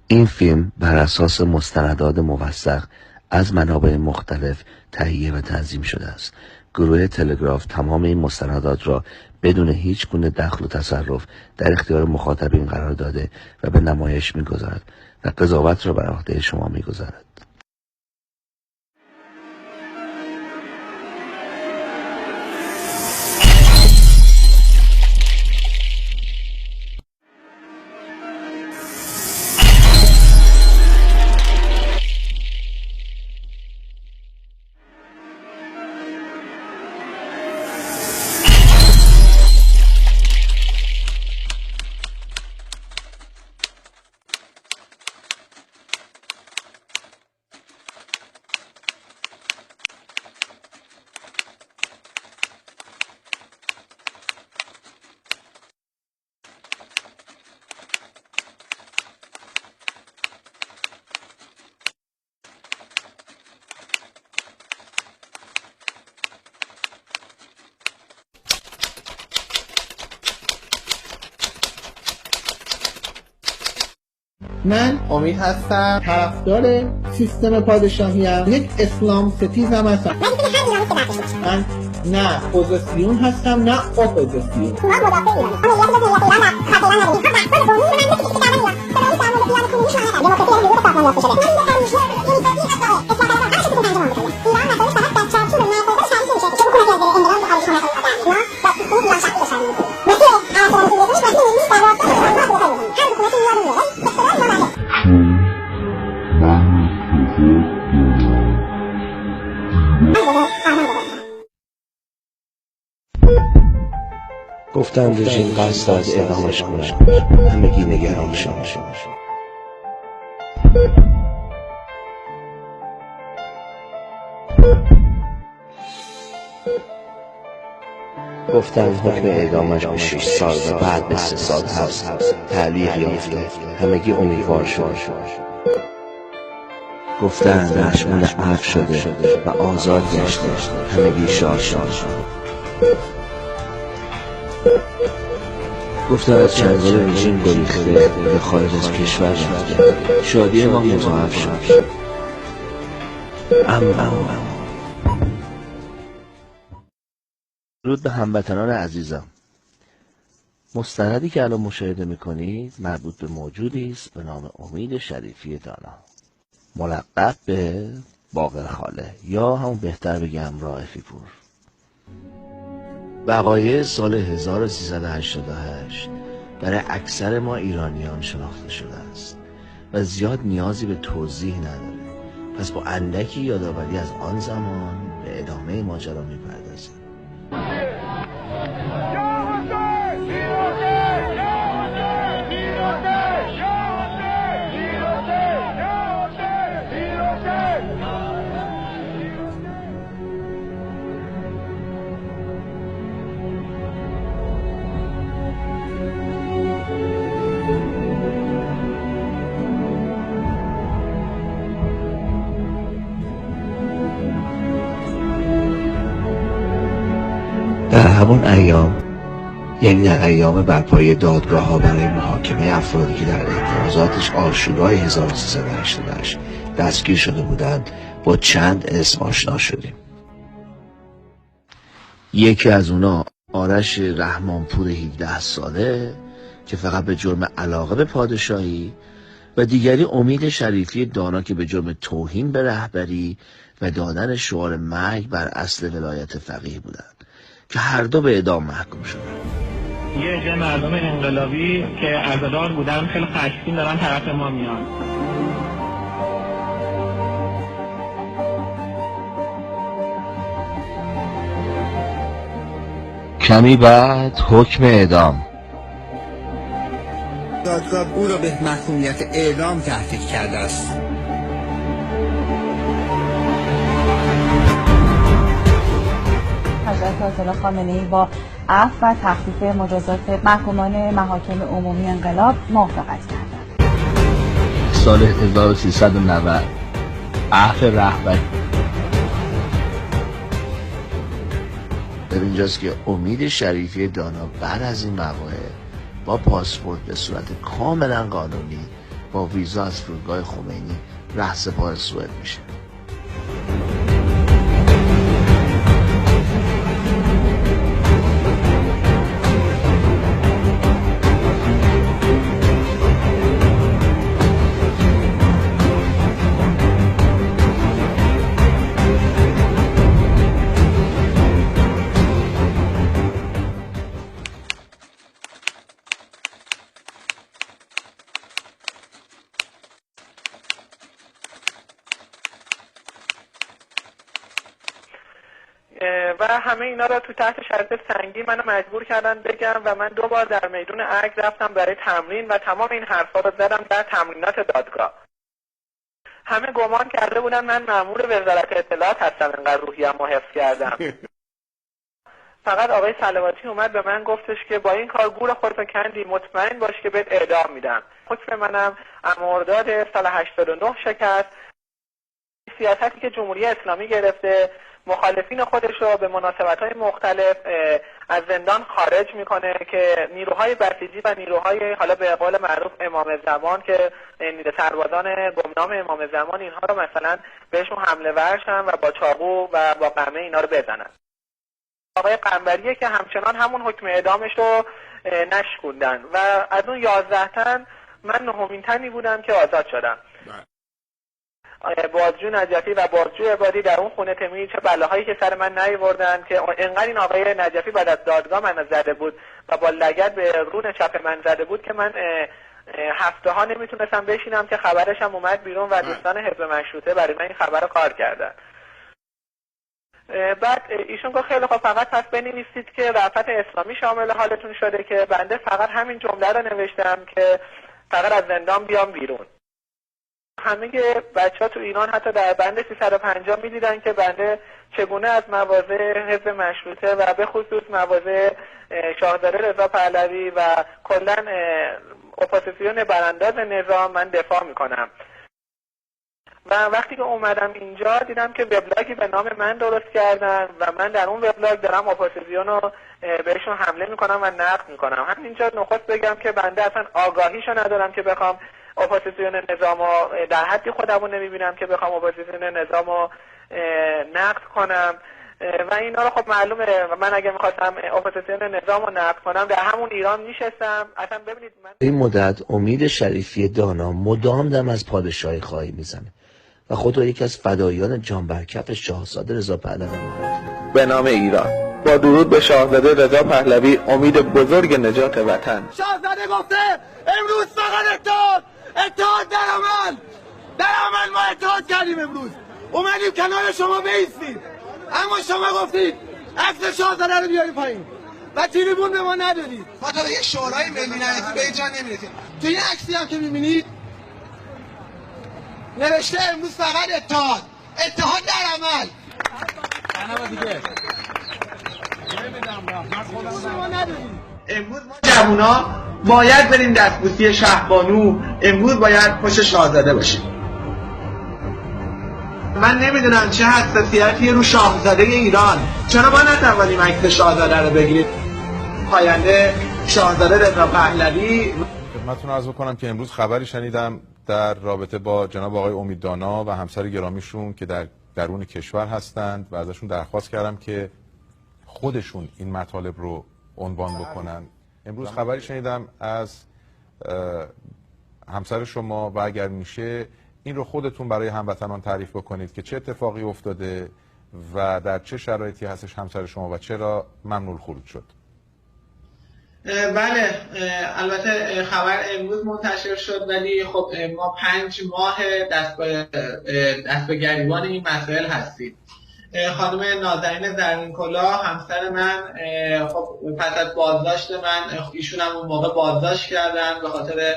این فیلم بر اساس مستندات موثق از منابع مختلف تهیه و تنظیم شده است. گروه تلگراف تمام این مستندات را بدون هیچ گونه دخل و تصرف در اختیار مخاطبین قرار داده و به نمایش می‌گذارد و قضاوت را بر عهده شما می‌گذارد. من امید هستم، طرفدار سیستم پادشاهی ام. یک اسلام ستیزم هستم. من نه پوزیسیون هستم نه اپوزیسیون. گفتن رژیم قصد دارد اعدامش کنند. همگی نگران شما. گفتن حکم اعدامش به 6 سال و بعد به 3 سال هست. تعلیق یافته. همگی امیدوار شد. گفتن مشمول عفو شده و آزاد گشته. همگی شاد شد. گفتن از چنگال رژیم گریخته به خارج از کشور رفته. شادی ما مضاعف شد. اما درود به هموطنان عزیزم. مستندی که الان مشاهده میکنید مربوط به موجودی است به نام امید شریفی دانا، ملقب به باقر خاله یا همون بهتر بگم رائفی پور. وقایع سال 1388 برای اکثر ما ایرانیان شناخته شده است و زیاد نیازی به توضیح نداره. پس با اندکی یادآوری از آن زمان به ادامه ماجرا میپردازیم. در همون ایام، یعنی در ایام برپایی دادگاه ها برای محاکمه افرادی که در اعتراضاتش آشورای 1388 دستگیر شده بودند، با چند اسم آشنا شدیم. یکی از اونا آرش رحمانپور 17 ساله که فقط به جرم علاقه به پادشاهی و دیگری امید شریفی دانا که به جرم توهین به رهبری و دادن شعار مرگ بر اصل ولایت فقیه بودند که هر دو به اعدام محکوم شدند. یه عده مردم انقلابی که عزادار بودن خیلی خشمگین دارن طرف ما میان. کمی بعد حکم اعدام. دادگاه او را به محکومیت اعدام تهدید کرده است. حضرت آیت‌الله خامنه‌ای با عفو و تخفیف مجازات محکومان محاکم عمومی انقلاب موافقت کردند. سال 1390 عهد رهبری در اینجاست که امید شریفی دانا بعد از این وقایع با پاسپورت به صورت کاملا قانونی با ویزا از فرودگاه خمینی رهسپار سوئد میشه. و همه اینا رو تو تحت شرایط سنگین منو مجبور کردن بگم و من 2 بار در میدون ارگ رفتم برای تمرین و تمام این حرفا رو زدم در تمرینات دادگاه. همه گمان کرده بودن من مأمور وزارت اطلاعات هستم، انقدر روحیه‌مو حفظ کردم. فقط آقای صلواتی اومد به من گفتش که با این کار گور خودتو کندی، مطمئن باش که بهت اعدام میدم. حکم منم مرداد سال 89 شکست. سیاستی که جمهوری اسلامی گرفته مخالفین خودش رو به مناسبت‌های مختلف از زندان خارج میکنه که نیروهای بسیجی و نیروهای حالا به قول معروف امام زمان که سربازان گمنام امام زمان اینها رو مثلا بهشون حمله ورشن و با چاقو و با قمه اینا رو بزنن. آقای قنبریه که همچنان همون حکم اعدامش رو نشکوندن و از اون 11 تن من 9مین تنی بودم که آزاد شدم. بازجو نجفی و بازجو عبادی در اون خونه تمی چه بلاهایی که سر من نیاوردن که انقدر این آقای نجفی بعد از دادگاه من زده بود و با لگد به رون چپ من زده بود که من هفته ها نمیتونستم بشینم که خبرش هم اومد بیرون و دوستان حزب مشروطه برای من این خبر رو کار کردن. بعد ایشون گفت خیلی خب فقط پس بنویسید که رأفت اسلامی شامل حالتون شده که بنده فقط همین جمله رو نوشتم که فقط از زندان بیام بیرون. همه بچه‌ها تو ایران حتی در بند 350 می‌دیدن که بنده چگونه از مواضع حزب مشروطه و به خصوص مواضع شاهزاده رضا پهلوی و کلاً اپوزیسیون برانداز نظام من دفاع میکنم. و وقتی که اومدم اینجا دیدم که وبلاگی به نام من درست کردن و من در اون وبلاگ دارم اپوزیسیون رو بهشون حمله میکنم و نقد میکنم. همینجا نخست بگم که بنده اصلا آگاهیشو ندارم که بخوام اپوزیسیون نظامو در حدی خودمو نمیبینم که بخوام اپوزیسیون نظامو نقد کنم و اینا رو خب معلومه من اگه میخواستم اپوزیسیون نظامو نقد کنم در همون ایران میشستم. اصلا ببینید من این مدت امید شریفی دانا مدام دم از پادشاهی خواهی میزنه و خود را یکی از فدایان جان برکف شاهزاده رضا پهلوی معرفی. به نام ایران با درود به شاهزاده رضا پهلوی امید بزرگ نجات وطن. شاهزاده گفته امروز فقط اتحاد در عمل ما اتحاد کردیم. امروز اومدیم کنار شما بیستیم اما شما گفتید عکس شاهزاده رو بیاری پایین و تریبون به ما ندادید. ما تا یک شورای ملی نهایی به اینجا نمیرسیم. تو این عکسی هم که میبینید نوشته امروز فقط اتحاد در عمل. امروز ما جوونا باید بریم دستبوسی شهبانو، امروز باید پشت شاهزاده باشیم. من نمیدونم چه حساسیتی رو شاهزاده ایران، چرا ما نتوانیم عکس شاهزاده رو بگیریم؟ پاینده شاهزاده رضا پهلوی. خدمتتون عرض بکنم که امروز خبری شنیدم در رابطه با جناب آقای امید دانا و همسر گرامیشون که در درون کشور هستند و ازشون درخواست کردم که خودشون این مطالب رو عنوان بکنن. امروز خبری شنیدم از همسر شما و اگر میشه این رو خودتون برای هموطنان تعریف بکنید که چه اتفاقی افتاده و در چه شرایطی هستش همسر شما و چرا ممنوع خروج شد. بله البته خبر امروز منتشر شد ولی خب ما 5 ماه دست به گریبان این مسائل هستیم. خانم نازنین زرین کلاه همسر من خب پس از بازداشت من ایشون هم اون موقع بازداشت کردن به خاطر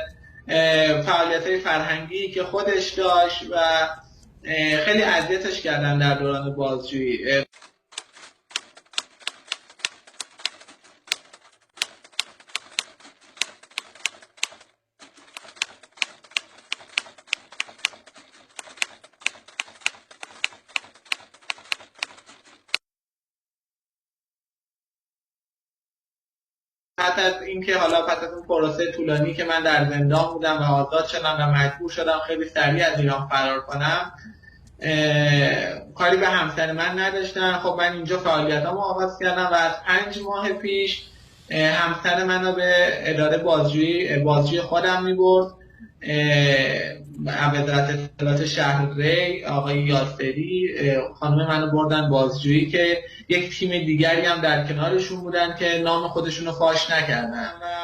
فعالیت‌های فرهنگی که خودش داشت و خیلی اذیتش کردن در دوران بازجویی. پس از اینکه حالا پس از اون پروسه طولانی که من در زندان بودم و آزاد شدم و مجبور شدم خیلی سریع از ایران فرار کنم، کاری به همسر من نداشتن. خب من اینجا فعالیتامو آغاز کردم و از 5 ماه پیش همسر منو به اداره بازجویی خودم میبرد. وزارت اطلاعات شهر ری آقای یاسری خانم منو بردن بازجویی که یک تیم دیگری هم در کنارشون بودن که نام خودشونو فاش نکردن و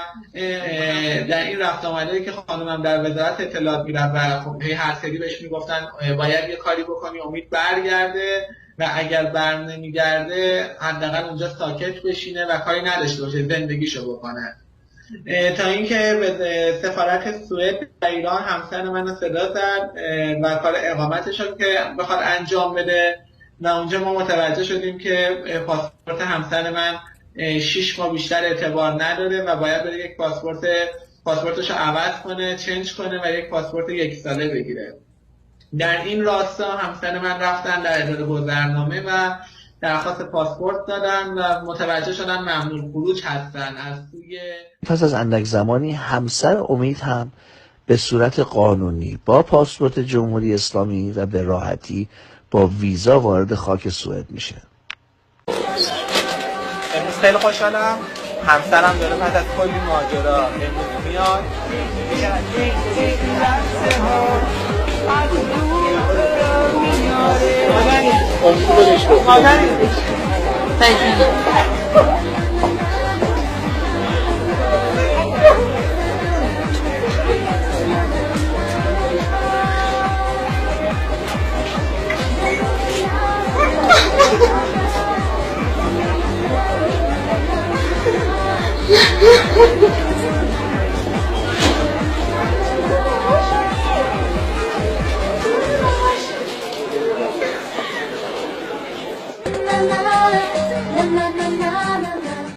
در این رفت آمده‌ای که خانمم در وزارت اطلاعات میرفت و خب هر سری بهش میگفتن باید یه کاری بکنی امید برگرده و اگر بر نمیگرده حداقل اونجا ساکت بشینه و کاری نداشته باشه، زندگیشو بکنه. تا اینکه به سفارت سوئد در ایران همسر منو صدا زد و کار اقامتش رو که بخواد انجام بده و اونجا ما متوجه شدیم که پاسپورت همسر من 6 ماه بیشتر اعتبار نداره و باید بره یک پاسپورتش رو عوض کنه، چنج کنه و یک پاسپورت 1 ساله بگیره. در این راستا همسر من رفتن در اداره گذرنامه و درخواست پاسپورت دادن و متوجه شدن ممنوع خروج هستن از سوی. پس از اندک زمانی همسر امید هم به صورت قانونی با پاسپورت جمهوری اسلامی و به راحتی با ویزا وارد خاک سوئد میشه. امروز خیلی خوشحالم، همسرم داره بعد از کلی ماجرا امروز میاد.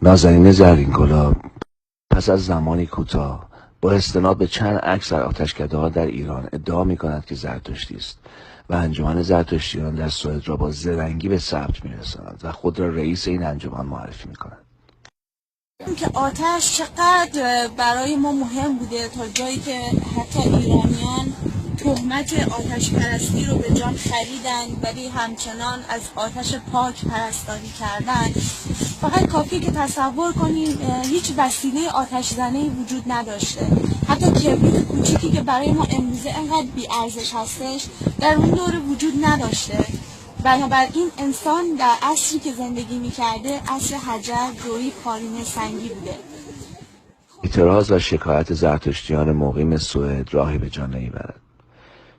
نازنین زرین‌گلاب پس از زمانی کوتاه با استناد به چند عکس در آتشکده‌ها در ایران ادعا می‌کند که زرتشتی است و انجمن زرتشتیان در سوئد را با زرنگی به ثبت می‌رساند و خود را رئیس این انجمن معرفی می‌کند. که آتش چقدر برای ما مهم بوده تا جایی که حتی ایرانیان تهمت آتش پرستی رو به جان خریدن ولی همچنان از آتش پاک پرستاری کردن. فقط کافیه که تصور کنیم هیچ وسیله آتش زنه‌ای وجود نداشته، حتی کبریت کوچیکی که برای ما امروزه انقدر بی ارزش هستش در اون دوره وجود نداشته. بنابراین انسان در عصری که زندگی می‌کرده عصر حجر، دوری، پارینه، سنگی بوده. اعتراض و شکایت زرتشتیان مقیم سوئد راهی به جا نمیبرد،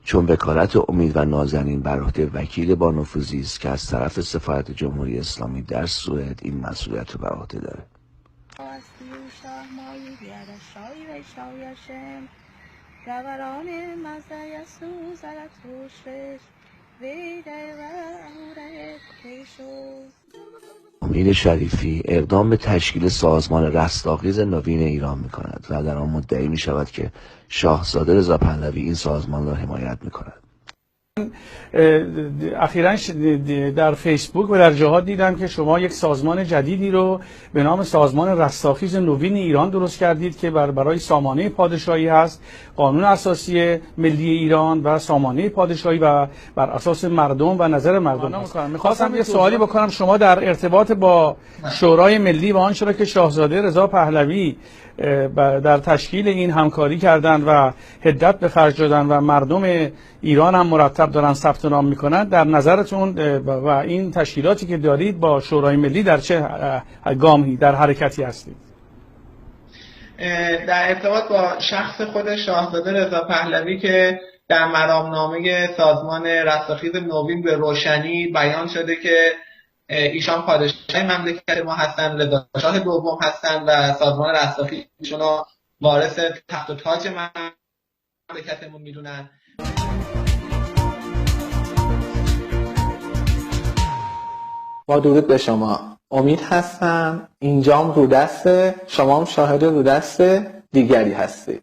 چون وکالت امید و نازنین بر عهده وکیل با نفوذی است که از طرف سفارت جمهوری اسلامی در سوئد این مسئولیت رو بر عهده داره. امید شریفی اقدام به تشکیل سازمان رستاخیز نوین ایران می‌کند و در آن مدعی می‌شود که شاهزاده رضا پهلوی این سازمان را حمایت می‌کند. اخیراً در فیسبوک و در جاها دیدم که شما یک سازمان جدیدی رو به نام سازمان رستاخیز نوین ایران درست کردید که برای سامانه پادشاهی هست، قانون اساسی ملی ایران و سامانه پادشاهی و بر اساس مردم و نظر مردم هست. میخواستم یه سوالی بکنم، شما در ارتباط با شورای ملی و آنچه را که شاهزاده رضا پهلوی در تشکیل این همکاری کردن و هدت به خرج دادن و مردم ایران هم مرتب دارن ثبت نام میکنن، در نظرتون و این تشکیلاتی که دارید با شورای ملی در چه گامی در حرکتی هستید؟ در ارتباط با شخص خود شاهزاده رضا پهلوی که در مرامنامه سازمان رستاخیز نوین به روشنی بیان شده که ایشان پادشاه مملکت ما هستن، رضا شاه دوم هستن و سازمان رستاخیز ایشون رو وارث تخت و تاج مملکتمون میدونن. با درود به شما، امید هستم، اینجام رو دسته، شما هم شاهد رو دست دیگری هستید.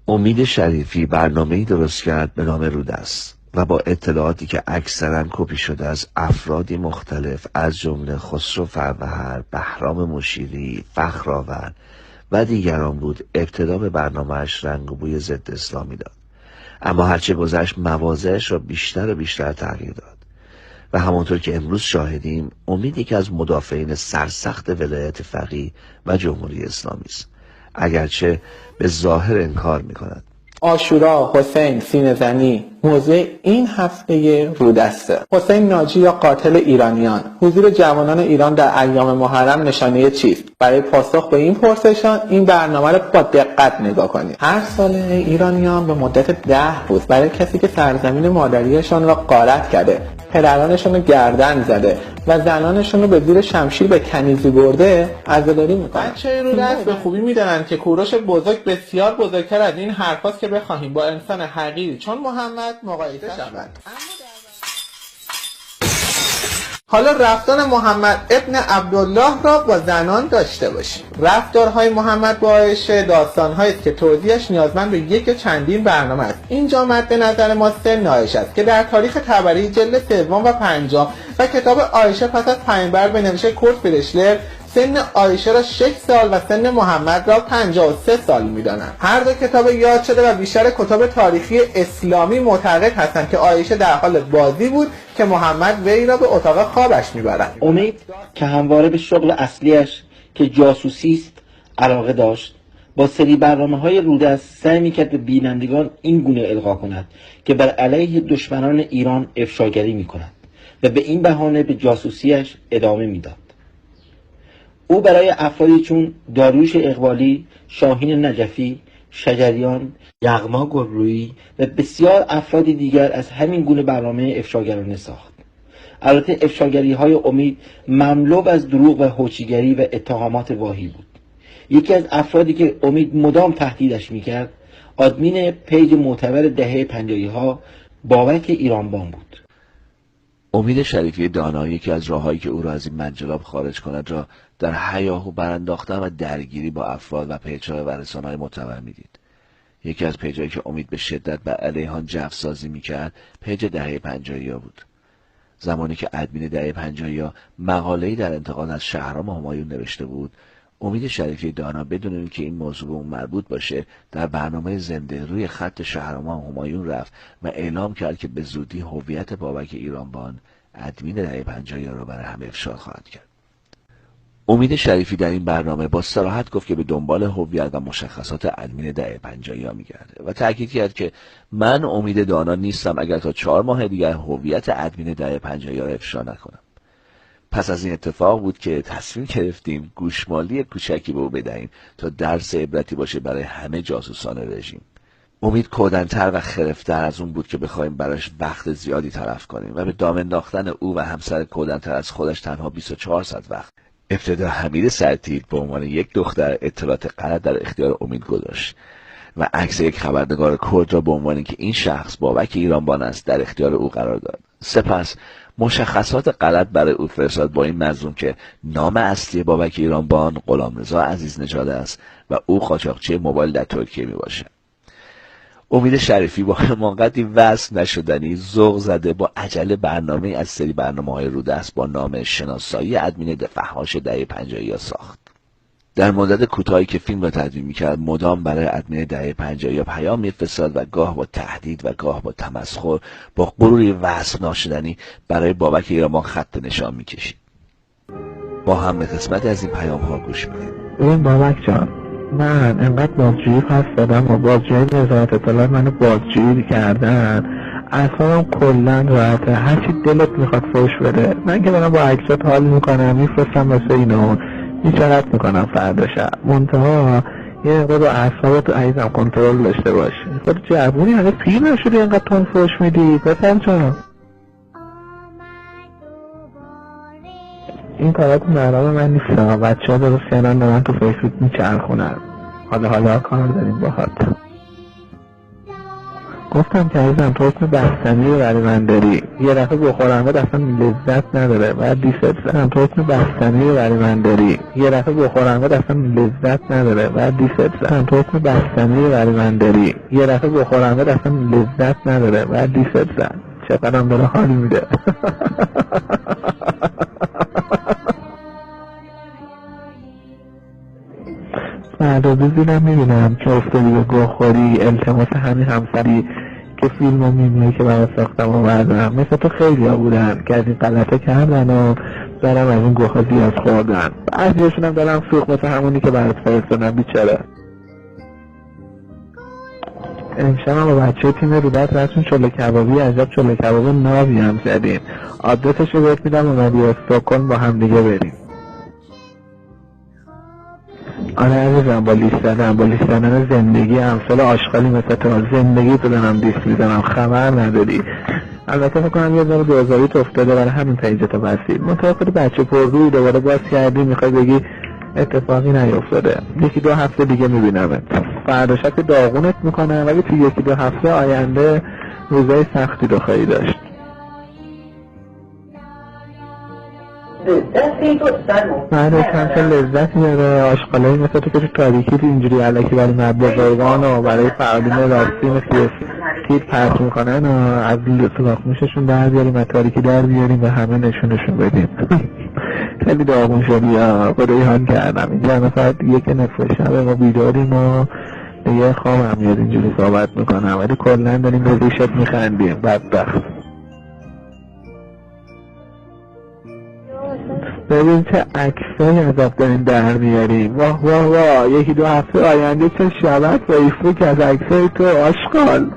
امید شریفی برنامه‌ای درست کرد به نام رودست. و با اطلاعاتی که اکثرا کپی شده از افرادی مختلف از جمله خسرو فروهر، بهرام مشیری، فخرآور و دیگران بود، ابتدا به برنامه‌اش رنگ و بوی ضد اسلامی داد. اما هرچه گذشت مواضعش را بیشتر و بیشتر تغییر داد و همانطور که امروز شاهدیم امید یکی از مدافعین سرسخت ولایت فقیه و جمهوری اسلامی است، اگرچه به ظاهر انکار می‌کند. عاشورا، حسین سینه‌زنی موضوع این هفته رودسته. حسین ناجی یا قاتل ایرانیان، حضور جوانان ایران در ایام محرم نشانه چیست؟ برای پاسخ به این پرسشان این برنامه را با دقت نگاه کنید. هر سال ایرانیان به مدت 10 روز برای کسی که سرزمین مادریشان را غارت کرده، پدرانشان رو گردن زده و زنانشون رو به زیر شمشیر به کنیزی برده عزاداری میکنن. بچه رودست به خوبی میدونن که کوروش بزرگ بسیار بزرگتر از این حرفاست که بخواهیم با انسان حقیری چون محمد مقایسه شوند. حالا رفتار محمد ابن عبدالله را با زنان داشته باشیم. رفتارهای محمد با عایشه داستان‌هایی است که توضیحش نیازمند به یک یا چندین برنامه است. اینجا مد نظر ما سن عایشه است که در تاریخ طبری جلد 3 و 5 و کتاب عایشه پس از پیامبر به نوشته کورت فرشلر سن عایشه را 6 سال و سن محمد را 53 سال می‌دانند. هر دو کتاب یاد شده و بیشتر کتاب تاریخی اسلامی معتقد هستند که عایشه در حال بازی بود که محمد وی را به اتاق خوابش می‌برد. امید که همواره به شغل اصلیش که جاسوسی است علاقه داشت، با سری برنامه‌های رودست سعی می‌کرد به بینندگان این گونه القا کند که بر علیه دشمنان ایران افشاگری می‌کند و به این بهانه به جاسوسیش ادامه می‌داد. او برای افرادی چون داریوش اقبالی، شاهین نجفی، شجریان، یغما گلرویی و بسیار افراد دیگر از همین گونه برنامه افشاگرانه ساخت. البته افشاگری‌های امید مملو از دروغ و هوچیگری و اتهامات واهی بود. یکی از افرادی که امید مدام تهدیدش میکرد آدمین پیج معتبر دهه 50 بابک ایرانبان بود. امید شریفی دانا یکی از راههایی که او را از این منجلاب خارج کند را در هیاهو برانداختن و درگیری با افراد و پیج‌ها و رسانه‌های معتبر میدید. یکی از پیج‌هایی که امید به شدت بر علیهان جفسازی میکرد پیج دهه 50 بود. زمانی که ادمین دهه 50 مقاله‌ای در انتقاد از شهرام همایون نوشته بود، امید شریفی دانا بدون اینکه این موضوع به اون مربوط باشه در برنامه زنده روی خط شهرام همایون رفت و اعلام کرد که به زودی هویت بابک ایرانبان ادمین دهه 50 را برای همه افشا خواهد کرد. امید شریفی در این برنامه با صراحت گفت که به دنبال هویت و مشخصات ادمین دهه 50 میگرده و تاکید کرد که من امید دانا نیستم اگر تا 4 ماه دیگر هویت ادمین دهه 50 را افشا نکنم. پس از این اتفاق بود که تصمیم گرفتیم گوشمالی کوچکی به او بدهیم تا درس عبرتی باشه برای همه جاسوسان رژیم. امید کودن‌تر و خرفتر از اون بود که بخوایم براش وقت زیادی تلف کنیم و به دام انداختن او و همسر کودن‌تر از خودش تنها 24 ساعت وقت. ابتدا حمید سرتیپ به عنوان یک دختر اطلاعات غلط در اختیار امید گذاشت و عکس یک خبرنگار کرد را به عنوان اینکه این شخص بابک ایرانبان است در اختیار او قرار داد. سپس مشخصات غلط برای او فرستاد با این مضمون که نام اصلی بابک ایرانبان غلامرضا عزیزنژاد است و او قاچاقچی موبایل در ترکیه میباشد. امید شریفی با حماقتی وصف نشدنی ذوق زده با عجله برنامه از سری برنامه‌های رودست با نام شناسایی ادمین فحاش دهه 50 ساخت. در مدت کوتاهی که فیلم را تدوین می‌کرد مدام برای ادمین دهه 50 پیام می‌فرستاد و گاه با تهدید و گاه با تمسخر با غروری وصف ناشدنی برای بابک ایرانبان خط نشان می‌کشید. با هم به قسمت از این پیام‌ها گوش بدید. ببین بابک جان، من انقدر بازجویی پس دادم و بازجویی وزارت اطلاعات منو بازجویی کردن، اصلا کلا راحته، هرچی دلت میخواد فوش بده. من که دارم با عکسات حال میکنم میفرستم واسه اینو بیچارت میکنم فردا شب. منتها یه مقدار با اعصابت عزیزم کنترل داشته باش. خود جوونی هنوز پیر نشدی اینقدر تون فوش میدی بفهم چون این کارات مرام من نیست. بچه ها درست کردن به من تو فیسبوک میچرخونن. حالا کار داریم باهات. گفتم که عزیزم تو اسم بستنی رو برای من داری، یه دفعه بخورم بعد اصلا لذت نداره، بعد دیست زنم. تو اسم بستنی رو برای من داری، یه دفعه بخورم بعد اصلا لذت نداره، بعد دیست زنم. تو اسم بستنی رو برای من داری، یه دفعه بخورم بعد اصلا لذت نداره، بعد دیست زن. چقدرم داره حال میده. فردا دیدم میبینم که افتادی به گوخوری، التماس همین همسری که فیلم و میمیه که برای ساختم و بردارم مثل تو خیلی ها بودن که از این غلطه کردن و دارم از این گوخا زیاد خوردن، بعضیشون هم دارم سوخ مثل همونی که برات فرستادم بیچاره. امشب هم با بچه تیم رودت رفتون چله کبابی، عجب چله کباب نابی هم زدیم. آدرسش رو بهت میدم اومدی استکهلم با هم دیگه بریم. آره عزیزم با لیستادن زندگی امثال آشغالی مثل تو زندگی تو دارم دیست میزنم خبر نداری. البته فکر کنم یه ذره دوزاریت افتاده برای همین پیجتو بستید. متوقع بچه پر روی دوباره باز کردی میخوای بگی اتفاقی نیفتاده. یکی دو هفته دیگه میبینمت. فردا شب داغونت میکنم ولی تو یکی دو هفته آینده روزای سختی رو خواهی داشت. بعد چند لذت میاره آشغالایی مثل تو که تو تاریکی اینجوری علکی برای مدبزرگان و برای فعالین راستین سیاسی پرت میکنن و از سلاخ موششون در بیاریم و تاریکی در بیاریم و همه نشونشون بدیم. خیلی داغون شدی یا خدایی حال کردم اینجا مثلا یک نصف شب ما بیداریم و دیگه خواب هم میاد اینجوری صحبت میکنم ولی کلن داریم به ریشت میخندیم بدبخت. ببین چه عکسایی عذاب داریم در میاریم. واه واه واه یکی دو هفته آینده چه شبت فیسبوک از عکسای تو آشغال.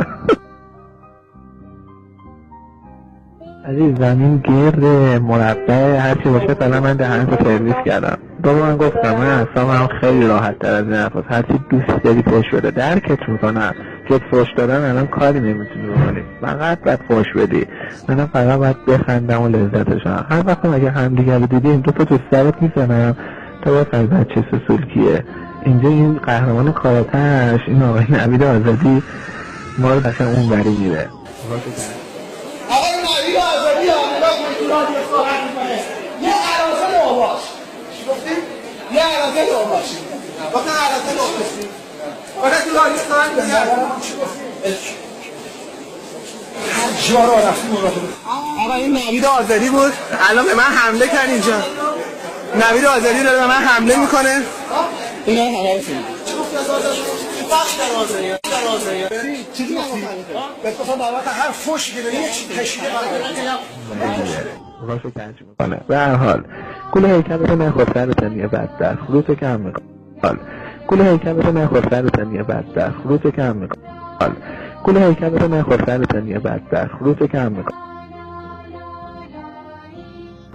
عزیز زمین گرد مربع هرچی باشه فعلا من دهنتو سرویس کردم. من گفتم من اصلا خیلی راحت تر از این حرفاست. هرچی دوست داری فوش بده درکت میکنم. جد فوش دادن الان کاری نمیتونی بکنی، فقط باید فوش بدی. منم فقط باید بخندم و لذتشم. هر وقت اگه همدیگه رو دیدیم دو تا تو سرت میزنم تا بفهمی بچه سسول کیه. اینجا این قهرمان کاراتش این آقای نوید آزادی ما رو قشنگ اون بری میره. آقای نوید آزادی آمریکا کنترل صحبت میکنه. یه عرازه نوباش. چی گفتی؟ یه عرازه نوباش. وقتی عرازه نوباشی. وقتی تو لاریستان میگم. چی گفتی؟ هر جا رو رفتی مراقبه. آقا این نوید آزادی بود. الان به من حمله کرد اینجا. نوید آزادی داره به من حمله میکنه. اینا حواسه. چی گفتی از آزادی؟ بخش درازه. چیزی گفتی؟ بهت گفتم بابت هر فوش که بدی تشکیل راشو کنج میکنه. به هر حال گل هیکلتو نخور سرتنیه بدبخت روتو کم میکنه. گل هیکلتو نخور سرتنیه بدبخت روتو کم میکنه. گل هیکلتو نخور سرتنیه بدبخت روتو کم میکنه.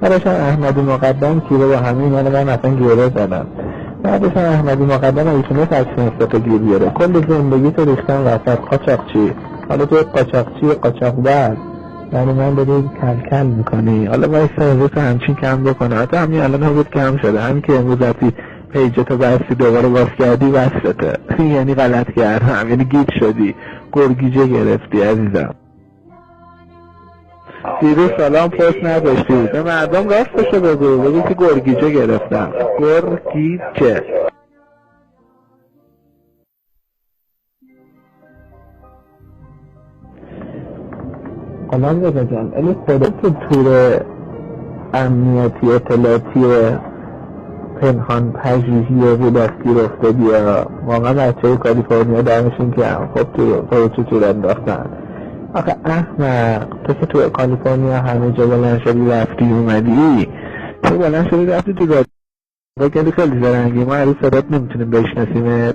بعدشم احمدی مقدم کیره با همه اینا رو من اصلا گیره زدم. بعدشم احمدی مقدم اگه تونست اکسنستاتو گیر بیاره کل زندگی تو ریختن وسط قاچاقچی. حالا تو قاچاقچی و قاچاقبر یعنی من داری کل میکنی. حالا باید سرویس همچین کم بکنه. حتی همین الان هم بود کم شده. همین که امروز رفتی پیجتو بستی دوباره باز کردی بسته. یعنی غلط کردم یعنی گیج شدی گرگیجه گرفتی عزیزم. دیروز سلام پست نداشتی به مردم راستشو بگو که گرگیجه گرفتم. گرگیجه قلم رضا جان الی خودت تو تور امنیتی اطلاعاتی پنهان پژوهی بودستی رفته بیا واقعا بچه های کالیفرنیا درمشون که خب تو تور انداختن. آخه احمق تو که تو کالیفرنیا همه جا بلند شدی رفتی اومدی تو بلند شدی رفتی تو راه کلی خیلی زرنگی ما عروس صدات نمیتونیم بشناسیمت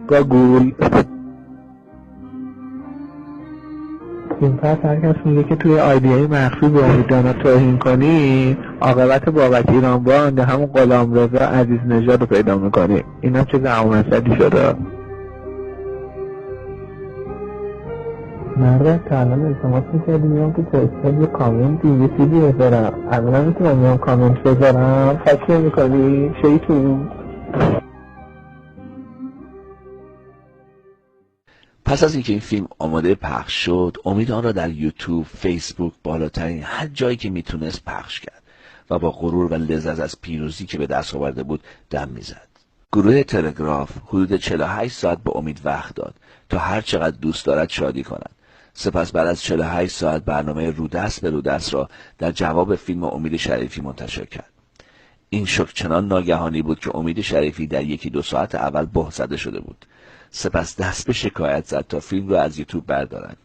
گاگول. این پس هر کس میگه که توی آیدیای مخفی به امیدانا توهین کنی عاقبت بابک ایرانبان یا همون غلام رضا عزیز نژاد رو پیدا میکنی. این هم چه زعامتی شده. مرد تا الان التماس میکردی میام تو ترسل یه کامنت یه چیزی بذارم الان میتونم میام کامنت بذارم فکر میکنی شیطون. پس از اینکه این فیلم آماده پخش شد امید آن را در یوتیوب، فیسبوک، بالاترین هر جایی که میتونست پخش کرد و با غرور و لذت از پیروزی که به دست آورده بود دم میزد. گروه تلگراف حدود 48 ساعت به امید وقت داد تا هر چقدر دوست دارد شادی کند. سپس بعد از 48 ساعت برنامه رودست به رودست را در جواب فیلم امید شریفی منتشر کرد. این شوک چنان ناگهانی بود که امید شریفی در 1-2 ساعت اول باه زده شده بود. سپس دست به شکایت زد تا فیلم را از یوتیوب بردارند.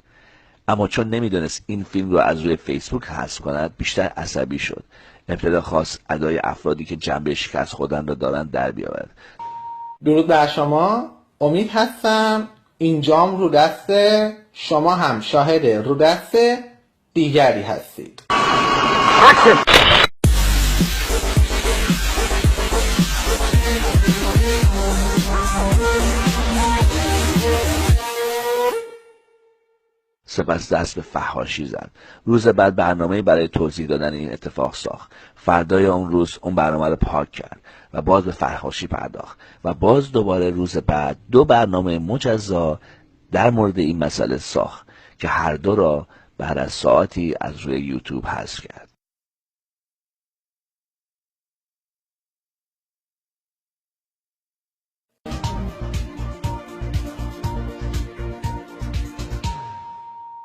اما چون نمیدونست این فیلم را از روی فیسبوک حذف کند، بیشتر عصبی شد. ابتدا خواست ادای افرادی که جنبه شکست خوردن را دارند در بیاورد. درود بر شما، امید هستم. اینجام رودست، شما هم شاهد رودست دیگری هستید. سپس دست به فحاشی زد. روز بعد برنامه برای توضیح دادن این اتفاق ساخت. فردای اون روز اون برنامه رو پاک کرد و باز به فحاشی پرداخت و باز دوباره روز بعد 2 برنامه مجزا در مورد این مسئله ساخت که هر دو را بعد از ساعتی از روی یوتیوب حذف کرد.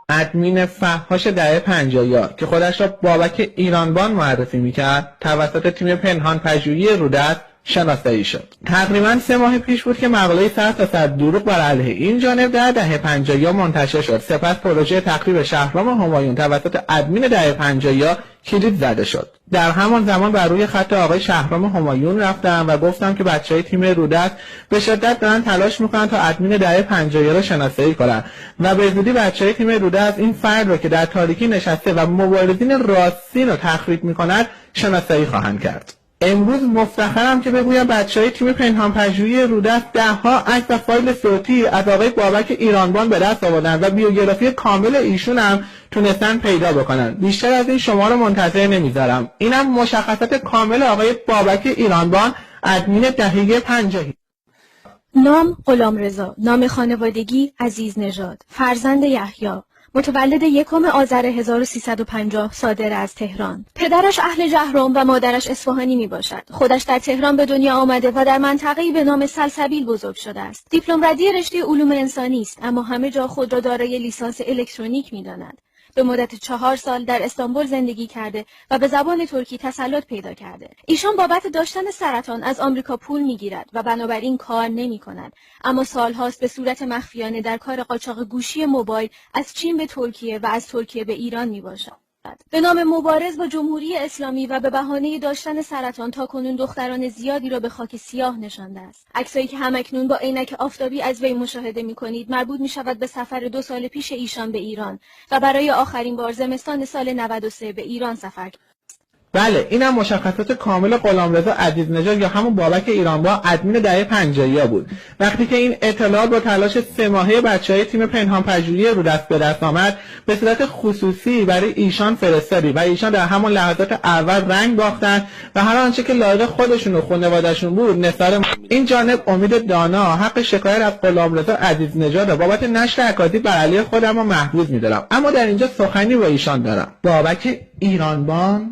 ادمین فحاش دهه 50 که خودش را بابک ایرانبان معرفی میکرد توسط تیم پنهان پژوهی رودست شناسایی شد. تقریبا 3 ماه پیش بود که مقاله سر دروغ بر علیه این جانب در دهه 50 منتشر شد. سپس پروژه تخریب شهرام همایون توسط ادمین دهه 50 کلید زده شد. در همان زمان بر روی خط آقای شهرام همایون رفتم و گفتم که بچهای تیم رودست به شدت دارن تلاش میکنن تا ادمین دهه 50 را شناسایی کنن و به زودی بچهای تیم رودست این فرد رو که در تاریکی نشسته و مبارزین راستین رو تخریب میکنند شناسایی خواهند کرد. امروز مفتخرم که بگویم بچهای تیم پنهان پژوهی رودست 10 عکس و فایل صوتی از آقای بابک ایرانبان به دست آوردن و بیوگرافی کامل ایشون هم تونستن پیدا بکنن. بیشتر از این شما رو منتظر نمیذارم. اینم مشخصات کامل آقای بابک ایرانبان، ادمین دهه 50. نام غلامرضا، نام خانوادگی عزیز نژاد، فرزند یحیی، متولد 1 آذر 1350 صادر از تهران. پدرش اهل جهرم و مادرش اصفهانی می باشد. خودش در تهران به دنیا آمده و در منطقه‌ای به نام سلسبیل بزرگ شده است. دیپلم ردی رشته علوم انسانی است، اما همه جا خود را دارای لیسانس الکترونیک می داند. به مدت 4 سال در استانبول زندگی کرده و به زبان ترکی تسلط پیدا کرده. ایشان بابت داشتن سرطان از آمریکا پول میگیرد و بنابراین کار نمی کند. اما سالهاست به صورت مخفیانه در کار قاچاق گوشی موبایل از چین به ترکیه و از ترکیه به ایران می باشد. به نام مبارز با جمهوری اسلامی و به بهانه داشتن سرطان تاکنون دختران زیادی را به خاک سیاه نشانده است. عکسایی که همکنون با عینک آفتابی از وی مشاهده می‌کنید مربوط می‌شود به سفر 2 سال پیش ایشان به ایران و برای آخرین بار زمستان سال 93 به ایران سفر کرد. بله، اینم مشخصات کامل غلامرضا عزیز نژاد یا همون بابک ایرانبان، ادمین دهه 50 بود. وقتی که این اطلاعات با تلاش 3 ماهه بچهای تیم پنهان پژوهی رودست به دست آمد، به صورت خصوصی برای ایشان فرستادیم و ایشان در همون لحظات اول رنگ باختن و هر آنچه که لایق خودشون و خانواده‌شون بود نثار. این جانب امید دانا حق شکایت از غلامرضا عزیز نژاد بابت نشر اکاذیب بر علیه خودم رو محفوظ می‌دارم، اما در اینجا سخنی با ایشان دارم. بابک ایرانبان،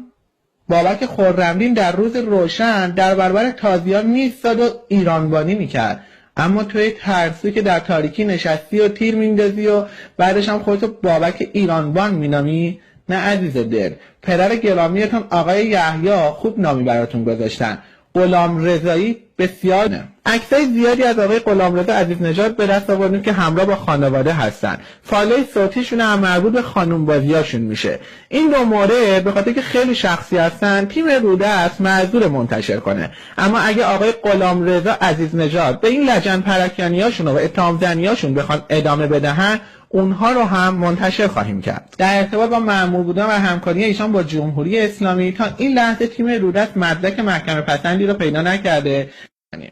بابک خرمدین در روز روشن در برابر تازیان میستاد و ایرانبانی میکرد، اما توی ترسو که در تاریکی نشستی و تیر میندازی و بعدش هم خودتو بابک ایرانبان مینامی. نه عزیز دل، پدر گرامیتون آقای یحیی خوب نامی براتون گذاشتن، غلامرضایی بسیار. عکسای زیادی از آقای غلامرضا عزیز نژاد به دست آوردیم که همراه با خانواده هستن. فایلای صوتیشون هم مربوط به خانم بازیاشون میشه. این 2 مورد به خاطر که خیلی شخصی هستن تیم رودست معذور منتشر کنه، اما اگه آقای غلامرضا عزیز نژاد به این لجن پراکنیاشون و اتهام زنیاشون بخوان ادامه بدهن، اونها رو هم منتشر خواهیم کرد. در ارتباط با مأمور بودن و همکاری ایشان با جمهوری اسلامی تا این لحظه تیم رودست مدرک محکمه پسندی رو پیدا نکرده،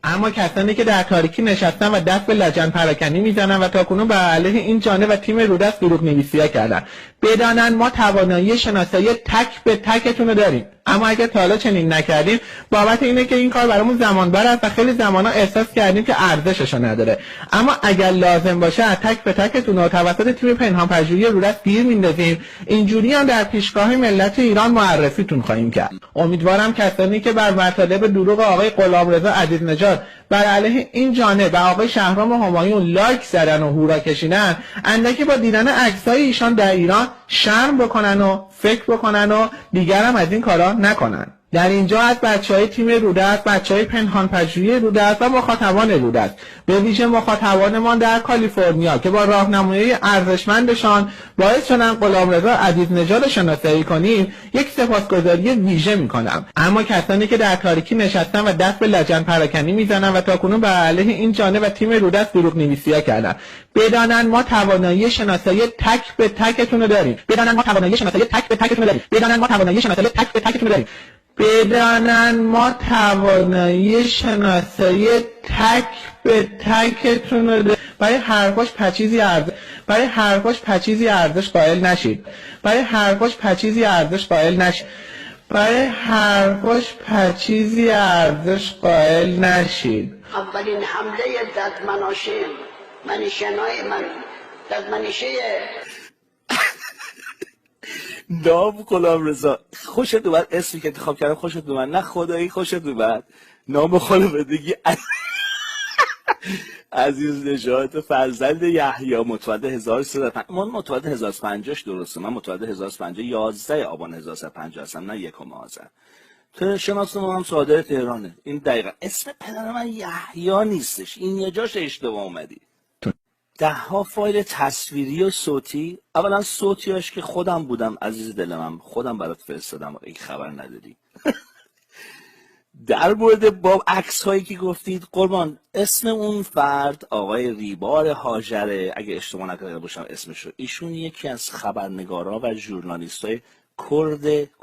اما کسانی که در تاریکی نشستن و دست به لجن پراکنی میزنن و تاکنون بر علیه این جانب و تیم رودست دروغ نویسی‌ها کردن، بدانن ما توانایی شناسایی تک به تکتون رو داریم، اما اگر تا حالا چنین نکردیم بابت اینه که این کار برامون زمان بر است و خیلی زمانا احساس کردیم که ارزشش نداره. اما اگر لازم باشه تک به تکتون رو توسط تیم پنهان پژوهی رودست گیر میندازیم، اینجوری هم در پیشگاه ملت ایران معرفیتون خواهیم کرد. امیدوارم کسانی که بر مطالب دروغ آقای غلامرضا عزیزنژاد بر علیه این جانب و آقای شهرام همایون لایک زدن و هورا کشیدن، اندکی با دیدن عکسای ایشان در ایران شرم بکنن و فکر بکنن و دیگر هم از این کارا نکنن. در اینجا از بچهای تیم رودست، بچهای پنهان پژوهی رودست و مخاطبان رودست، به ویژه مخاطبانمان در کالیفرنیا که با راهنمایی ارزشمندشان باعث شدن غلامرضا عزیزنژاد شناسایی کنیم، یک سپاسگزاری ویژه میکنم. اما کسانی که در تاریکی نشستن و دست به لجن پراکنی میزنن و تاکنون بر علیه این جانب و تیم رودست دروغ نویسی‌ها کردن، بدانن ما توانایی شناسایی تک به تکتون رو داریم. بدانن ما توانایی شناسایی تک به تکتون رو داریم. بدانن ما توانایی شناسایی تک به تکتون رو داریم. بدانن ما توانایی شناسایی تک به تکتون رو داریم. برای حرفاش پچیزی ارزش قائل نشید. برای حرفاش پچیزی ارزش قائل نشید. برای حرفاش پچیزی ارزش قائل نشید. اولین حمله ددمنشه نام غلامرضا خوشت اومد؟ اسمی که انتخاب کردم خوشت اومد؟ نه خدایی خوشت اومد؟ نام خانوادگی عزیزنژاد فرزند یحیی، متولد 1350. من متولد 1350 درسته، من متولد 1350 11 آبان 1350 هستم، نه 1 آذر. تو شناسنامه هم صادر تهرانه. این دقیقا اسم پدر من یحیی نیستش، این یه جاش اشتباه اومدی. 10 فایل تصویری و صوتی، اولا صوتیاش که خودم بودم عزیز دل من، خودم برات فرستادم این خبر ندادی. در مورد با عکس هایی که گفتید قربان، اسم اون فرد آقای ریبار هاجره، اگه اشتباه نکرده باشم اسمشو، ایشون یکی از خبرنگارا و ژورنالیستای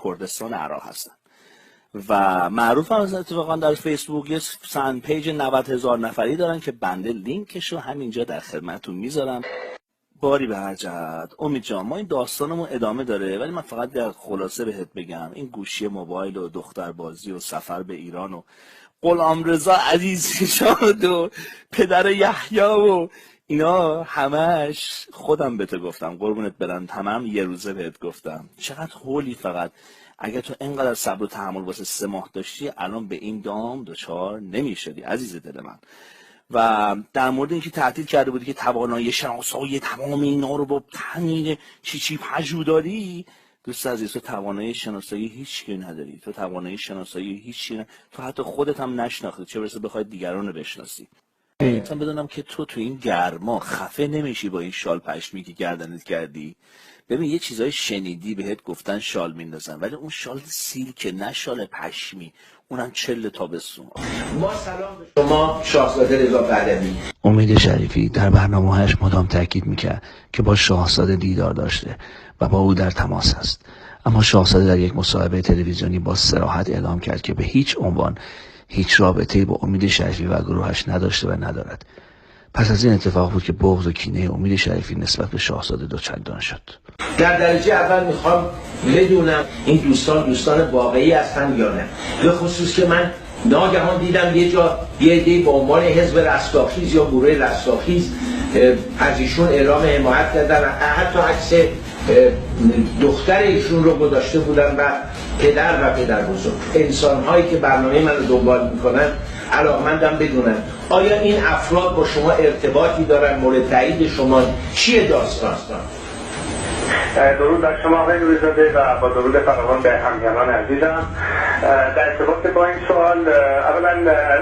کردستان عراق هستن و معروف هم اتفاقا در فیسبوک یه فن پیج 90,000 نفری دارن که بنده لینکش رو همینجا در خدمتتون میذارم. باری به هر جهت امید جان، ما این داستانمون ادامه داره، ولی من فقط در خلاصه بهت بگم این گوشی موبایل و دختربازی و سفر به ایران و غلامرضا عزیزنژاد و پدر یحیی و اینا همش خودم بهت گفتم قربونت برم، تمام یه روزه بهت گفتم. چقدر هولی، فقط اگه تو اینقدر صبر و تحمل واسه 3 ماه داشتی الان به این دام دچار نمیشدی عزیز دل من. و در مورد اینکه تعطیل کرده بودی که توانایی شناسایی تمام اینا رو با تنین چی پژوهی، دوست عزیز تو توانایی شناسایی هیچکی نداری، تو توانایی شناسایی هیچی نداری، تو حتی خودت هم نشناختی، چه برسه بخوای دیگران رو بشناسی. مثلا بدونم که تو این گرما خفه نمیشی با این شال پشمی که گردنت کردی. ببین یه چیزای شنیدی بهت گفتن شال میندازن، ولی اون شال سیلک نه شال پشمی، اونم 40 تابستون. ما سلام به شما شاهزاده رضا پهلوی. امید شریفی در برنامه‌هاش مدام تاکید میکرد که با شاهزاده دیدار داشته و با او در تماس است، اما شاهزاده در یک مصاحبه تلویزیونی با صراحت اعلام کرد که به هیچ عنوان هیچ رابطه‌ای با امید شریفی و گروهش نداشته و ندارد. پس از این اتفاق بود که بغض و کینه امید شریفی نسبت به شاهزاده دوچندان شد. در درجه اول میخوام بدونم این دوستان واقعی هستن یا نه، به خصوص که من ناگهان دیدم یه جا یه عده‌ای با عنوان حزب رستاخیز یا گروه رستاخیز از ایشون اعلام حمایت کردن، حتی عکس دختر ایشون رو گذاشته بودن و پدر بزرگ. انسان‌هایی که برنامه من رو دنبال میکنن علاقمندم بدونن آیا این افراد با شما ارتباطی دارن، مورد تایید شما چیه داستان؟ درود بر شما آقای نوری‌زاده و با درود فراوان به همگران عزیزم. در ارتباط با این سوال، اولا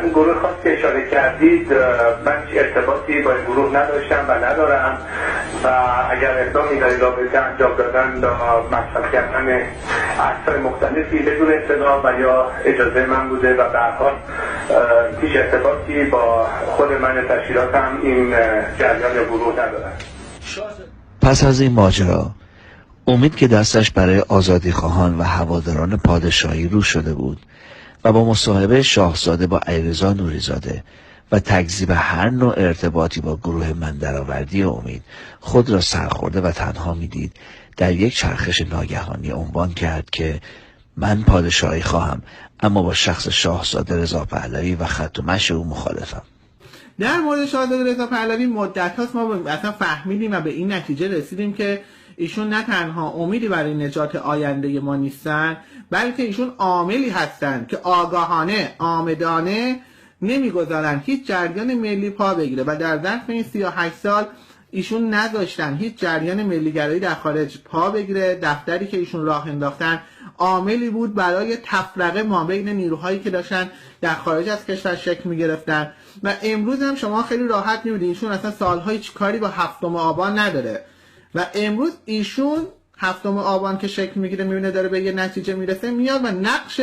این گروه خاص که اشاره کردید، من ارتباطی با این گروه نداشتم و ندارم و اگر اقدامی در رابطه انجام دادن مصرف کردن عکس‌های مختلفی بدون اطلاع و یا اجازه من بوده و به هر حال هیچ ارتباطی با خود من تشکیلاتم این جریان یا گروه ندارم. پس از این ماجرا امید که دستش برای آزادی خواهان و هواداران پادشاهی رو شده بود و با مصاحبه شاهزاده با علیرضا نوری‌زاده و تکذیب هر نوع ارتباطی با گروه من درآوردی امید خود را سرخورده و تنها میدید، در یک چرخش ناگهانی عنوان کرد که من پادشاهی خواهم، اما با شخص شاهزاده رضا پهلوی و خط و مشی او مخالفم. در مورد شاهزاده رضا پهلوی مدت هاست ما اصلا فهمیدیم و به این نتیجه رسیدیم که ایشون نه تنها امیدی برای نجات آینده ما نیستن، بلکه ایشون عاملی هستن که آگاهانه آمدانه نمیگذارن هیچ جریان ملی پا بگیره و در ظرف این 38 سال ایشون نذاشتن هیچ جریان ملیگرایی در خارج پا بگیره. دفتری که ایشون راه انداختن عاملی بود برای تفرقه ما بین نیروهایی که داشتن در خارج از کشور شکل میگرفتن و امروز هم شما خیلی راحت میبینید ایشون اصلا سالهای کاری با 7 آبان نداره و امروز ایشون 7 آبان که شکل میگیره میبینه داره به یه نتیجه میرسه، میاد و نقش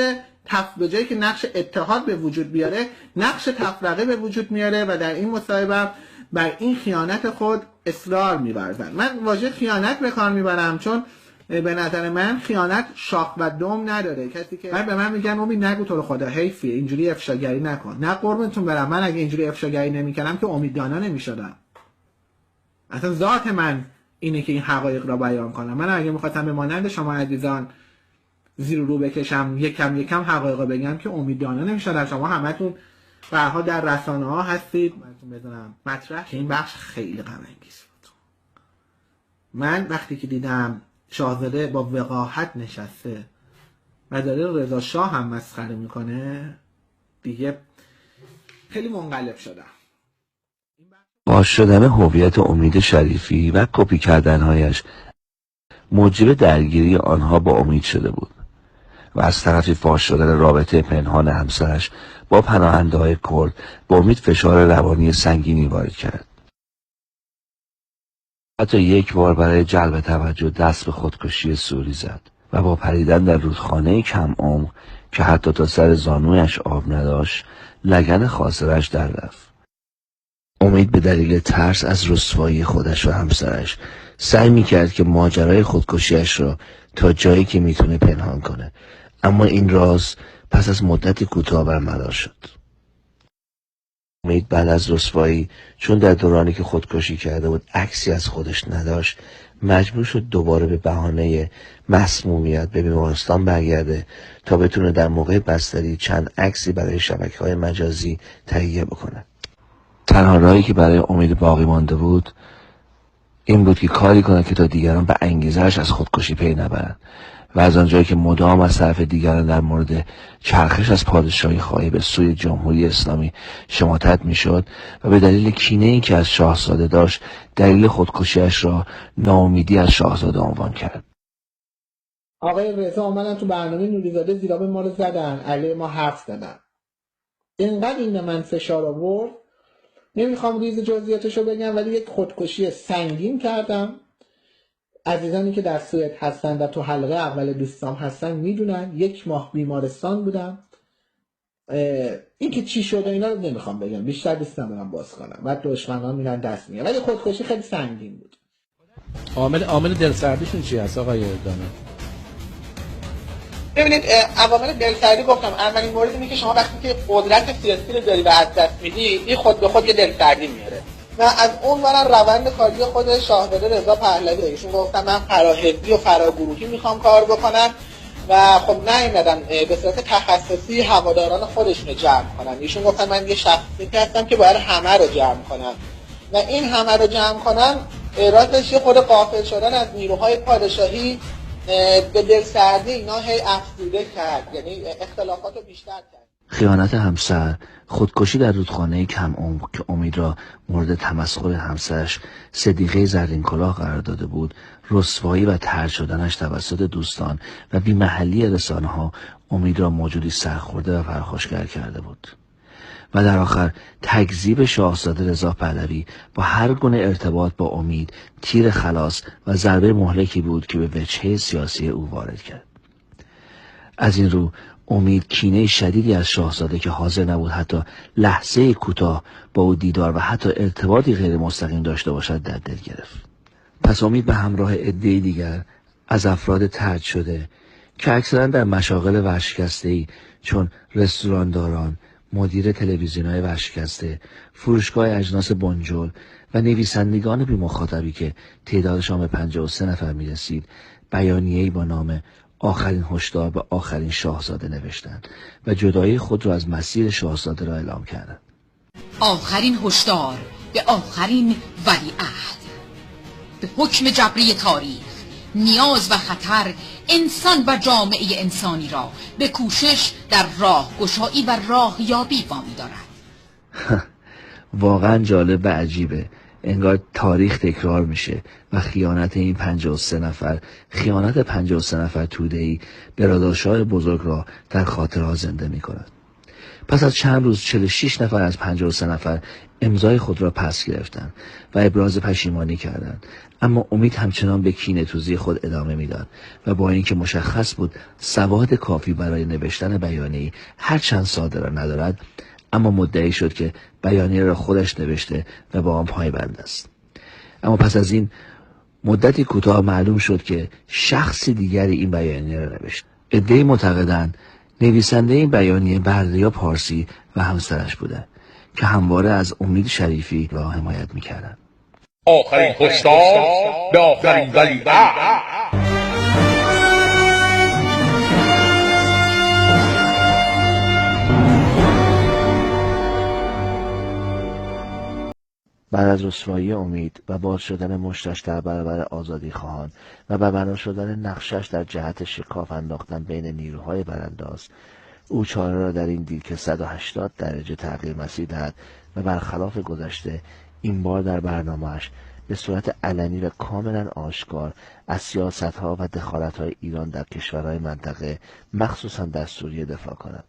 به جایی که نقش اتحاد به وجود بیاره نقش تفرقه به وجود میاره و در این مصاحبه بر این خیانت خود اصرار می‌ورزن. من واژه خیانت به کار میبرم چون به نظر من خیانت شاخ و دم نداره. کسی که به من میگن امید نگو تو رو خدا حیفیه اینجوری افشاگری نکن، نه قربونتون برم، من اگه اینجوری افشاگری نمی‌کردم که امیددانا نمی‌شدم. اصلا ذات من اینه که این حقایق را بیان کنم. من اگه می‌خواستم به مانند شما عزیزان زیر رو بکشم یکم حقایق بگم که امیددانا نمی‌شدم. شما همتون برها در رسانه ها هستید، من بدونم مطرح این بخش خیلی غم انگیز بود. من وقتی که دیدم شاهزاده با وقاحت نشسته و داره رضا شاه هم مسخره میکنه دیگه خیلی منقلب شدم. فاش شدن هویت امید شریفی و کپی کردنهایش موجب درگیری آنها با امید شده بود و از طرفی فاش شدن رابطه پنهان همسرش با پناهنده‌های کرد با امید فشار روانی سنگینی وارد کرد. حتی یک بار برای جلب توجه دست به خودکشی سوری زد و با پریدن در رودخانه کم عمق که حتی تا سر زانویش آب نداشت لگن خاصرش در رفت. امید به دلیل ترس از رسوایی خودش و همسرش سعی میکرد که ماجرای خودکشیش را تا جایی که میتونه پنهان کنه، اما این راز پس از مدتی کوتاه برملا شد. امید بعد از رسوایی چون در دورانی که خودکشی کرده بود عکسی از خودش نداشت مجبور شد دوباره به بهانه مسمومیت به بیمارستان برگرده تا بتونه در موقع بستری چند عکسی برای شبکه‌های مجازی تهیه بکنه. تنها راهی که برای امید باقی مانده بود این بود که کاری کنه که تا دیگران به انگیزه‌اش از خودکشی پی نبرند و از آنجایی که مدام از طرف دیگران در مورد چرخش از پادشاهی خواهی به سوی جمهوری اسلامی شماتت میشد و به دلیل کینه‌ای که از شاهزاده داشت دلیل خودکشیش را ناامیدی از شاهزاده عنوان کرد. آقای رضا اومدن تو برنامه نوریزاده زیراب ما رو زدن، علیه ما حرف زدن. اینقدر این من فشار آورد، نمیخوام ریز جزئیاتشو بگم، ولی یک خودکشی سنگین کردم. عزیزانی که در سوئد هستن و تو حلقه اول دوستام هستن میدونن 1 ماه بیمارستان بودم. این که چی شده اینا رو نمیخوام بگم، بیشتر دوست ندارم باز کنم، بعد دشمنان میرن دست میگیرن، ولی خودکشی خیلی سنگین بود. عامل دلسردیشون چی هست آقای دانا؟ ببینید عوامل دلسردی گفتم، اولین مورد اینه که شما وقتی که قدرت سیاسی رو داری و از دست میدی این خود به خود یه دلسردی میاره و از اون برن روند کاری خود شاهزاده رضا پهلوی. ایشون گفتن من فراحزبی و فراگروهی میخوام کار بکنم و خب نیومدن به صورت تخصصی هواداران خودشون رو جمع کنن. ایشون گفتن من یه شخصیتی هستم که باید همه رو جمع کنم و این همه رو جمع کنم راستش خود غافل شدن از نیروهای پادشاهی به دلسردی اینا هی افزوده کرد، یعنی اختلافات رو بیشتر کرد. خیانت همسر، خودکشی در رودخانه کم عمق که امید را مورد تمسخر همسرش صدیقه زرین کلاه قرار داده بود، رسوایی و طرد شدنش توسط دوستان و بی‌محلی رسانه‌ها امید را موجودی سرخورده و پرخاشگر کرده بود. و در آخر تکذیب شاهزاده رضا پهلوی با هر گونه ارتباط با امید تیر خلاص و ضربه مهلکی بود که به وجهه سیاسی او وارد کرد. از این رو امید کینه شدیدی از شاهزاده که حاضر نبود حتی لحظه کوتاه با او دیدار و حتی ارتباطی غیر مستقیم داشته باشد در دل گرفت. پس امید به همراه عده‌ای دیگر از افراد طرد شده که اکثرا در مشاغل ورشکسته‌ای چون رستورانداران، مدیر تلویزیون‌های ورشکسته، فروشگاه اجناس بنجل و نویسندگان بی مخاطبی که تعدادشان به 53 نفر می‌رسید، بیانیه‌ای با نام آخرین هشدار به آخرین شاهزاده نوشتند و جدایی خود را از مسیر شاهزاده را اعلام کردند. آخرین هشدار به آخرین ولیعهد. به حکم جبری تاریخ، نیاز و خطر انسان و جامعه انسانی را به کوشش در راه گشایی و راه یابی وامی دارد. واقعا جالب و عجیبه. انگار تاریخ تکرار میشه و خیانت این 53 نفر، خیانت 53 نفر توده‌ای برادرشاه بزرگ را در خاطرها زنده میکند. پس از چند روز 46 نفر از 53 نفر امضای خود را پس گرفتند و ابراز پشیمانی کردند، اما امید همچنان به کینه‌توزی خود ادامه میداد و با اینکه مشخص بود سواد کافی برای نوشتن بیانیه‌ای هرچند ساده را ندارد، اما مدعی شد که بیانیه را خودش نوشته و با آن پایبند است. اما پس از این مدتی کوتاه معلوم شد که شخص دیگری این بیانیه را نوشت. عده‌ای معتقدند نویسنده این بیانیه بردیا پارسی و همسرش بوده که همواره از امید شریفی را حمایت می‌کردند. آخرین هشدار به آخرین ولیعهد. بعد از رسوایی امید و باز شدن مشتش در برابر آزادی خواهان و بنا شدن نقشش در جهت شکاف انداختن بین نیروهای برانداز، او چاره را در این دید که 180 درجه تغییر مسیر دهد و برخلاف گذشته این بار در برنامه‌اش به صورت علنی و کاملا آشکار از سیاست‌ها و دخالت‌های ایران در کشورهای منطقه، مخصوصا در سوریه دفاع کند.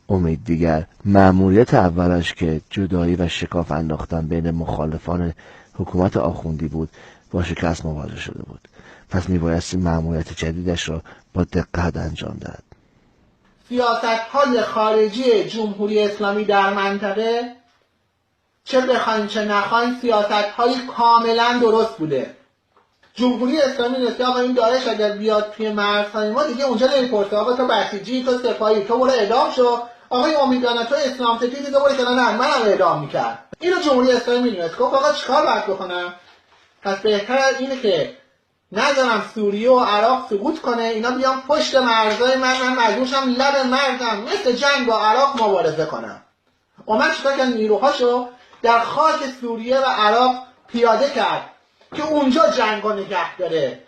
امید دیگر مأموریت اولش که جدایی و شکاف انداختن بین مخالفان حکومت آخوندی بود با شکست مواجه شده بود. پس میبایستی مأموریت جدیدش را با دقت انجام دهد. سیاست‌های خارجی جمهوری اسلامی در منطقه، چه بخواین چه نخواین، سیاست‌های کاملا درست بوده. جمهوری اسلامی نسبت آقا این داعش اگر بیاد توی مرزهای ما دیگه اونجا نمیپرسه آقا تو بسیجی، تو سپاهی، تو برو اعدام شو. آقای امیدوارانه تو اسلام ستیزی، تو برو کنار منم اعدام میکرد. اینو جمهوری اسلامی میدونست. گفت آقا چیکار باید بکنم؟ پس بهتر اینه که نذارم سوریه و عراق سقوط کنه، اینا بیان پشت مرزهای من مجبورشم لب مرزم مثل جنگ با عراق مبارزه کنم. اومد چیکار کرد؟ نیروهاشو در خاک سوریه و عراق پیاده کرد که اونجا جنگو نگه داره.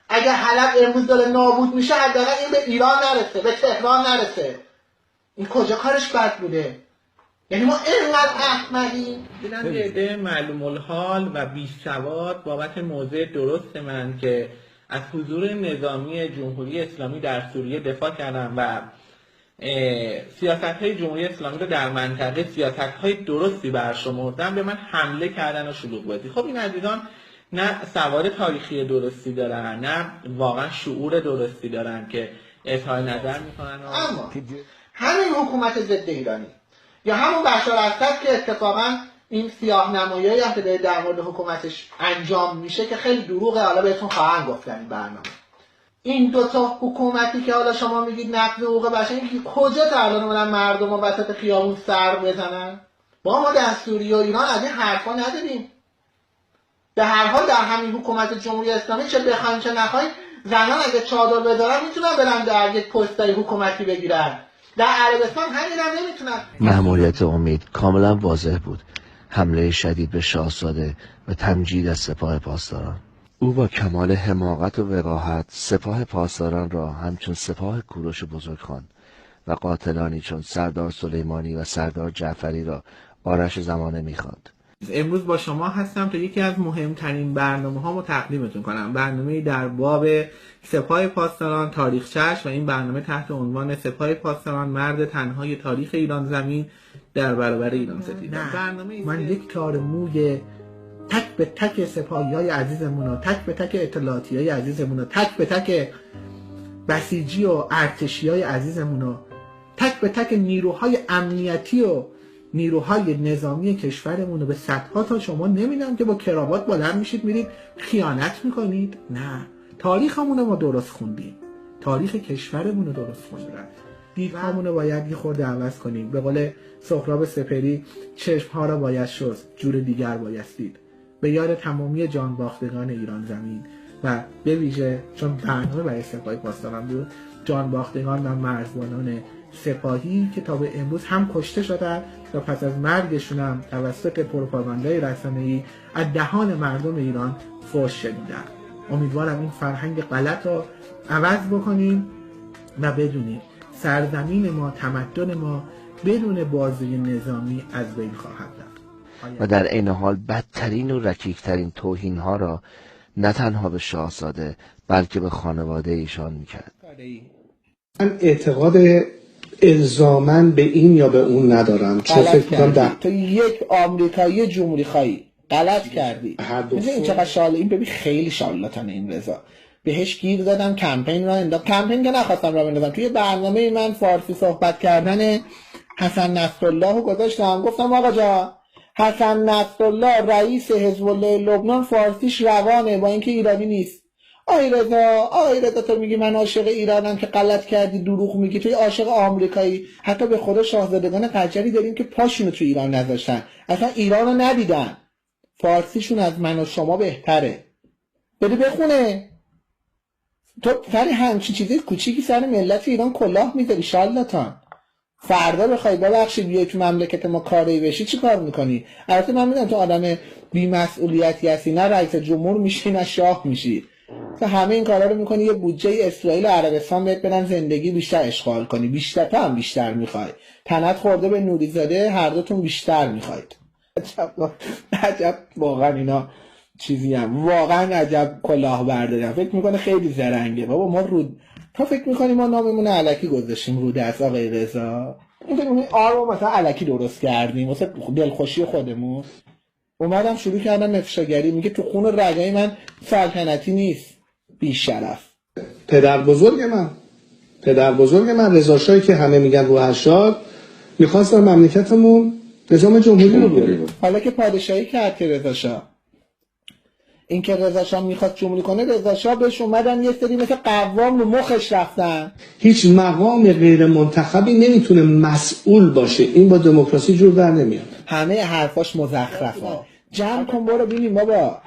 اگه حلب امروز داره نابود میشه، حداقل این به ایران نرسه، به تهران نرسه. این کجا کارش بد بوده؟ یعنی ما اینقدر احمقیم؟ دیدم یه عده معلوم الحال و بی‌سواد بابت موضع درست من که از حضور نظامی جمهوری اسلامی در سوریه دفاع کردم و سیاست‌های جمهوری اسلامی رو در منطقه سیاست‌های درستی برشمردن، به من حمله کردن و شلوغ بازی. خب این عزیزان نه سواد تاریخی درستی دارن، نه واقعا شعور درستی دارن که اظهار نظر میکنن. اما همین حکومت ضد ایرانی یا همون بشار اسد که اتفاقا این سیاه نمایی‌هایی که در مورد حکومتش انجام میشه که خیلی دروغه، حالا بهتون خواهم گفتن این برنامه. این دوتا حکومتی که حالا شما میگید نقض حقوق بشر، کجا تا الان اومدن مردم رو وسط خیابون سر بزنن؟ ما در سوریه و ایران از این حرفا نداریم. به هر حال در همین حکومت جمهوری اسلامی چه بخواین چه نخواین، زنان اگه چادر بدارن میتونن برن در یک پستای حکومتی بگیرن. در عربستان همین هم نمیتونن. مأموریت امید کاملا واضح بود: حمله شدید به شاهزاده و تمجید از سپاه پاسداران. او با کمال حماقت و وقاحت سپاه پاسداران را همچون سپاه کوروش بزرگ خواند و قاتلانی چون سردار سلیمانی و سردار جعفری را آرش زمانه می‌خواند. امروز با شما هستم تا یکی از مهمترین برنامه‌هامو تقدیمتون کنم. برنامه‌ای در باب سپاه پاسداران تاریخچه‌اش و این برنامه تحت عنوان سپاه پاسداران مرد تنهای تاریخ ایران زمین در برابر ایران ستیز. من یک تار موی تک به تک سپاهی‌های عزیزمون و تک به تک اطلاعاتی‌های عزیزمون و تک به تک بسیجی و ارتشی‌های عزیزمون و تک به تک نیروهای امنیتی و نیروهای نظامی کشورمون رو به صدها تا شما نمیدم که با کراوات بلند میشید میرید خیانت میکنید. نه، تاریخمون رو ما درست خوندیم، تاریخ کشورمون رو درست خوندیم. دیدهامون رو باید یه خورده عوض کنیم. به قول سهراب سپهری، چشمها را باید شست، جور دیگر باید دید. به یاد تمامی جانباختگان ایران زمین، و به ویژه چون برنامه برای سپاهی پاسداران بود، جانباختگان و مرزبانان سپاهی که تا به امروز هم کشته شدند و پس از مرگشون هم توسط پروپاگاندای رسانه‌ای از دهان مردم ایران فحش شنیدن. امیدوارم این فرهنگ غلط رو عوض بکنیم و بدونیم سرزمین ما، تمدن ما بدون بازوی نظامی از بین خواهد رفت. و در عین حال بدترین و رکیکترین توهین‌ها را نه تنها به شاهزاده بلکه به خانواده ایشان میکرد. من اعتقاد الزاماً به این یا به اون ندارم، چون فکر کنم تو یک آمریکایی جمهوری خواهی غلط کردی. میدونی این چقدر شاله، این ببین خیلی شالاتانه این رضا. بهش گیر دادم کمپین را انداخت، کمپین که نخواستم را بندازم، توی برنامه من فارسی صحبت کردن حسن نصرالله رو گذاشتم، گفتم آقا جا حسن نصرالله رئیس حزب الله لبنان فارسیش روانه با اینکه ایرانی نیست. آی رضا تو میگی من عاشق ایرانم که غلط کردی، دروغ میگی، توی عاشق آمریکایی. حتی به خدا شاهزادگان قجری داریم که پاشونو تو ایران نذاشتن، اصلا ایران رو ندیدن، فارسیشون از من و شما بهتره. بده بخونه. تو سر همچین چیزی کوچیکی سر ملت ایران کلاه میذاری شالاتان. فردا بخوای ببخشید بیای تو مملکت ما کاری بشی چی کار میکنی؟ البته من میدونم تو آدم بی‌مسئولیتی هستی، نه رئیس جمهور میشی نه شاه میشی، تو همه این کارا رو میکنی یه بودجه اسرائیل و عربستان بهت بدن زندگی بیشتر اشغال کنی، بیشتر تو هم بیشتر میخوای، تنت خورده به نوریزاده، هر دوتون بیشتر میخواید. عجب واقعا اینا چیزی هم، واقعا عجب کلاهبرداری. فکر میکنه خیلی زرنگه بابا. ما تا فکر میکنیم ما ناممون الکی گذاشتیم رو دست آقای رضا، این فکر میکنیم آرو مثلا الکی درست کردیم واسه دلخوشی خودمون. اومدم شروع کردم افشاگری، میگه تو خون رگای من سلطنتی نیست، بی شرف. پدر بزرگ من رضا شاهی که همه میگن روحشاد میخواست در مملکتمون نظام جمهوری رو بیاره. حالا که پادشاهی کرد که رضا شاه، این که رضا شاه میخواد جمهوری کنه، رضا شاه بهش اومدن یه سری مثل قوام رو مخش رفتن. هیچ مقام غیر منتخبی نمیتونه مسئول باشه، این با دموکراسی جور در نمیاد. همه حرفاش مزخرفه. جمع کن برو ببینیم بابا.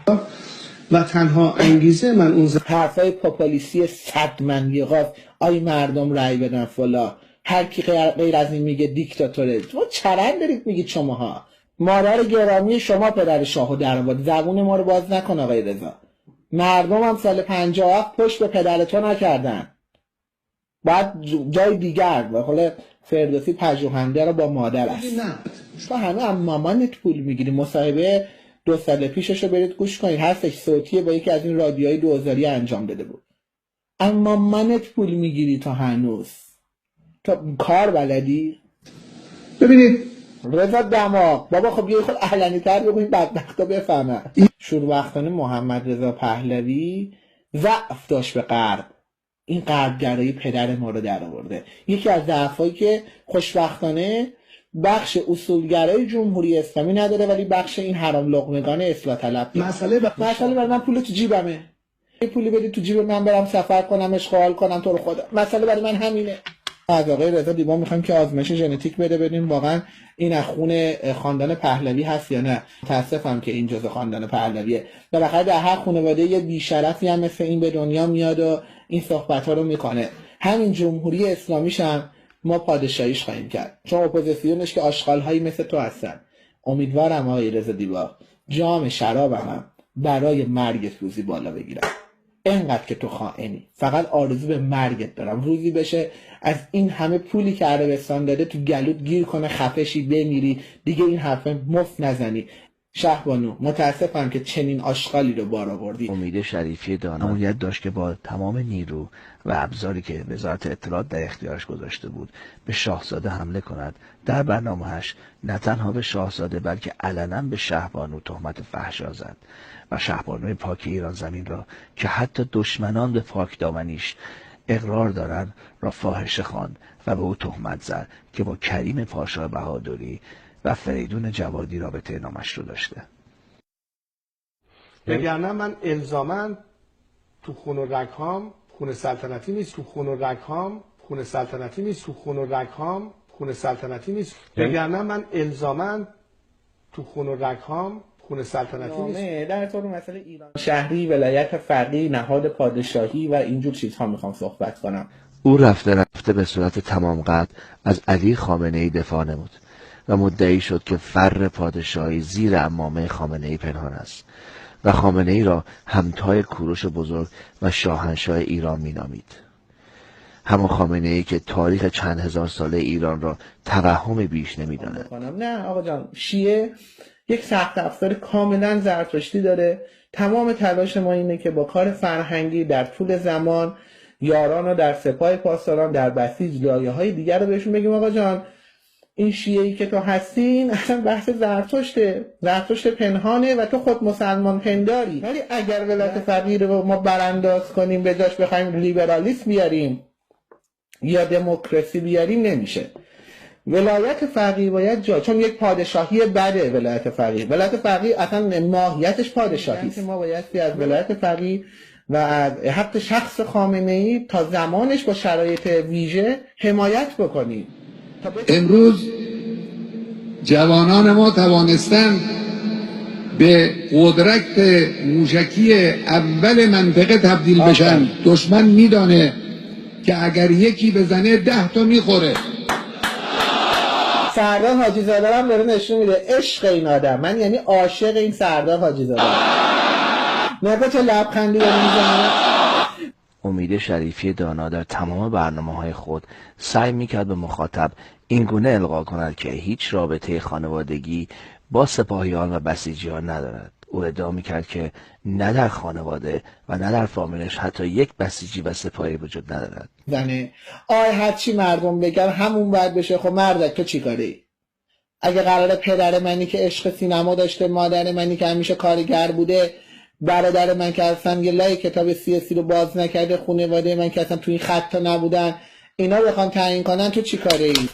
و تنها انگیزه من اون حرفای پاپولیستی 100 منیقاست، آی مردم رأی بدن فلا، هر کی غیر از این میگه دیکتاتوره. تو چرند دارید میگید شماها. مادر گرامی شما پدر شاهو در آورد، زبون ما رو باز نکن آقای رضا. مردم هم سال 57 پشت به پدر تو نکردن، باید جای دیگر به قول فردوسی پژوهنده رو با مادر است. تو همه هم مامانت پول میگیری. مصاحبه 2 سال پیشش رو برید گوش کنید، هستش صوتیه با یکی از این رادیوهای 2000 انجام داده بود. اما مامانت پول میگیری تا هنوز تو کار بلدی؟ ببینید رضا دماغ بابا، خب یه خود علنی تر بگوید بدبختا بفهمن. شوربختانه محمد رضا پهلوی ضعف داشت به غرب، این غربگرایی پدر ما رو در آورده. یکی از ضعفایی که خوشبختانه بخش اصولگرای جمهوری اسلامی نداره، ولی بخش این حرام لقمگان اصلاح طلب. مسئله برای من پول تو جیبمه، یه پولی بدی تو جیب من برم سفر کنم اشغال کنم، تو رو خدا مسئله برای من همینه. از آقای رضا دیبا میخوایم که آزمایش ژنتیک بده ببینیم واقعا این از خون خاندان پهلوی هست یا نه. متاسفم که این جزء خاندان پهلویه. بالاخره در هر خانواده یه بی‌شرفی هم مثل این به دنیا میاد و این صحبت‌ها رو میکنه. همین جمهوری اسلامیش هم ما پادشاهیش خواهیم کرد، چون اپوزیسیونش که آشغال‌هایی مثل تو هستن. امیدوارم آقای رضا دیبا جام شرابم هم برای مرگ روزی بالا بگیرم. اینقدر که تو خائنی، فقط آرزو به مرگت دارم، روزی بشه از این همه پولی که عربستان داده تو گلوت گیر کنه، خفشی بمیری دیگه، این حرفه مفت نزنی. شهبانو متاسفم که چنین آشغالی رو بار آوردی. امید شریفی دانا مأموریت داشت که با تمام نیرو و ابزاری که وزارت اطلاعات در اختیارش گذاشته بود به شاهزاده حمله کند. در برنامه‌اش نه تنها به شاهزاده بلکه علنا به شهبانو تهمت فحشا زد و شهبانوی پاک ایران زمین را که حتی دشمنان به پاکدامنیش اقرار دارند را فاحشه خواند و به او تهمت زد که با کریم پاشا بهادری و فریدون جوادی رابطه نامشروع داشته. وگرنه من الزاماً تو خون و رگهام خون سلطنتی نیست، تو خون و رگهام خون سلطنتی نیست، تو خون و رگهام خون سلطنتی نیست. وگرنه من الزاماً تو خون و رگهام خون سلطنتی نیست. در طور مسئله ایران شهری، ولایت فقیه، نهاد پادشاهی و اینجور چیزها میخوام صحبت کنم. او رفته به صورت تمام قد از علی خامنه‌ای دفاع نمود و مدعی شد که فر پادشاهی زیر عمامه خامنه‌ای پنهان است و خامنه‌ای را همتای کوروش بزرگ و شاهنشاه ایران مینامید. همان خامنه‌ای که تاریخ چند هزار ساله ایران را توهم بیش نمی‌داند. نه آقا جان، شیعه یک سخت افزار کاملا زرتشتی داره. تمام تلاش ما اینه که با کار فرهنگی در طول زمان یاران رو در سپاه پاسداران، در بسیج، لایه‌های دیگر رو بهشون بگیم آقا جان این شیعه‌ای که تو هستین اصلا بحث زرتشت پنهانه و تو خود مسلمان پنداری. ولی اگر ولایت فقیه رو ما برانداز کنیم به جاش بخوایم لیبرالیسم بیاریم یا دموکراسی بیاریم نمیشه. ولایت فقیه باید چون یک پادشاهی بده. ولایت فقیه اصلا ماهیتش پادشاهی است. ما باید از ولایت فقیه و از حق شخص خامنه‌ای تا زمانش با شرایط ویژه حمایت بکنیم. امروز جوانان ما توانستند به قدرت موشکی اول منطقه تبدیل بشن. دشمن میدانه که اگر یکی بزنه 10 تا میخوره. سردار حاجی زاده هم داره نشون میده عشق این آدم. من یعنی عاشق این سردار حاجی زاده نگاه چه لبخندی داره میزنه. امید شریفی دانا در تمام برنامه‌های خود سعی میکرد به مخاطب این گونه القا کند که هیچ رابطه خانوادگی با سپاهیان و بسیجیان ندارد. او ادعا میکرد که نه در خانواده و نه در فامیلش حتی یک بسیجی و سپاهی وجود ندارد. هرچی مردم بگن همون باید بشه. خب مردک تو چی کاری؟ اگه قراره پدر منی که عشق سینما داشته، مادر منی که همیشه کارگر بوده، برادر من که اصلا یه لای کتاب سیاسی رو باز نکرده، خانواده من که اصلا تو این خط نبودن، اینا بخوان تعیین کنن تو چی کاره ای؟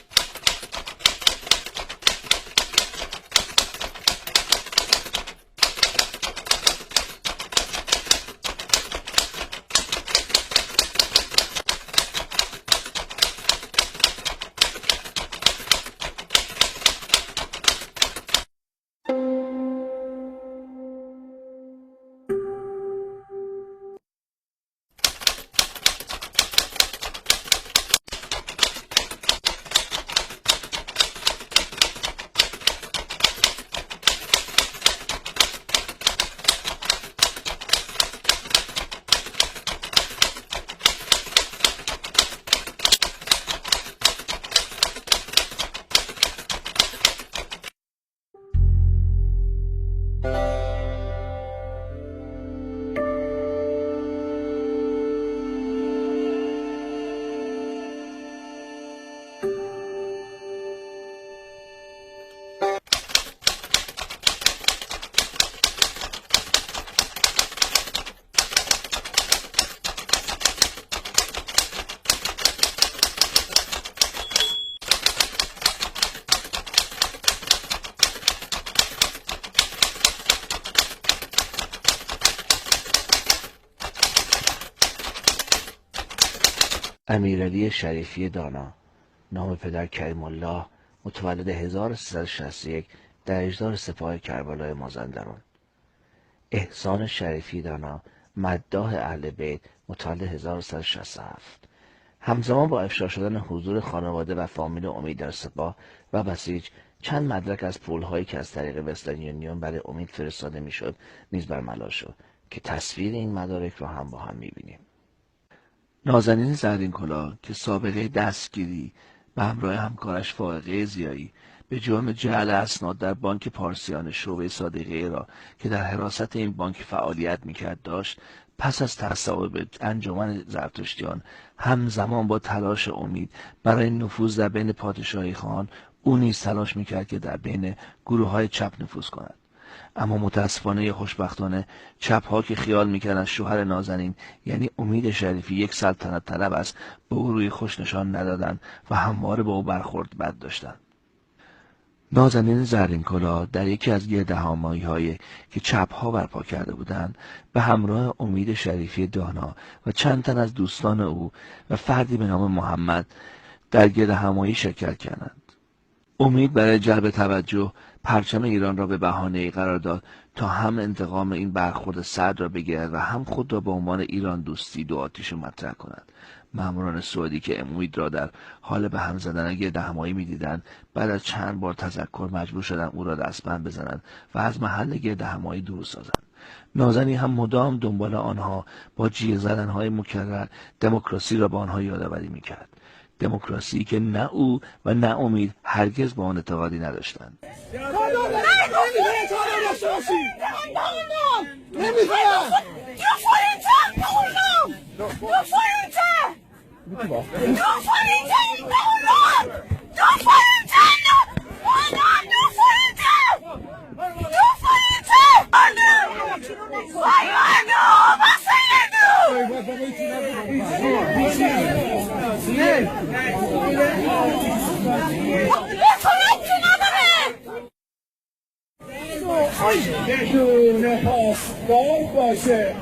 امیرعلی شریفی دانا، نام پدر کریم الله، متولد 1361 در اجدار سپاه کربلای مازندران. احسان شریفی دانا، مداح اهل بیت، متولد 1367. همزمان با افشا شدن حضور خانواده و فامیل امید در سپاه و بسیج، چند مدرک از پولهایی که از طریق وسترن یونیون برای امید فرستاده میشد نیز برملا شد که تصویر این مدارک را هم با هم میبینیم. نازنین زرین‌کلاه که سابقه دستگیری به همراه همکارش فائقه ضیایی به جرم جعل اسناد در بانک پارسیان شعبه صادقیه را که در حراست این بانک فعالیت میکرد داشت، پس از تصاوب انجمن زرتشتیان همزمان با تلاش امید برای نفوذ در بین پادشاهی خان، او نیز تلاش میکرد که در بین گروه‌های چپ نفوذ کند. اما متاسفانه یا خوشبختانه چپ‌ها که خیال میکردند شوهر نازنین یعنی امید شریفی یک سلطنت طلب است، به او روی خوش نشان ندادند و همواره با او برخورد بد داشتند. نازنین زرین‌کلاه در یکی از گردهمایی‌هایی که چپ‌ها برپا کرده بودند به همراه امید شریفی دانا و چند تن از دوستان او و فردی به نام محمد در گردهمایی شرکت کردند. امید برای جلب توجه پرچم ایران را به بهانه‌ای قرار داد تا هم انتقام این برخورد سرد را بگیرد و هم خود را به عنوان ایران دوستی دو آتیش مطرح کند. ماموران سعودی که امید را در حال به هم زدن گردهمایی می‌دیدند، بعد از چند بار تذکر مجبور شدند او را دستبند بزنند و از محل گردهمایی دور سازند. نازنین هم مدام دنبال آنها با جیغ زدن‌های مکرر دموکراسی را به آنها یادآوری می‌کرد. دموکراسی که نه او و نه امید هرگز با آن اعتقادی نداشتند. بدون پاسدار باشه.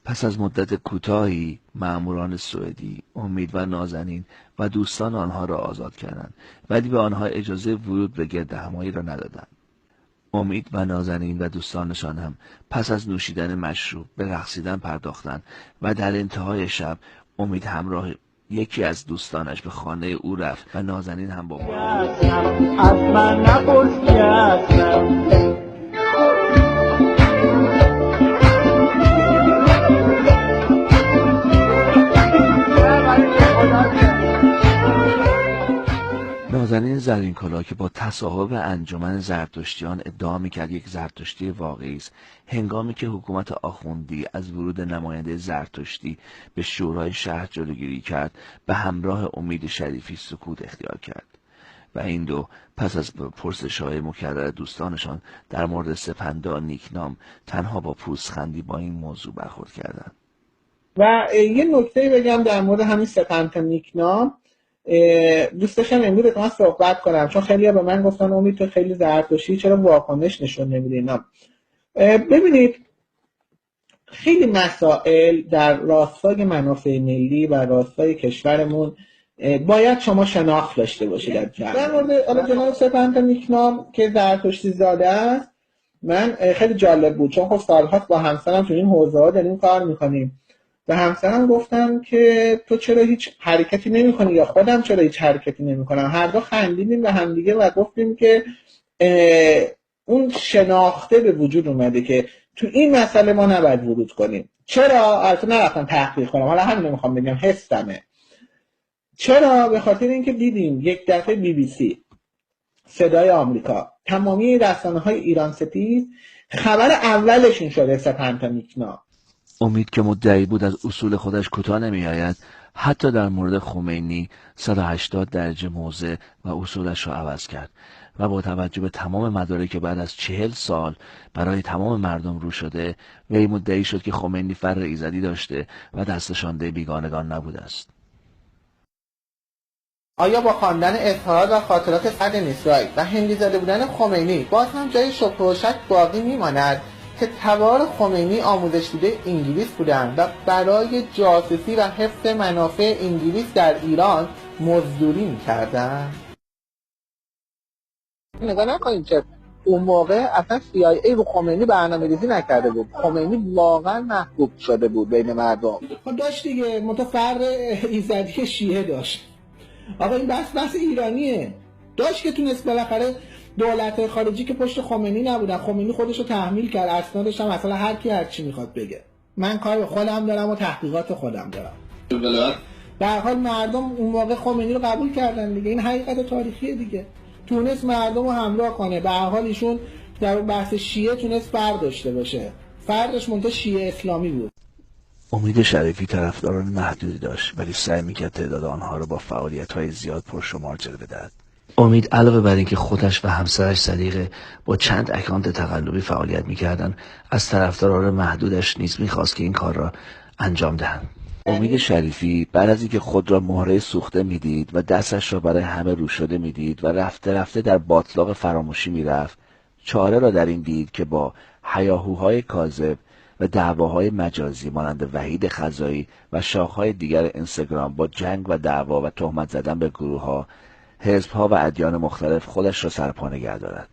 پس از مدت کوتاهی مأموران سوئدی امید و نازنین و دوستان آنها را آزاد کردند، ولی به آنها اجازه ورود به گردهمایی را ندادند. امید و نازنین و دوستانشان هم پس از نوشیدن مشروب به رقصیدن پرداختند و در انتهای شب امید همراه یکی از دوستانش به خانه او رفت و نازنین هم با او. از من نپرس که هستم. نازنین زرینکلا که با تصاحب انجمن زرتشتیان ادعا می‌کرد یک زرتشتی واقعی است، هنگامی که حکومت آخوندی از ورود نماینده زرتشتی به شورای شهر جلوگیری کرد، به همراه امید شریفی سکوت اختیار کرد و این دو پس از پرسش‌های مکرر دوستانشان در مورد سپندا نیکنام تنها با پوزخندی با این موضوع برخورد کردند. و یه نکته بگم در مورد همین سپندا نیکنام، دوست داشتم امروز با من صحبت کنم، چون خیلی به من گفتن امید تو خیلی زرتشتی، چرا واکنش نشون نمیدی اینا. ببینید خیلی مسائل در راستای منافع ملی و راستای کشورمون باید شما شناخت داشته باشید. در مورد جناب سپندا نیکنام که زرتشتی زاده است، من خیلی جالب بود چون خب سالهاست با همسرم تو این حوزه‌ها داریم کار میکنیم. به همسرم گفتم که تو چرا هیچ حرکتی نمی‌کنی یا خودم چرا هیچ حرکتی نمی‌کنم. هر دو خندیدیم به همدیگه و گفتیم که اون شناخته به وجود اومده که تو این مسئله ما نباید ورود کنیم. چرا؟ البته نرفتم تحقیق کنم، حالا همین رو می‌خوام بگم، حسمه. چرا؟ به خاطر اینکه دیدیم یک دفعه BBC، صدای آمریکا، تمامی رسانه‌های ایران ستیز خبر اولشون شده سپندا نیکنام. امید که مدعی بود از اصول خودش کوتاه نمی‌آید، حتی در مورد خمینی 180 درجه موضع و اصولش را عوض کرد و با توجه به تمام مدارکی که بعد از 40 سال برای تمام مردم رو شده، وی مدعی شد که خمینی فر ایزدی داشته و دستشانده بیگانگان نبوده است. آیا با خواندن اظهارات و خاطرات صدر اسرائیل و هندی زاده بودن خمینی باز هم جای شبهه و شک باقی میماند که تبار خمینی آموزش دیده انگلیس بودند و برای جاسوسی و حفظ منافع انگلیس در ایران مزدوری می‌کردند؟ نگاه نکنید که اون موقع اصلا CIA رو خمینی برنامه‌ریزی نکرده بود. خمینی واقعا محبوب شده بود بین مردم. خب داشت دیگه، متفر ایزدی شیعه داشت. آقا این بحث ایرانیه. داشت که تونست بالاخره دولت خارجی که پشت خمینی نبودن، خمینی خودش رو تحمیل کرد، اسنادش هم مثلا هر کی هر چی میخواد بگه. من کار به خودم دارم و تحقیقات خودم دارم. به هر حال مردم اون موقع خمینی رو قبول کردن دیگه، این حقیقت تاریخیه دیگه. تونست مردم رو همراه کنه. به هر حال ایشون در بحث شیعه تونست فرق داشته باشه. فرقش منتها شیعه اسلامی بود. امید شریفی طرفداران محدودی داشت، ولی سعی میکرد تعداد آنها را با فعالیت‌های زیاد پرشمار جلوه دهد. امید علاوه بر اینکه خودش و همسرش صدیقه با چند اکانت تقلبی فعالیت میکردند، از طرفداران محدودش نیز میخواست که این کار را انجام دهند. امید شریفی بعد از اینکه خود را مهره سوخته میدید و دستش را برای همه رو شده میدید و رفته رفته در باطلاق فراموشی میرفت، چاره را در این دید که با هیاهوهای کاذب و دعواهای مجازی مانند وحید خزایی و شاخهای دیگر اینستاگرام با جنگ و دعوا و تهمت زدن به گروه‌ها، حزب‌ها و ادیان مختلف خودش را سرپا نگه دارد.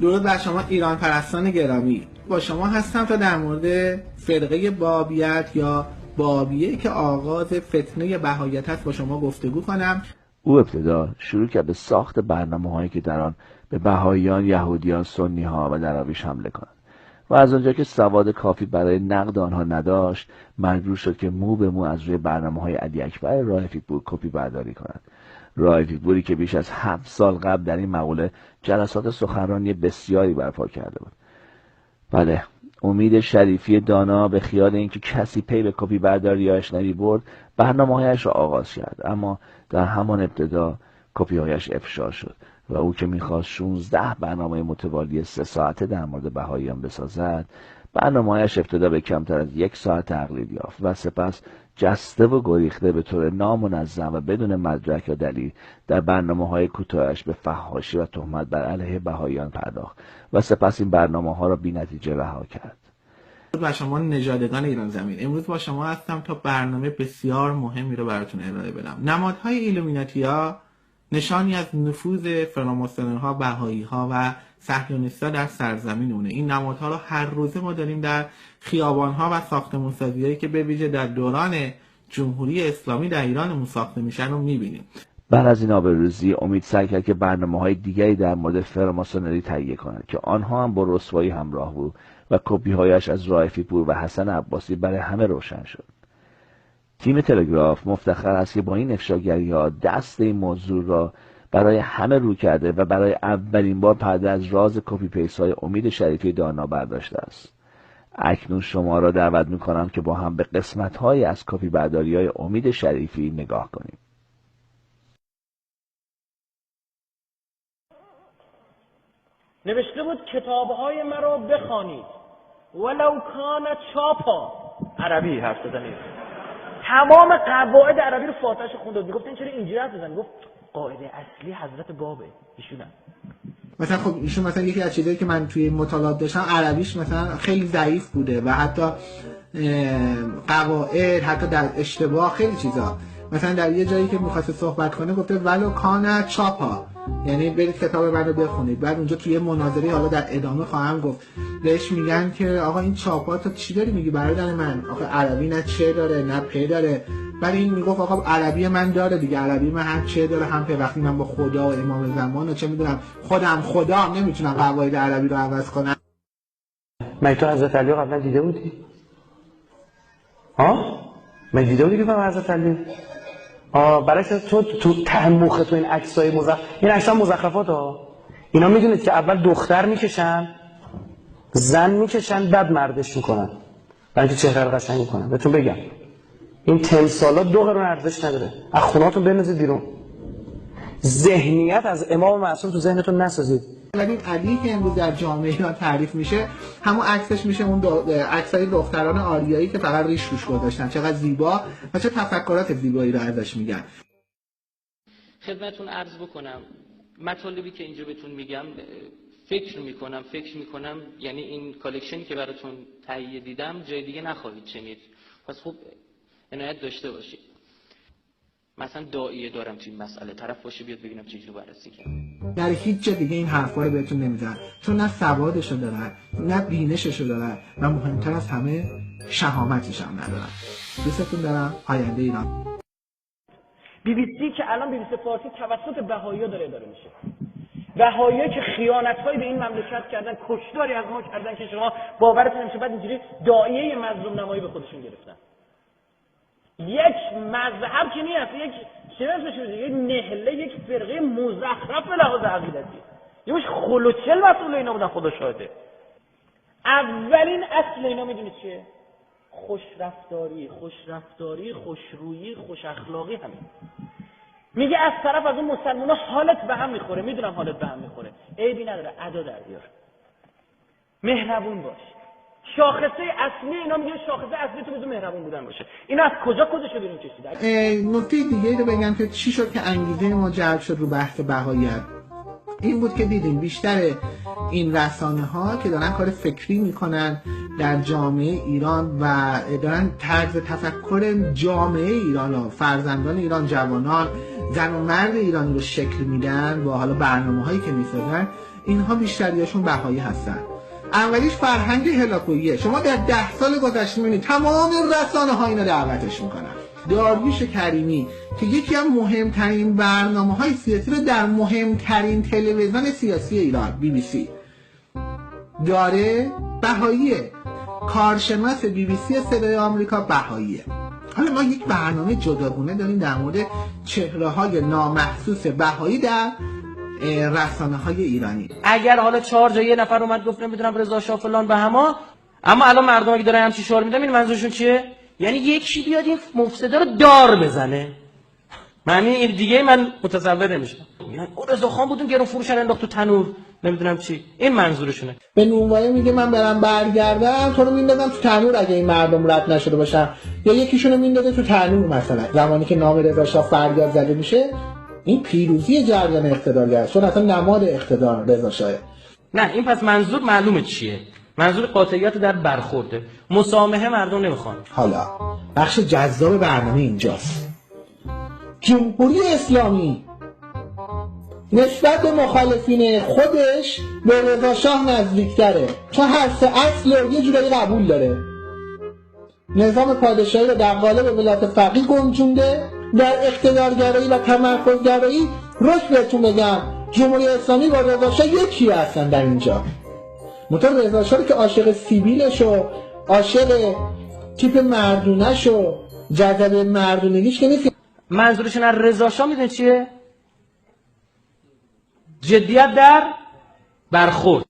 درود بر شما ایران پرستان گرامی. با شما هستم تا در مورد فرقه بابیت یا بابیه که آغاز فتنه بهاییت است با شما گفتگو کنم. او ابتدا شروع کرد به ساخت برنامه‌هایی که در آن به بهاییان، یهودیان، سنی‌ها و دراویش حمله کنند و از آنجا که سواد کافی برای نقد آنها نداشت، مجبور شد که مو به مو از روی برنامه‌های علی اکبر رائفی پور کپی برداری کند. رائفی پوری که بیش از 7 سال قبل در این مقوله جلسات سخنرانی بسیاری برپا کرده بود. بله، امید شریفی دانا به خیال اینکه کسی پی به کپی برداری‌هایش نمی‌برد، برنامه‌هایش را آغاز کرد، اما در همان ابتدا کپی‌هایش افشا شد و او که می‌خواست 16 برنامه متوالی 3 ساعته در مورد بهائیان بسازد، برنامه‌هایش ابتدا به کمتر از 1 ساعت تقلیل یافت و سپس جسته و گریخته به طور نامنظم و بدون مدرک یا دلیل در برنامه‌های کوتاهش به فحاشی و تهمت بر علیه بهائیان پرداخت و سپس این برنامه‌ها را بی‌نتیجه رها کرد. با شما نژادگان ایران زمین، امروز با شما هستم تا برنامه بسیار مهمی رو براتون ارائه بدم. نمادهای ایلومیناتی‌ها نشانی از نفوذ فراماسون‌ها، بهائی‌ها و صهیونیست‌ها در سرزمین اونه. این نمادها رو هر روزه ما داریم در خیابان‌ها و ساختمان‌سازی‌هایی که به ویژه در دوران جمهوری اسلامی در ایرانمون ساخته میشن رو می‌بینیم. بعد از این آبروریزی امید سعی کرد که برنامه‌های دیگری در مورد فراماسونری تهیه کند که آنها هم با رسوایی همراه بود و کپی‌هایش از رائفی پور و حسن عباسی برای همه روشن شد. تیم تلگراف مفتخر است که با این افشاگری‌ها دست این موضوع را برای همه رو کرده و برای اولین بار پرده از راز کپی پیست های امید شریفی دانا برداشته است. اکنون شما را دعوت می‌کنم که با هم به قسمت‌هایی از کپی برداری‌های امید شریفی نگاه کنیم. نوشته بود کتاب‌های مرا بخوانید ولو کان چاپا. عربی حرف زدن. تمام قواعد عربی رو فاتحش خوند. میگفت این چرا اینجوری حرف می‌زنی؟ گفت قاعده اصلی حضرت بابه ایشونم. مثلا خب ایشون مثلا یکی از چیزایی که من توی مطالعات داشتم عربیش مثلا خیلی ضعیف بوده و حتی قواعد حتی در اشتباه خیلی چیزا، مثلا در یه جایی که می‌خواسته صحبت کنه گفته ولو کان چاپا، یعنی برید کتاب منو بخونید. بعد اونجا توی مناظره حالا در ادامه خواهم گفت بهش میگن که آقا این چاپا تو چی داری میگی برادر من؟ آخه عربی نه چه داره نه په داره. ولی این میگفت آقا عربی من داره دیگه، عربی من هم چه داره هم په. وقتی من با خدا و امام زمان و چه میدونم خودم نمیتونم قواعد عربی رو عوض کنم. مگه تو حضرت علی قبلا دیده بودی؟ ها؟ من دیده بودی که حضرت علی؟ برای تو ته مخ تو این عکسای این عکس‌ها مزخرفات ها. اینا میدونید که اول دختر میکشن، زن میکشن، بعد مردش میکنن برای اینکه چهره رو قشنگ میکنن. بهتون بگم این تمثالا 2 قرون ارزش نداره. از خونه‌تون بنازید بیرون. ذهنیت از امام معصوم تو ذهنتون نسازید. ولی علی که امروز در جامعه ایران تعریف میشه همون عکسش میشه اون عکسای دختران آریایی که فقط ریش روش گذاشتن. چقدر زیبا و چه تفکرات زیبایی رو ازش میگن. خدمتتون عرض بکنم مطالبی که اینجا بهتون میگم فکر میکنم یعنی این کالکشنی که براتون تهیه دیدم جای دیگه نخواهید شنید. پس خب عنایت داشته باشید. مثلا داعیه دارم توی این مسئله، طرف باشه بیاد ببینم چجوری بررسی کرد. در هیچ جا دیگه این حرفا رو بهتون نمیزنن، چون نه سوادشو دارن نه بینششو دارن و مهمتر از همه شهامتش هم ندارن. دوستتون دارم. آینده ایران. BBC که الان BBC فارسی توسط بهائی‌ها داره اداره میشه. بهائی‌ها که خیانت‌هایی به این مملکت کردن، کشتاری از ما کردن که شما باورتون نمیشه. بعد اینجوری داعیه مظلوم نمایی به خودشون گرفتن. یک مذهب که نیست، یک چه اسمش میشه، یک نهله، یک فرقه مزخرف به لحاظ عقیدتی. یه مش خلوچل مسئول اینا بودن، خدا شاهده. اولین اصل اینا میدونید چیه؟ خوش رفتاری، خوشرویی، خوش اخلاقی. همین میگه از طرف از اون مسلمونا حالت به هم میخوره، میدونم حالت به هم میخوره، عیبی نداره، ادا در بیار، مهربون باش، شاخصه اصلی اینا میگه شاخصه اصلی تو بذار مهربون بودن باشه. اینا از کجا کدشو بیرون کشیدن؟ نکته دیگه رو بگم که چی شد که انگیزه ما جلب شد رو بحث بهاییت. این بود که دیدیم بیشتر این رسانه ها که دارن کار فکری میکنن در جامعه ایران و دارن طرز تفکر جامعه ایران و فرزندان ایران، جوانان، زن و مرد ایرانی رو شکل میدن با حالا برنامه هایی که میسازن، اینها بیشتریاشون بهایی هستن. اولیش فرهنگ هلاکوییه. شما در 10 سال گذشته میبینید تمام رسانه ها اینو دعوتش میکنن. داریوش کریمی که یکی از مهمترین برنامه‌های سیاسی رو در مهمترین تلویزیون سیاسی ایران BBC داره، بهاییه. کارشناس BBC صدای آمریکا بهاییه. حالا ما یک برنامه جداگونه داریم در مورد چهره‌های نامحسوس بهایی در رسانه‌های ایرانی. اگر حالا 4 جا یه نفر اومد گفت نمیدونم رضا شاه فلان به هما، اما الان مردم اگه دارن همچین شعار میدن، این منظورشون چیه؟ یعنی یکی بیاد این مفسدا رو دار بزنه. معنی این دیگه من متصور نمیشم. میگن او رضا خان بودون گرون فروش انداخت تو تنور، نمیدونم چی. این منظورشونه. به نونوایی میگه من برم برگردم، تو رو میندازم تو تنور اگه این مردم رد نشده باشن، یا یکیشونو میندازه تو تنور. مثلا زمانی که نام رضا شاه فریاد زده میشه، این پیروزی جریان اقتدارگره، چون اصلا نماد اقتدار رضا شاهه. نه این پس منظور معلومه چیه. منظور قاطعیت در برخورده. مسامحه مردم نمیخوان. حالا بخش جذاب برنامه اینجاست. جمهوری اسلامی نسبت به مخالفین خودش به رضا شاه نزدیکتره، چون هر سه اصل رو یه جورایی قبول داره. نظام پادشاهی رو در قالب ولایت فقیه گنجونده، در اقتدارگرایی و تمرکزگرایی روش بهتون بگم جمهوری اسلامی با رضا شاه یکی هستن در اینجا. منتها رضا شاه که عاشق سیبیلش و عاشق تیپ مردونش و جذبه مردونگیش که نیست. منظورشون از رضا شاه میدونی چیه؟ جدیت در برخورد.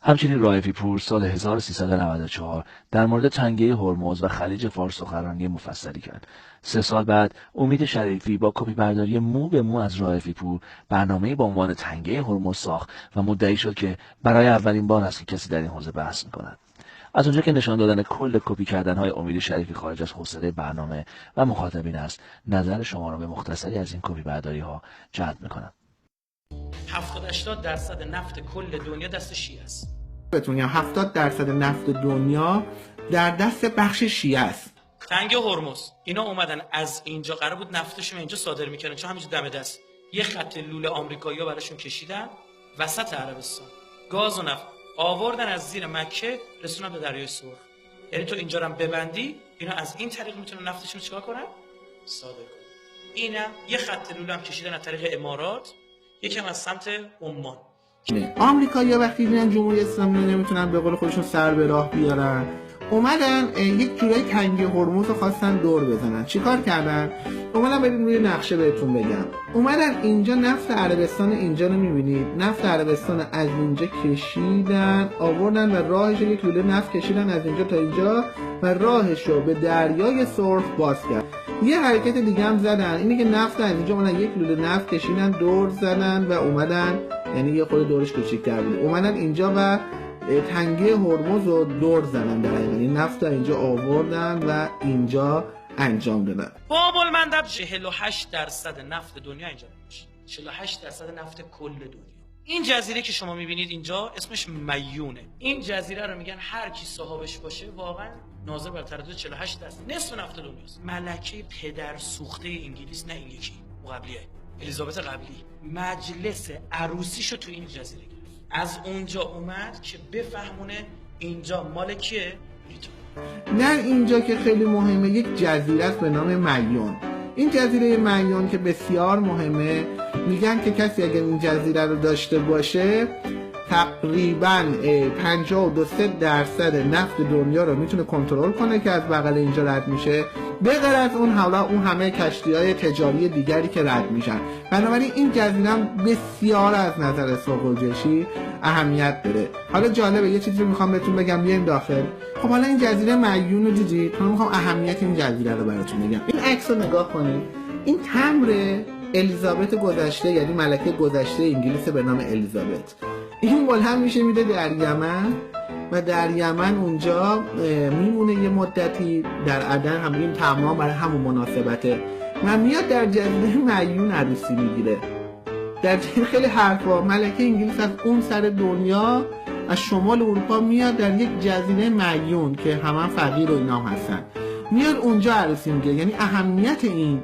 همچنین رائفی پور سال 1394 در مورد تنگه هرمز و خلیج فارس سخنرانی مفصلی کرد. 3 سال بعد امید شریفی با کپی برداری مو به مو از رائفی پور برنامه‌ای با عنوان تنگه هرمز ساخت و مدعی شد که برای اولین بار است که کسی در این حوزه بحث می‌کند. از اونجا که نشان دادن کل کپی کردن‌های امید شریفی خارج از حوصله برنامه و مخاطبین است، نظر شما را به مختصری از این کپی برداری‌ها جلب می‌کنم. 70-80% نفت کل دنیا دست شیعه است. بهتون میگم 70% نفت دنیا در دست بخش شیعه است. تنگه هرمز اینا اومدن از اینجا قرار بود نفتشون اینجا صادر میکنن، چون همینجا دم دست یه خط لوله آمریکایی‌ها براشون کشیدن وسط عربستان، گاز و نفت آوردن از زیر مکه رسوندن به دریای سرخ. یعنی تو اینجا رو ببندی اینا از این طریق میتونن نفتشون چیکار کنن؟ صادر کنن. اینا یه خط لوله هم کشیدن از طریق امارات، یکم از سمت عمان. آمریکایی‌ها وقتی دیدن جمهوری اسلامی نمیتونن به قول خودشون سر به راه بیارن، اومدن یک جورایی تنگه هرمز رو خواستن دور بزنن. چیکار کردن؟ اومدن بریم روی نقشه بهتون بگم. اومدن اینجا نفت عربستان اینجا رو میبینید، نفت عربستان از اینجا کشیدن آوردن و راهش یک لوله نفت کشیدن از اینجا تا اینجا و راهش رو به دریای سرخ باز کرد. یه حرکت دیگه هم زدن، اینه که نفت از اینجا اومدن یک لوله نفت کشیدن دور زدن و اومدن، یعنی یه خورده دورش کوچیک‌تر بود، اومدن اینجا و تنگه هرمز رو دور زدن، در یعنی نفت اینجا آوردن و اینجا انجام دادن. باب المندب 48% نفت دنیا اینجا میشه. 48% نفت کل دنیا. این جزیره که شما میبینید اینجا اسمش میونه. این جزیره رو میگن هر کی صاحبش باشه واقعا ناظر بر تردد 48% نصف نفت دنیاست. ملکه پدر سوخته انگلیس، نه این یکی قبلیه، الیزابت قبلی، مجلس عروسیشو تو این جزیره گرفت. از اونجا اومد که بفهمونه اینجا مال کیه؟ در اینجا که خیلی مهمه یک جزیره است به نام میون. این جزیره میون که بسیار مهمه، میگن که کسی اگر این جزیره رو داشته باشه تقریباً 52% نفت دنیا رو میتونه کنترل کنه که از بغل اینجا رد میشه، به غیر از اون حالا اون همه کشتی‌های تجاری دیگری که رد میشن. بنابراین این جزیره هم بسیار از نظر سوق‌الجوشی اهمیت داره. حالا جالبه یه چیزی میخوام بهتون بگم، بیایم داخل. خب حالا این جزیره میون رو دیدید، من میخوام اهمیت این جزیره رو براتون بگم. این عکس رو نگاه کنید، این تمبر الیزابت گذشته، یعنی ملکه گذشته انگلیس به نام الیزابت. این ملهم میشه میده در یمن، و در یمن اونجا میمونه یه مدتی، در عدن هم این تمام برای همون مناسبته و میاد در جزیره معیون عروسی میگیره. در خیلی حرفا ملکه انگلیس از اون سر دنیا از شمال اروپا میاد در یک جزیره معیون که همه فقیر و اینا هستن، میاد اونجا عروسی میگیره. یعنی اهمیت این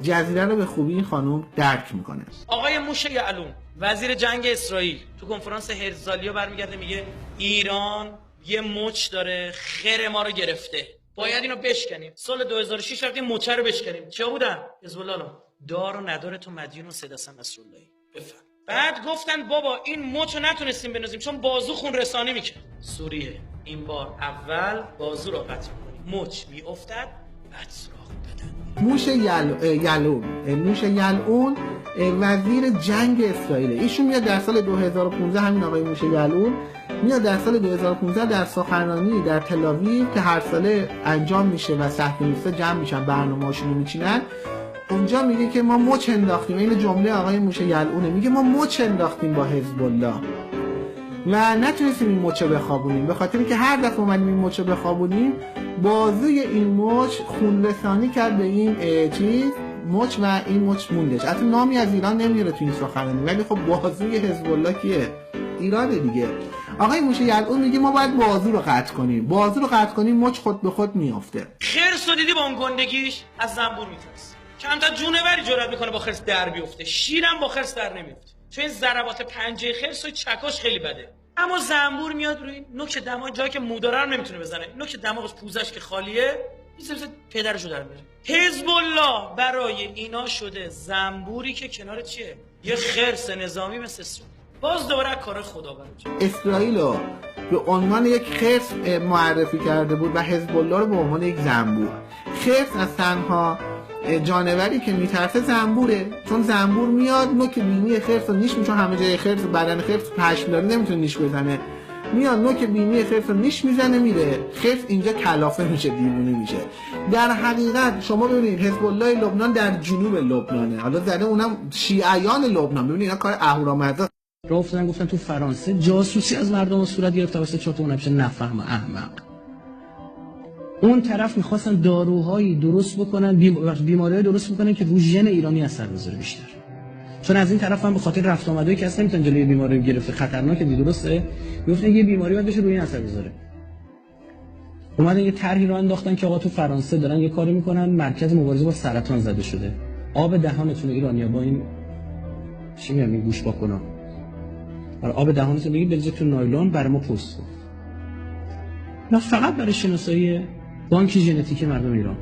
جزیره رو به خوبی این خانم درک میکنه. آقای موشه یعلون وزیر جنگ اسرائیل تو کنفرانس هرزالیا برمیگرده میگه ایران یه مچ داره خیر ما رو گرفته، باید اینو بشکنیم. سال 2006 رفتیم مچ رو بشکنیم. چیا بودن؟ حزب الله دار و نداره تو مدیون و سید حسن نصراللهی. بفهم. بعد گفتن بابا این مچ رو نتونستیم بنازیم چون بازو خون رسانی میکنه. سوریه این بار اول بازو رو قطع میکنیم، مچ میافتد، بعد سراغ بدن. موشه یلعون وزیر جنگ اسرائیل، ایشون میاد در سال 2015، همین آقای موشه یلعون میاد در سال 2015 در سخنرانی در تل‌آویو که هر ساله انجام میشه و صهیونیست‌ها جمع میشن برنامه‌هاشون رو میچینن، اونجا میگه که ما مچ انداختیم. این جمله آقای موشه یلعونه، میگه ما مچ انداختیم با حزب الله و نتونستیم این مچ بخوابونیم، به خاطر که هر دفعه اومدیم این مچ بخوابونیم بازوی این مچ خون رسانی کرد به این چیز مچ و این مچ موندش. حتی نامی از ایران نمیاره تو این سخنرانی، ولی خب بازوی حزب الله کیه؟ ایرانه دیگه. آقای موشه یلعون میگه ما باید بازو رو قطع کنیم، بازو رو قطع کنیم مچ خود به خود میافته. خرس رو دیدی با اون گندگیش از زنبور میترسه، کمتر جونوری جرأت میکنه با خرس در بیفته، شیرم با خرس در نمیفته چون این ضربات پنجه خرس و چکاش خیلی بده. اما زنبور میاد روی نوک دماغ، جایی که موداره رو نمیتونه بزنه، نوک دماغش پوزش که خالیه میذاره پدرشو در میاره. حزب الله برای اینا شده زنبوری که کنار چیه؟ یه خرس نظامی مثل اسرائیل. باز دوباره کار خدا برای اسرائیل رو به عنوان یک خرس معرفی کرده بود و حزب الله رو به عنوان یک زنبور. خرس از تنها جانوری که میترسه زنبوره، چون زنبور میاد نوک بینی خرس رو نیش میشه، همه جای خرس بدن خرس پشم داره نمیتونه نیش بزنه، میاد نوک بینی خرس رو نیش میزنه میره، خرس اینجا کلافه میشه، دیوونه میشه. در حقیقت شما ببینید حزب الله لبنان در جنوب لبنانه، حالا زده اونم شیعیان لبنان، ببینید اینا کار اهورامزدا راه افتادن گفتن تو فرانسه جاسوسی از مردم صورت گرفت توسط چهار تا اونم نفهم احمق. اون طرف میخواستن داروهایی درست بکنن، بیماری‌های درست بکنن که رو ژن ایرانی اثر بذاره بیشتر، چون از این طرف هم به خاطر رفت آمدایی که اصلا نمیتونن جلوی بیماری رو گرفته، خطرناکه دیگه، درسته؟ میگفتن یه بیماری باید بشه روی این اثر بذاره. اومدن یه طرحی رو انداختن که آقا تو فرانسه دارن یه کاری میکنن، مرکز مبارزه با سرطان زده شده، آب دهانتون ایرانیا با این چی میگم این گوش پاکونا، آب دهانتون بگید بریزید تو نایلون برای ما پست کن. نه فقط برای شناسایی بانک ژنتیک مردم ایران.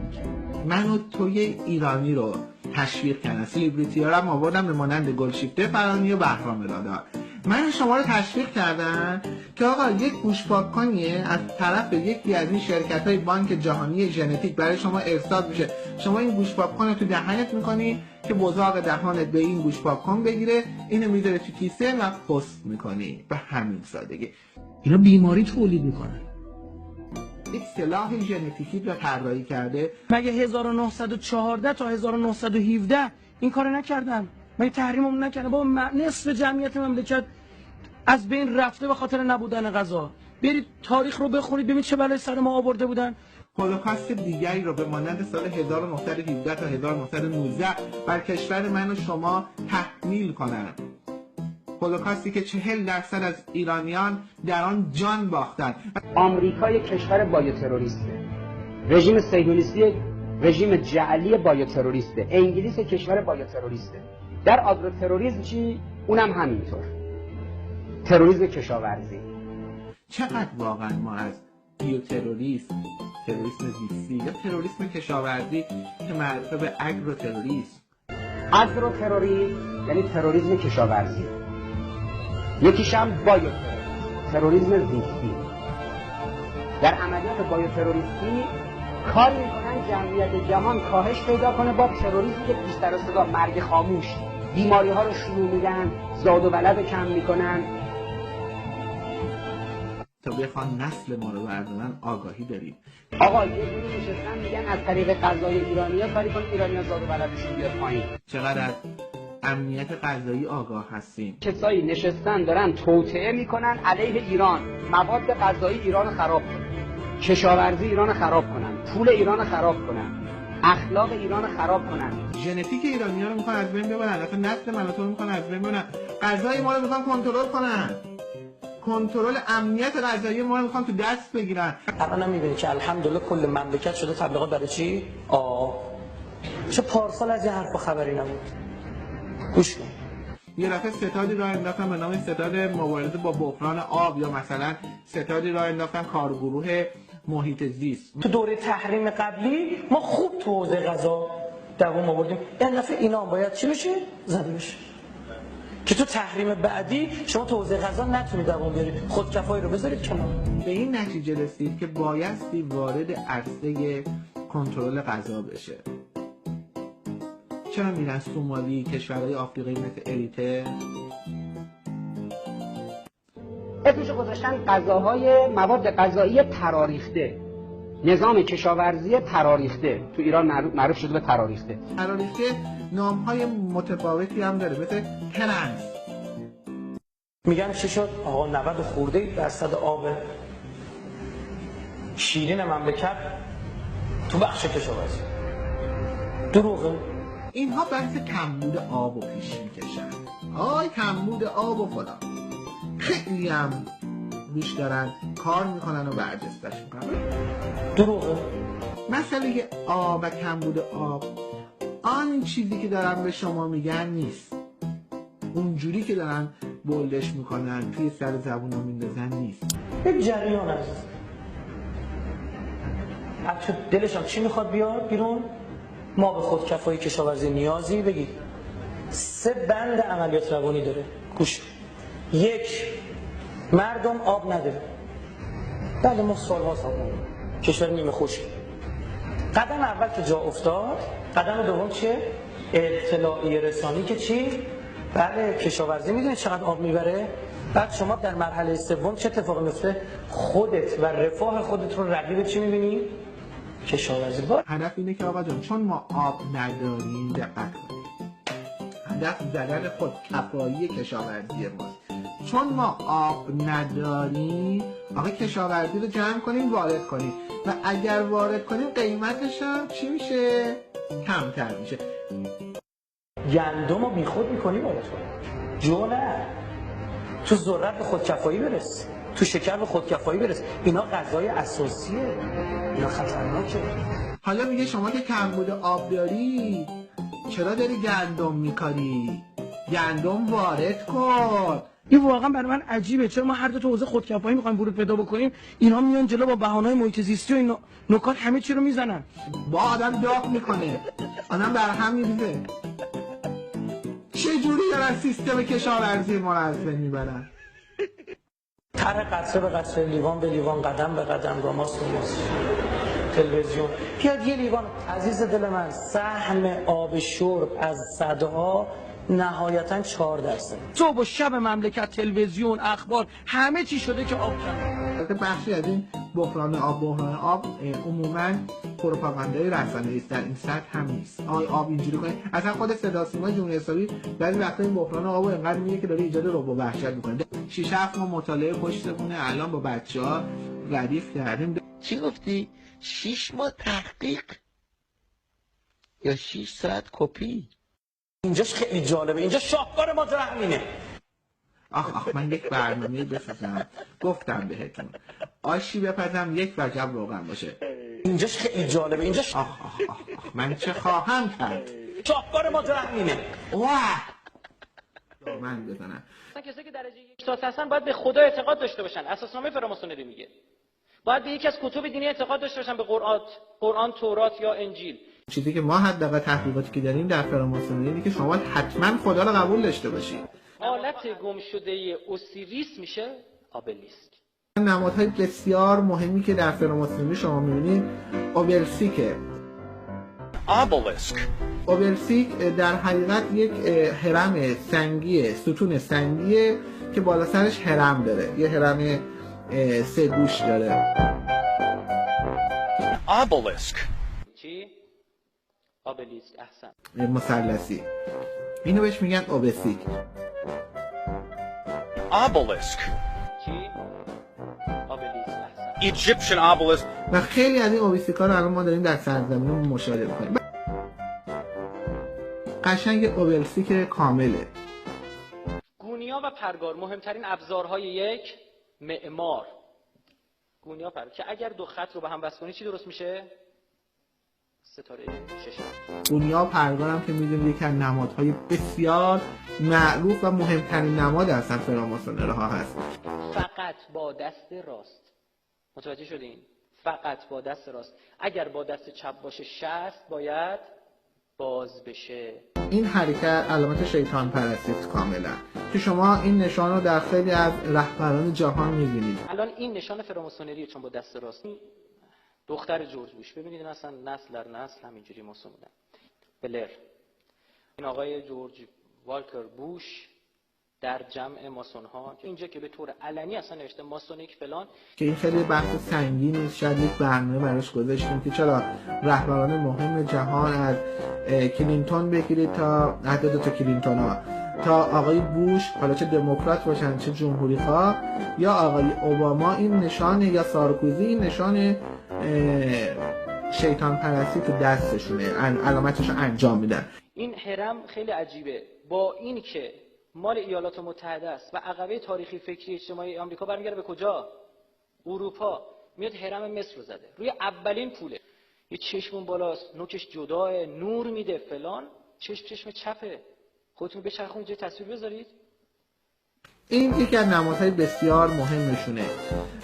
منو توی ایرانی رو تشویق کردن، سلبریتی ها رو هم آوردن به مانند گلشیفته فرانی و بهرام رادار. من شما رو تشویق کردن که آقا یک گوشپاک‌کنیه از طرف یکی از این شرکت‌های بانک جهانی ژنتیک برای شما ارسال میشه، شما این گوشپاک‌کن رو تو دهنت میکنی که بزاق دهانت به این گوشپاک‌کن بگیره، اینو میذاره تو کیسه و پست میکنی. به همین سادگی اینا بیماری تولید میکنن. یک سلاح ژنتیکی رو طراحی کرده. مگه 1914 تا 1917 این کارو نکردن؟ مگه تحریممون نکردن؟ بابا نصف جمعیت مملکت از بین رفته به خاطر نبودن غذا. برید تاریخ رو بخونید ببینید چه بلایی سر ما آورده بودن. هولوکاست دیگری رو به مانند سال 1917 تا 1919 بر کشور من و شما تحمیل کنن. هولوکاستی که 40% از ایرانیان در آن جان باختند. آمریکا یک کشور بایوتروریسته، رژیم صهیونیستی رژیم جعلی بایوتروریسته، انگلیس کشور بایوتروریسته. در آگروتروریسم چی؟ اونم همینطور، تروریسم کشاورزی. چقدر واقعا ما از بیوتروریسم، تروریسم زیستی یا تروریسم کشاورزی که معروف به اگروتروریسم. اگروتروریسم یعنی تروریسم کشاورزی، یکیش هم تروریسم زیستی. در عملیات بایوتروریستی کار میکنن جمعیت جهان کاهش پیدا کنه با تروریسمی که بیشتر و صدا مرگ خاموش، بیماری ها رو شروع میدن، زاد و ولد رو کم میکنن تا بخوان نسل ما رو بردارن. آگاهی داریم. آقا یه جوری نشستن میگن از طریق غذای ایرانی‌ها کاری کن ایرانی‌ها زاد و ولدشون بیاد پایین. چقدر از امنیت غذایی آگاه هستیم. کسایی نشستن دارن توطئه میکنن علیه ایران. مواد غذایی ایران خراب کنن، کشاورزی ایران خراب کنن، پول ایران خراب کنن، اخلاق ایران خراب کنن. ژنتیک ایرانی‌ها رو میخوان از بین ببرن، اصلا نسل مناطق رو میخوان از بین ببرن، غذای ما رو میخوان کنترل کنن، کنترل امنیت غذایی ما رو میخوان تو دست بگیرن. الان میبینی که الحمدلله کل مملکت شده تبلیغات برای چی؟ چه پارسال از این حرفا خبری نبود. گوش کن. یه دفعه ستادی راه انداختن به نام ستاد مبارزه با بحران آب، یا مثلا ستادی راه انداختن کارگروه محیط زیست. تو دوره تحریم قبلی ما خوب تو حوزه غذا دوام آوردیم. این دفعه اینا هم باید چی بشه؟ زده بشه. که تو تحریم بعدی شما تو حوزه غذا نتونید دوام بیارید، خودکفایی رو بذارید کنار. به این نتیجه رسید که بایستی وارد عرصه کنترل غذا بشه. چرا میرن سومالی، کشورهای آفریقایی مثل اریتره؟ اسمش گذاشتن غذاهای مواد غذایی تراریخته، نظام کشاورزی تراریخته. تو ایران معروف شده به تراریخته. تراریخته نامهای متفاوتی هم داره، مثل ترنس. میگن چی شد؟ آقا 90 خورده درصد آب شیرین مملکت تو بخش کشاورزی. دروغه. اینها بحث کمبود آب و پیش میکشن. کمبود آب و فلان. خیلی هم روش دارن کار میکنن و برجستش میکنن. دروغه. مسئله آب و کمبود آب آن چیزی که دارن به شما میگن نیست. اونجوری که دارن بولدش میکنن توی سر زبون رو میندازن نیست. یک جریان هست. بچه دلشان چی میخواد بیاد بیرون؟ ما به خودکفایی کشاورزی نیازی بگید. 3 بند عملیات روانی داره. گوش. 1. مردم آب نداره. بله ما سال‌ها آب نداره. کشور نیمه خشک. قدم اول که جا افتاد، قدم دوم چیه؟ اطلاعیه رسانی که چی؟ بله کشاورزی میدونی چقدر آب میبره؟ بعد شما در مرحله سوم چه اتفاقی میفته؟ خودت و رفاه خودت رو رقیب چی میبینی؟ کشاورزی. هدف اینه که آقا جان چون ما آب نداریم دقت کنیم. هدف زدن خودکفایی کشاورزی ماست. چون ما آب نداریم آقا کشاورزی رو جمع کنیم وارد کنیم و اگر وارد کنیم قیمتش هم چی میشه؟ کمتر میشه. گندم رو بیخود میکنی وارد کنیم. جو نه. تو ذرت به خودکفایی برس. تو شکر به خودکفایی برس. اینا غذای اساسیه. اینا خطرناکه. حالا میگه شما که کمبود آب داری چرا داری گندم میکاری؟ گندم وارد کن. این واقعا برای من عجیبه. چرا ما هر دو تا حوزه خودکفایی میخوایم ورود پیدا بکنیم، اینا میان جلو با بهانه‌های محیط زیستی و این نکات همه چی رو میزنن. با آدم داغ میکنه، آدم بر هم میریزه. چه جوری دارن سیستم کشاورزی ما رو از بین میبرن؟ طرح قطره به قطره، لیوان به لیوان، قدم به قدم، راماس به ماس، تلویزیون. بیاد یه لیوان. عزیز دل من، سهم آب شرب از صدها نهایتاً 4%. صبح و شب مملکت تلویزیون، اخبار، همه چی شده که آب کم. بخشی از این بحران آب عموماً پروپاگاندای رسانه‌ای است، در این سطح هم نیست. آب اینجوری کنه. اصلا خود صدا سیما جمهوری اسلامی بعضی وقتا این بحران آب رو انقدر میگه که داره ایجاد رعب و وحشت میکنه. 6-7 ماه مطالعه پشتمونه، الان با بچه‌ها ردیف کردیم. چی گفتی؟ 6 ماه تحقیق یا 6 ساعت کپی؟ اینجاش خیلی جالبه. اینجا شاهکار ماجرا همینه. آخ من یک برنامه بسازم، گفتم بهتون آشی بپزم یک وجب روغن باشه. اینجاش خیلی جالبه. اینجاش آخ من چه خواهم کرد؟ شاهکار ماجرا همینه. من بزنم. کسایی که درجه 1 ساعت هستن باید به خدا اعتقاد داشته باشن. اساسنامه فراماسونری میگه باید به یکی از کتب دینی اعتقاد داشته باشن، به قرآن، تورات یا انجیل. چیزی که ما حداقل تحقیقاتی که داریم در فراماسونری اینه که شما حتما خدا رو قبول داشته باشید. حالت گم شده اوسیریس میشه آبلیسک. نمادهای بسیار مهمی که در فراماسونری شما می‌بینید اوبلسیکه. اوبلسیک در حقیقت یک هرم سنگیه، ستون سنگیه که بالا سرش هرم داره، یه هرم 3 گوش داره. چی؟ آبلیسک. احسن. مثلثی. اینو بهش میگن اوبسیک. چی؟ Egyptian obelisk. و خیلی از این اوبیسیکا رو الان ما داریم در سرزمینمون مشاهده می‌کنیم. قشنگ اوبلیسک کامله. گونیا و پرگار مهمترین ابزارهای یک معمار. گونیا پرگار که اگر دو خط رو به هم وصل کنی چی درست میشه؟ ستاره ششم. گونیا و پرگار هم که میدونید یکی از نمادهای بسیار معروف و مهمترین نماد اصلا فراماسونرها هست. فقط با دست راست. متوجه شدین؟ فقط با دست راست. اگر با دست چپ باشه 60 باید باز بشه. این حرکت علامت شیطان پرستی کاملا که شما این نشان رو در خیلی از رهبران جهان میبینید. الان این نشان فراماسونریه چون با دست راست. دختر جورج بوش ببینید اصلا نسل در نسل همینجوری ماسون بودن. بلر، این آقای جورج والکر بوش در جمع ماسون ها که اینجا که به طور علنی اصلا نوشته ماسونیک فلان، که این خیلی بحث سنگینی است. شاید یک برنامه براش گذاشتیم که چرا رهبران مهم جهان از کلینتون بگیرید تا حتی دو تا کلینتون ها تا آقای بوش، حالا چه دموکرات باشن چه جمهوری خواه، یا آقای اوباما، این نشانه، یا سارکوزی، این نشان شیطان پرستی تو دستشونه، علامتش رو انجام میدن. این هرم خیلی عجیبه. با این که مال ایالات متحده است و عقبه تاریخی فکری اجتماعی آمریکا برمیگرده به کجا؟ اروپا. میاد هرم مصر رو زده روی اولین پوله، یه چشمون بالاست، نوکش جداه، نور میده فلان، چشم چپه. خودتون بچرخون اینجا تصویر بذارید. این یکی از نمادهای بسیار مهمشونه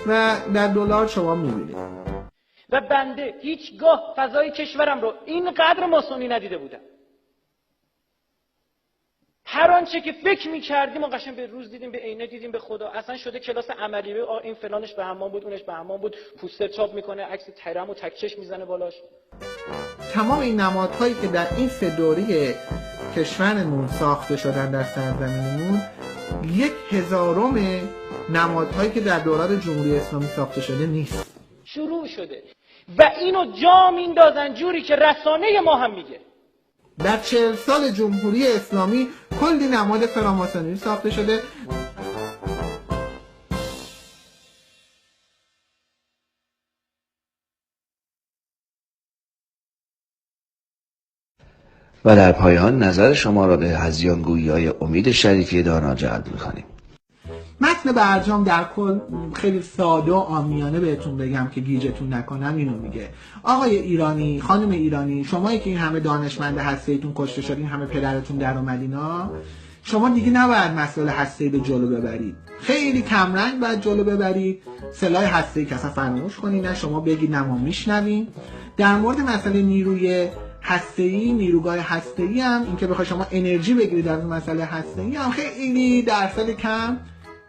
و در دلار شما میبینید. و بنده هیچگاه فضای کشورم رو اینقدر ماسونی ندیده بودم. هر آنچه که فکر می‌کردیم ما قشنگ به روز دیدیم، به عینه دیدیم، به خدا. اصلا شده کلاس عملی. این فلانش به حمام بود، اونش به حمام بود، پوستر چاپ میکنه، عکس تیرم و تکچش میزنه بالاش. تمام این نمادهایی که در این سه دوره کشورمون ساخته شدن در سرزمینمون 1/1000 نمادهایی که در دوران جمهوری اسلامی ساخته شده نیست. شروع شده و اینو جا میندازن جوری که رسانه ما هم میگه. در 40 سال جمهوری اسلامی کلی نماد فراماسونری ساخته شده. و در پایان نظر شما را به هذیان‌گویی‌های امید شریفی دانا جلب می‌کنیم. متن برجام در کل خیلی ساده و عامیانه بهتون بگم که گیجتون نکنم اینو میگه: آقای ایرانی، خانم ایرانی، شمایی که این همه دانشمند هسته‌ایتون کشته شد، این همه پدرتون در اومدینا، شما دیگه نباید مسئله هسته‌ای به جلو ببرید. خیلی کمرنگ باید جلو ببرید. سلاح هسته‌ای که اصلا فراموش کنید، نه شما بگید نه ما میشنویم. در مورد مسئله نیروی هسته‌ای، نیروگاه هسته‌ای هم اینکه بخوای شما انرژی بگیرید در مسئله هسته‌ای هم خیلی درصد کم،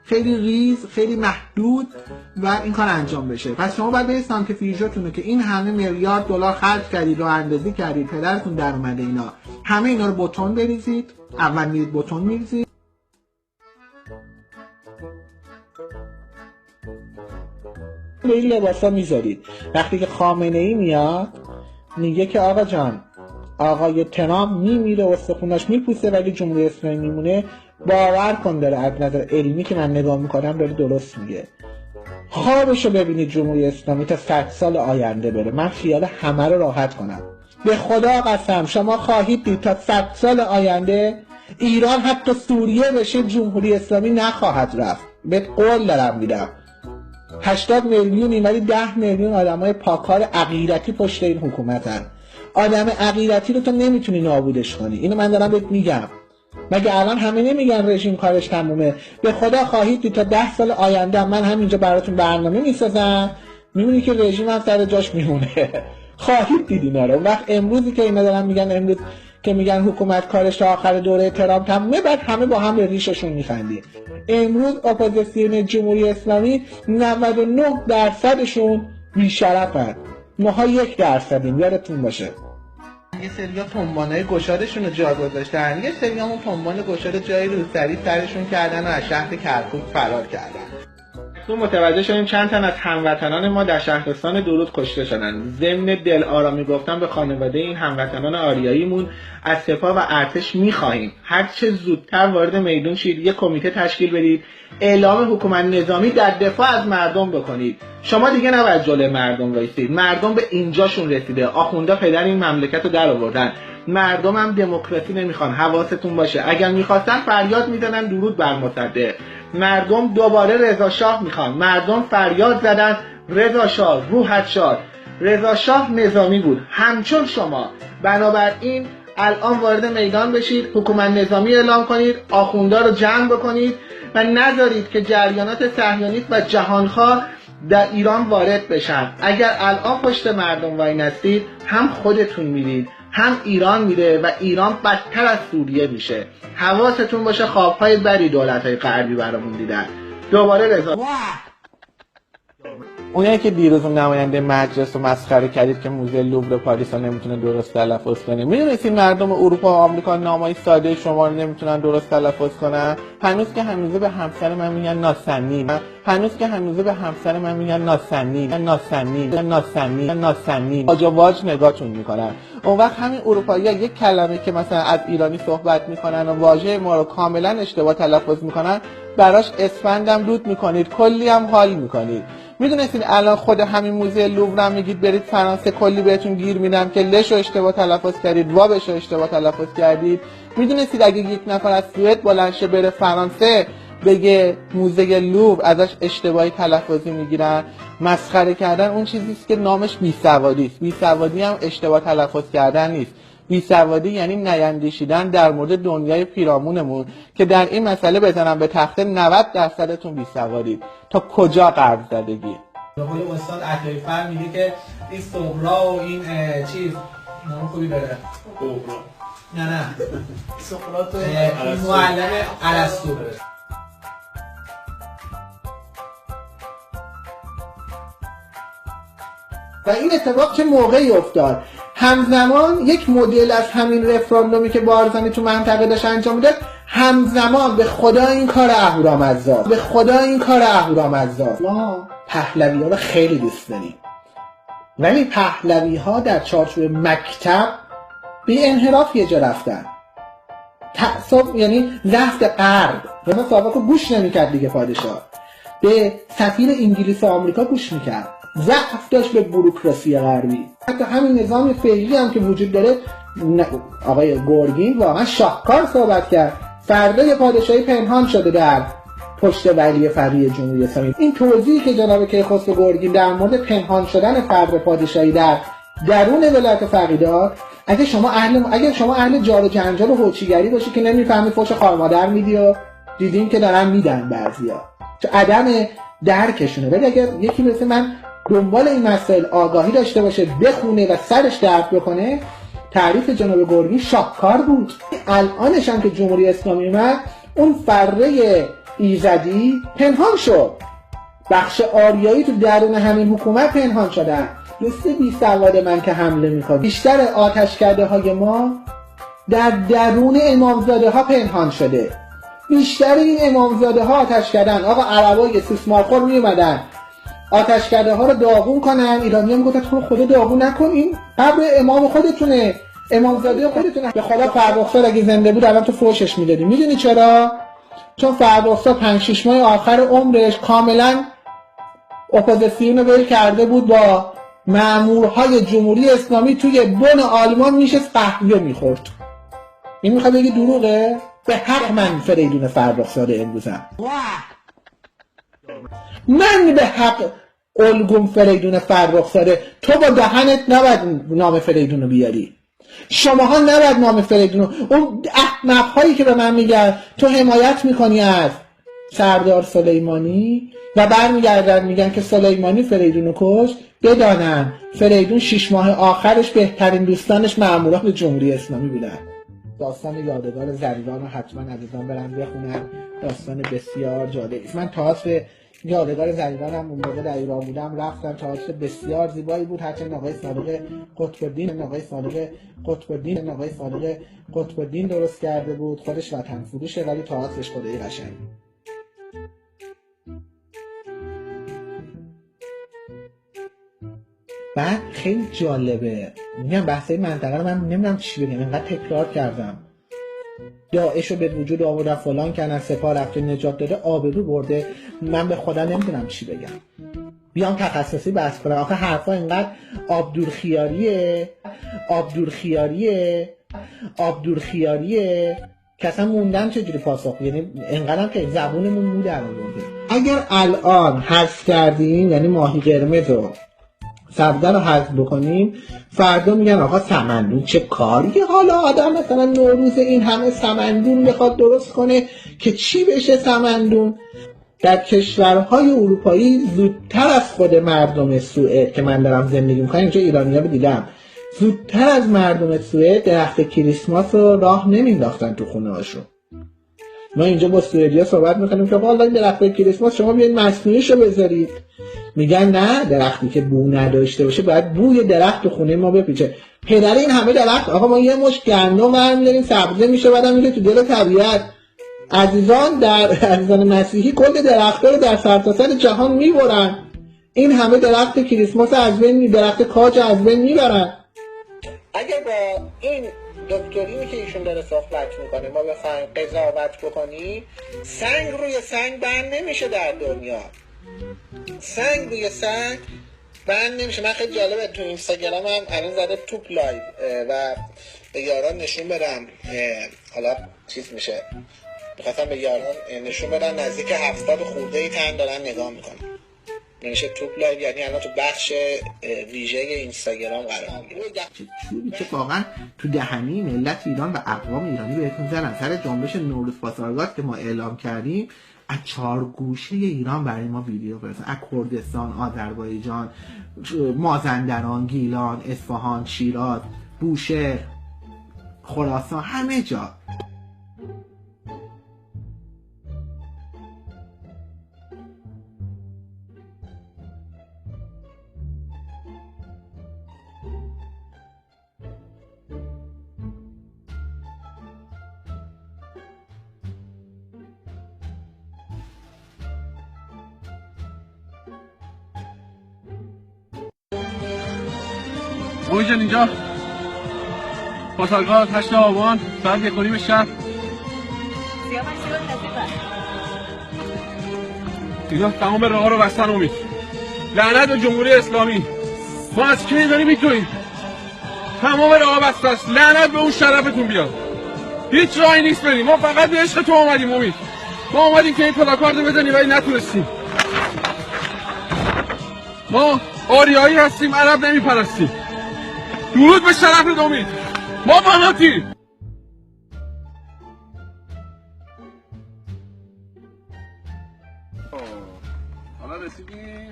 خیلی ریز، خیلی محدود و این کار انجام بشه. پس شما باید به سانتریفیوژتونه که این همه میلیارد دلار خرج کردید، راه اندازی کردید، پدرتون در اومده اینا، همه اینا رو بتون بریزید. اول میرید بتون میریزید، به این لباسا میذارید. وقتی که خامنه ای میاد میگه که آقا جان، آقای ترامپ میمیره، استخوناش میپوسه ولی جمهوری اسلامی میمونه، باور کن داره از نظر علمی که من نگاه میکنم داره درست میگه. خوابشو ببینید جمهوری اسلامی تا 100 سال آینده بره، من خیال همه رو راحت کنم. به خدا قسم شما خواهید دید تا 100 سال آینده ایران حتی سوریه بشه جمهوری اسلامی نخواهد رفت. به قول دارم میدم. 80 میلیون ولی 10 میلیون آدمای پاکار عقیدتی پشت این حکومتن. آدم عقیدتی رو تو نمیتونی نابودش کنی. اینو من دارم بهت میگم. مگه الان همه نمیگن رژیم کارش تمومه؟ به خدا خواهید دید تا 10 سال آینده من همینجا براتون برنامه میسازم، میبینی که رژیم هم سر جاش میمونه. خواهید دید اینا رو. وقت امروزی که اینا دارن میگن، امروز که میگن حکومت کارش تا آخر دوره ترامپ تمومه، بعد همه با هم به ریششون میخندیم. امروز اپوزیسیون جمهوری اسلامی 99%شون بی‌شرفن. ماها 1%یم، یادتون باشه. یه سریا تنبانای گشادشون رو جا گذاشتن، یه سریا هم تنبان گشاد جای روسری سرشون کردن و از شهر کرکوک فرار کردن. تو متوجه شدیم چند تن از هموطنان ما در شهرستان درود کشته شدن. ضمن دل آرامی گفتم به خانواده این هموطنان آریاییمون از سپاه و ارتش میخواهیم هر چه زودتر وارد میدون شید، یک کمیته تشکیل بدید، اعلام حکومت نظامی در دفاع از مردم بکنید. شما دیگه نباید جلوی مردم وایسید. مردم به اینجاشون رسیده، آخوندا پدر این مملکت رو در آوردن، مردم هم دموکراسی نمیخوان. حواستون باشه، اگر میخواستن فریاد میزنن درود بر مصدق. مردم دوباره رضا شاه میخوان. مردم فریاد زدن رضا شاه روحت شاد. رضا شاه نظامی بود همچون شما. بنابراین الان وارد میدان بشید، حکومت نظامی اعلام کنید، آخوندا رو جمع بکنید و نذارید که جریانات صهیونیست و جهانخواه در ایران وارد بشن. اگر الان پشت مردم وای نستید، هم خودتون میرید هم ایران میره و ایران بدتر از سوریه میشه. حواستون باشه، خوابهای بری دولت‌های غربی برامون دیدن. دوباره رضا اونایی که دیروز اون نماینده مجلس رو مسخره کردید که موزه لوور پاریس رو نمیتونه درست تلفظ کنه، میدونستید مردم اروپا و آمریکا نامای ساده شما رو نمیتونن درست تلفظ کنن؟ هنوز که هنوزه به همسر من میگن ناسنی، هنوز که هنوزه به همسر من میگن ناسنی واج واج نگاهتون میکنن. اون وقت همین اروپایی‌ها یک کلمه که مثلا از ایرانی صحبت میکنن و واژه ما رو کاملا اشتباه تلفظ میکنن، براش اسفندم رود میکنید، کلی هم حال میکنید. میدونستید الان خود همین موزه لوور میگید برید فرانسه، کلی بهتون گیر میدم که لش رو اشتباه تلفظ کردید، وابش رو اشتباه تلفظ کردید. میدونستید اگه یک نفر از سوئد بلند شه بره فرانسه بگه موزه لوور، ازش اشتباهی تلفظی میگیرن؟ مسخره کردن اون چیزیست که نامش بیسوادی است. بیسوادی هم اشتباه تلفظ کردن نیست. بیسوادی یعنی نیندیشیدن در مورد دنیای پیرامونمون که در این مسئله بزنم به تخته 90%تون بیسوادید. تا کجا قرض زدگی؟ به قول استاد عطایفر میگه که این صبرا و این چیز نام خوبی داره. نه سقراط معلم ارسطو. و این اتفاق چه موقعی افتاد؟ همزمان یک مدل از همین رفراندومی که بارزانی تو منطقه داشت انجام میداد، همزمان به خدا این کار اهورامزدا، ما پهلوی ها رو خیلی دوست داریم، ولی پهلوی ها در چارچوب مکتب به انحراف یه جا رفتن. تعصب یعنی زفت غرب. رضا سابق گوش نمیکرد دیگه، پادشاه به سفیر انگلیس و آمریکا گوش میکرد، ضعف داشت به بوروکراسی غربی. حتی همین نظام فعلی هم که وجود داره، آقای گورگین واقعا شاهکار صحبت کرد. فردای پادشاهی پنهان شده در پشت ولی فقیه جمهوری اسلامی. این توضیحی که جناب کیخسرو گورگین در مورد پنهان شدن فرد پادشاهی در درون ولایت فقیه داد، اگه شما اهل جار و جنجال و هوچیگری باشی که نمیفهمی، فوش خار مادر میدی و دیدیم که دارن میدن بعضیا، چه عدم درکشونه. ولی اگر یکی مثل من دنبال این مسائل آگاهی داشته باشه، بخونه و سرش درد بکنه، تعریف جناب گورگین شاهکار بود. الانش هم که جمهوری اسلامی اومد، اون فره ایزدی پنهان شد، بخش آریایی تو درون همین حکومت پنهان شدن. مثل بی سواد من که حمله میکنه، بیشتر آتش کرده های ما در درون امامزاده ها پنهان شده. بیشتر این امامزاده ها آتش کردن. آقا عربای سوسمارخور می اومدن آتش کرده ها رو داغون کنن، ایرانی ها میگفتن تو خدا داغون نکن، این قبر امام خودتونه، امامزاده خودتونه. به خدا فرخزاد اگه زنده بود الان تو فوشش میدادی. میدونی چرا؟ چون فرخزاد 5-6 ماه آخر عمرش کاملا اپوزیسیون رو ول کرده بود، با مامورهای جمهوری اسلامی توی بن آلمان میشست قهوه میخورد. این میخواد بگی دروغه؟ به حق من فریدون فرخزاد امروزم، من به حق الگوم فریدون فرخزاده. تو با دهنت نباید نام فریدون رو بیاری، شماها نباید نام فریدون رو. اون احمق‌هایی که به من میگن تو حمایت میکنی از سردار سلیمانی و برمیگردن میگن که سلیمانی فریدون رو کشت، بدانن فریدون 6 ماه آخرش بهترین دوستانش ماموران جمهوری اسلامی بودن. داستان یادگار زریبان رو حتما عزیزان برن بخونن، داستان بسیار جالبی. من تئاتر یادگار زریبانم اون موقع در ایران بودم رفتم، تئاتر بسیار زیبایی بود. هرچند آقای صادق قطب‌الدین درست کرده بود، خودش وطن فروشه ولی تئاترش خدایی قشنگ. بعد خیلی جالبه، میگم بحثای منطقه رو من نمیدونم چی بگم، اینقدر تکرار کردم. داعش رو به وجود آورده، فلان کردن، سپاه رفته نجات داده، آبرو برده. من به خدا نمیدونم چی بگم. بیام تخصصی بحث کنم. آخه حرفا اینقدر عبدالخیاریه که اصلا موندم چجوری پاسخ، یعنی اینقدر که زبونمون مو در آورده. اگر الان حذف کردیم، یعنی ماهی قرمز و سبزه رو حذف بکنیم، فردا میگن آقا سمندون چه کاریه، حالا آدم مثلا نوروز این همه سمندون میخواد درست کنه که چی بشه سمندون. در کشورهای اروپایی زودتر از خود مردم سوئد که من دارم زندگی میکنم، اینجا ایرانی‌ها رو دیدم، زودتر از مردم سوئد درخت کریسمس رو راه نمینداختن تو خونه هاشون. ما اینجا با سوئدیا صحبت میکنیم که والا درخت کریسمس شما بیاید مصنوعیشو بذارید، میگن نه، درختی که بو نداشته باشه باید بوی درخت تو خونه ما بپیچه. پدر این همه درخت، آقا ما یه مشت گندم برمی‌داریم سبزه میشه بعدم میره تو دل طبیعت. عزیزان مسیحی کل درخت‌ها رو در سرتاسر جهان میبرن، این همه درخت کریسمس از بین، درخت کاج از بین میبرن. اگر با این دکترینی که ایشون داره صحبت میکنه ما بخوایم قضاوت بکنیم، سنگ روی سنگ بند نمیشه در دنیا، سنگ روی سنگ بند نمیشه. من خیلی جالبه تو اینستاگرام هم الان زده توپ لایو و به یاران نشون بدم، حالا چیز میشه، میخواستم به یاران نشون بدم نزدیک 70 خورده ای تن دارن نگاه میکنن، نمیشه توپ لایو، یعنی الان تو بخش ویژه اینستاگرام قرار میگیره. چوبی که واقعا تو دهنی ملت ایران و اقوام ایرانی بهتون زدن سر جنبش نوروز پاسارگاد که ما اعلام کردیم. از 4 گوشه ایران برای ما ویدیو فرستادن، از کردستان، آذربایجان، مازندران، گیلان، اصفهان، شیراز، بوشهر، خراسان، همه جا. اوی جان اینجا پاسارگاد 8 آبان ساعت 1:30 شب. اینا تمام راه ها رو بستن. امید لعنت به جمهوری اسلامی، ما از کی داریم میتونیم؟ تمام راه ها بسته است، لعنت به اون شرفتون بیاد. هیچ راهی نیست بریم، ما فقط به عشق تو اومدیم. امید ما اومدیم که این پلاکارد رو بزنیم ولی نتونستیم. ما آریایی هستیم، عرب نمیپرستیم. درود به شرف امید، ما بناتیم.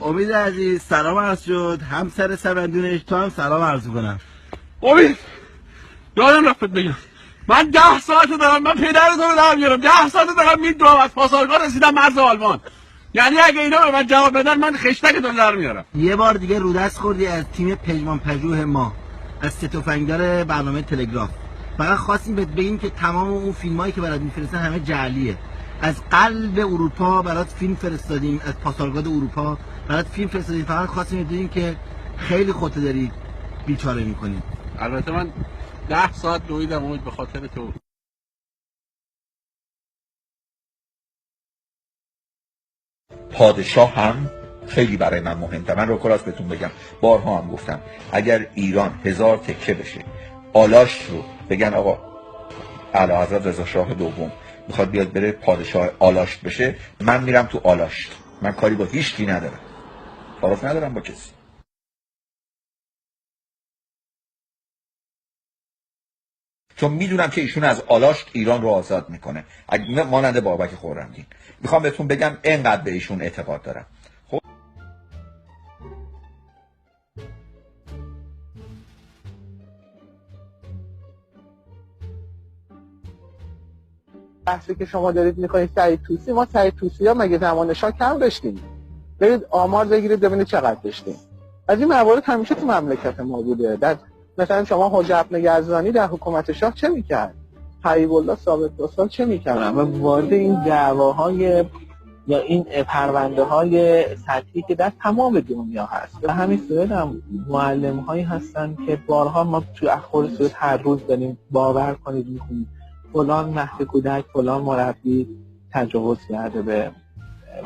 امید عزیز سلام عرض شد، همسر سمندونش تو هم سلام عرض کنم. امید یادم رفت بگم، من 10 ساعته دارم، من پدرتو رو دارم میارم، 10 ساعته دارم میدوام از پاسارگاد رسیدم مرز آلمان. یعنی اگه اینا به من جواب بدن من خشتکتون در میارم. یه بار دیگه رو دست خوردی از تیم پژمان پژوه ما، از سه تفنگدار برنامه تلگراف. فقط خواستیم بهت بگیم که تمام اون فیلمایی که برات میفرستن همه جعلیه. از قلب اروپا برات فیلم فرستادیم، از پاسارگاد اروپا برات فیلم فرستادیم. فقط خواستیم بگیم که خیلی خودت داری بیچاره میکنی. البته من 10 ساعت دویدم امید به خاطر تو. پادشاه هم خیلی برای من مهمه. من رو کلاس بهتون بگم، بارها هم گفتم، اگر ایران 1000 تکه بشه، آلاش رو بگن آقا اعلیحضرت رضا شاه دوم میخواد بیاد بره پادشاه آلاشت بشه، من میرم تو آلاشت. من کاری با هیچ کی ندارم، تعارف ندارم با کسی. چون میدونم که ایشون از آلاشت ایران رو آزاد میکنه، مانند بابک خرمدین. میخوام بهتون بگم اینقدر به ایشون اعتقاد دارم. خب بحثی که شما دارید میکنید سعید طوسی، ما سعید طوسی ها مگه زمان شاه کم داشتیم؟ برید آمار بگیرید ببینید چقدر داشتیم. از این موارد همیشه تو مملکت ما بوده. در مثلا شما حاج ابن یزدانی در حکومت شاه چه میکرد؟ حبیب الله ثابت پاسال چه میکردن؟ و وارد این دعواهای یا این پرونده های سطحی که در تمام دنیا هست. و همین سوئد هم معلم هایی هستن که بارها ما تو اخبار سوئد هر روز داریم باور کنید میکنید فلان مهد کودک، فلان مربی تجاوز کرده به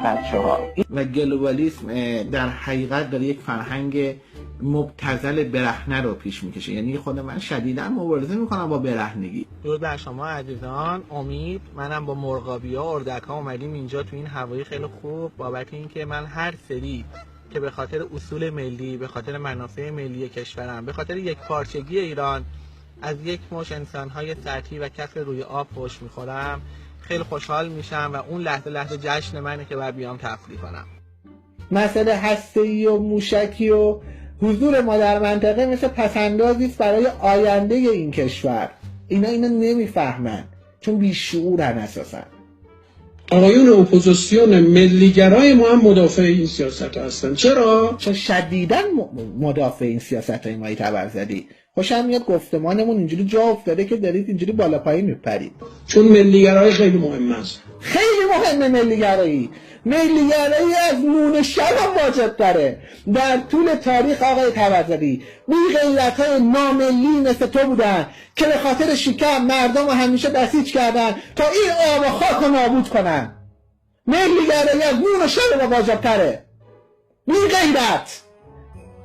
بچه‌ها. و گلوبالیسم در حقیقت داره یک فرهنگ مبتذل برهنه رو پیش میکشه. یعنی خود من شدیداً مبارزه میکنم با برهنگی. درود بر شما عزیزان، امید. منم با مرغابی‌ها و اردک‌ها اومدیم اینجا تو این هوای خیلی خوب، بابت اینکه من هر سری که به خاطر اصول ملی، به خاطر منافع ملی کشورم، به خاطر یک پارچگی ایران از یک مش انسان‌های سطحی و کف روی آب فوش میخورم، خیلی خوشحال میشم و اون لحظه جشن منه که باید بیام تفریح کنم. مسئله هسته‌ای و موشکی و حضور ما در منطقه مثل پسندازی است برای آینده این کشور. اینا نمیفهمن چون بیشعورن اساسا. آقایون اپوزیسیون ملیگرای ما هم مدافع این سیاست هستن. چرا؟ چون شدیداً مدافع این سیاست های مایی تبرزدی. خوشم میاد گفتمانمون اینجوری جا افتاده که دارید اینجوری بالا پایین میپرید. چون ملیگرایی خیلی مهم است. خیلی مهمه ملیگرایی. ملیگرایی از نون شب هم واجب داره. در طول تاریخ آقای تبرزدی بی غیرت‌های ناملی مثل تو بودن که به خاطر شکم مردم رو همیشه بسیج کردن تا این آب و خاک رو نابود کنن. ملیگرایی از نون شب هم واجب تره. بی غیرت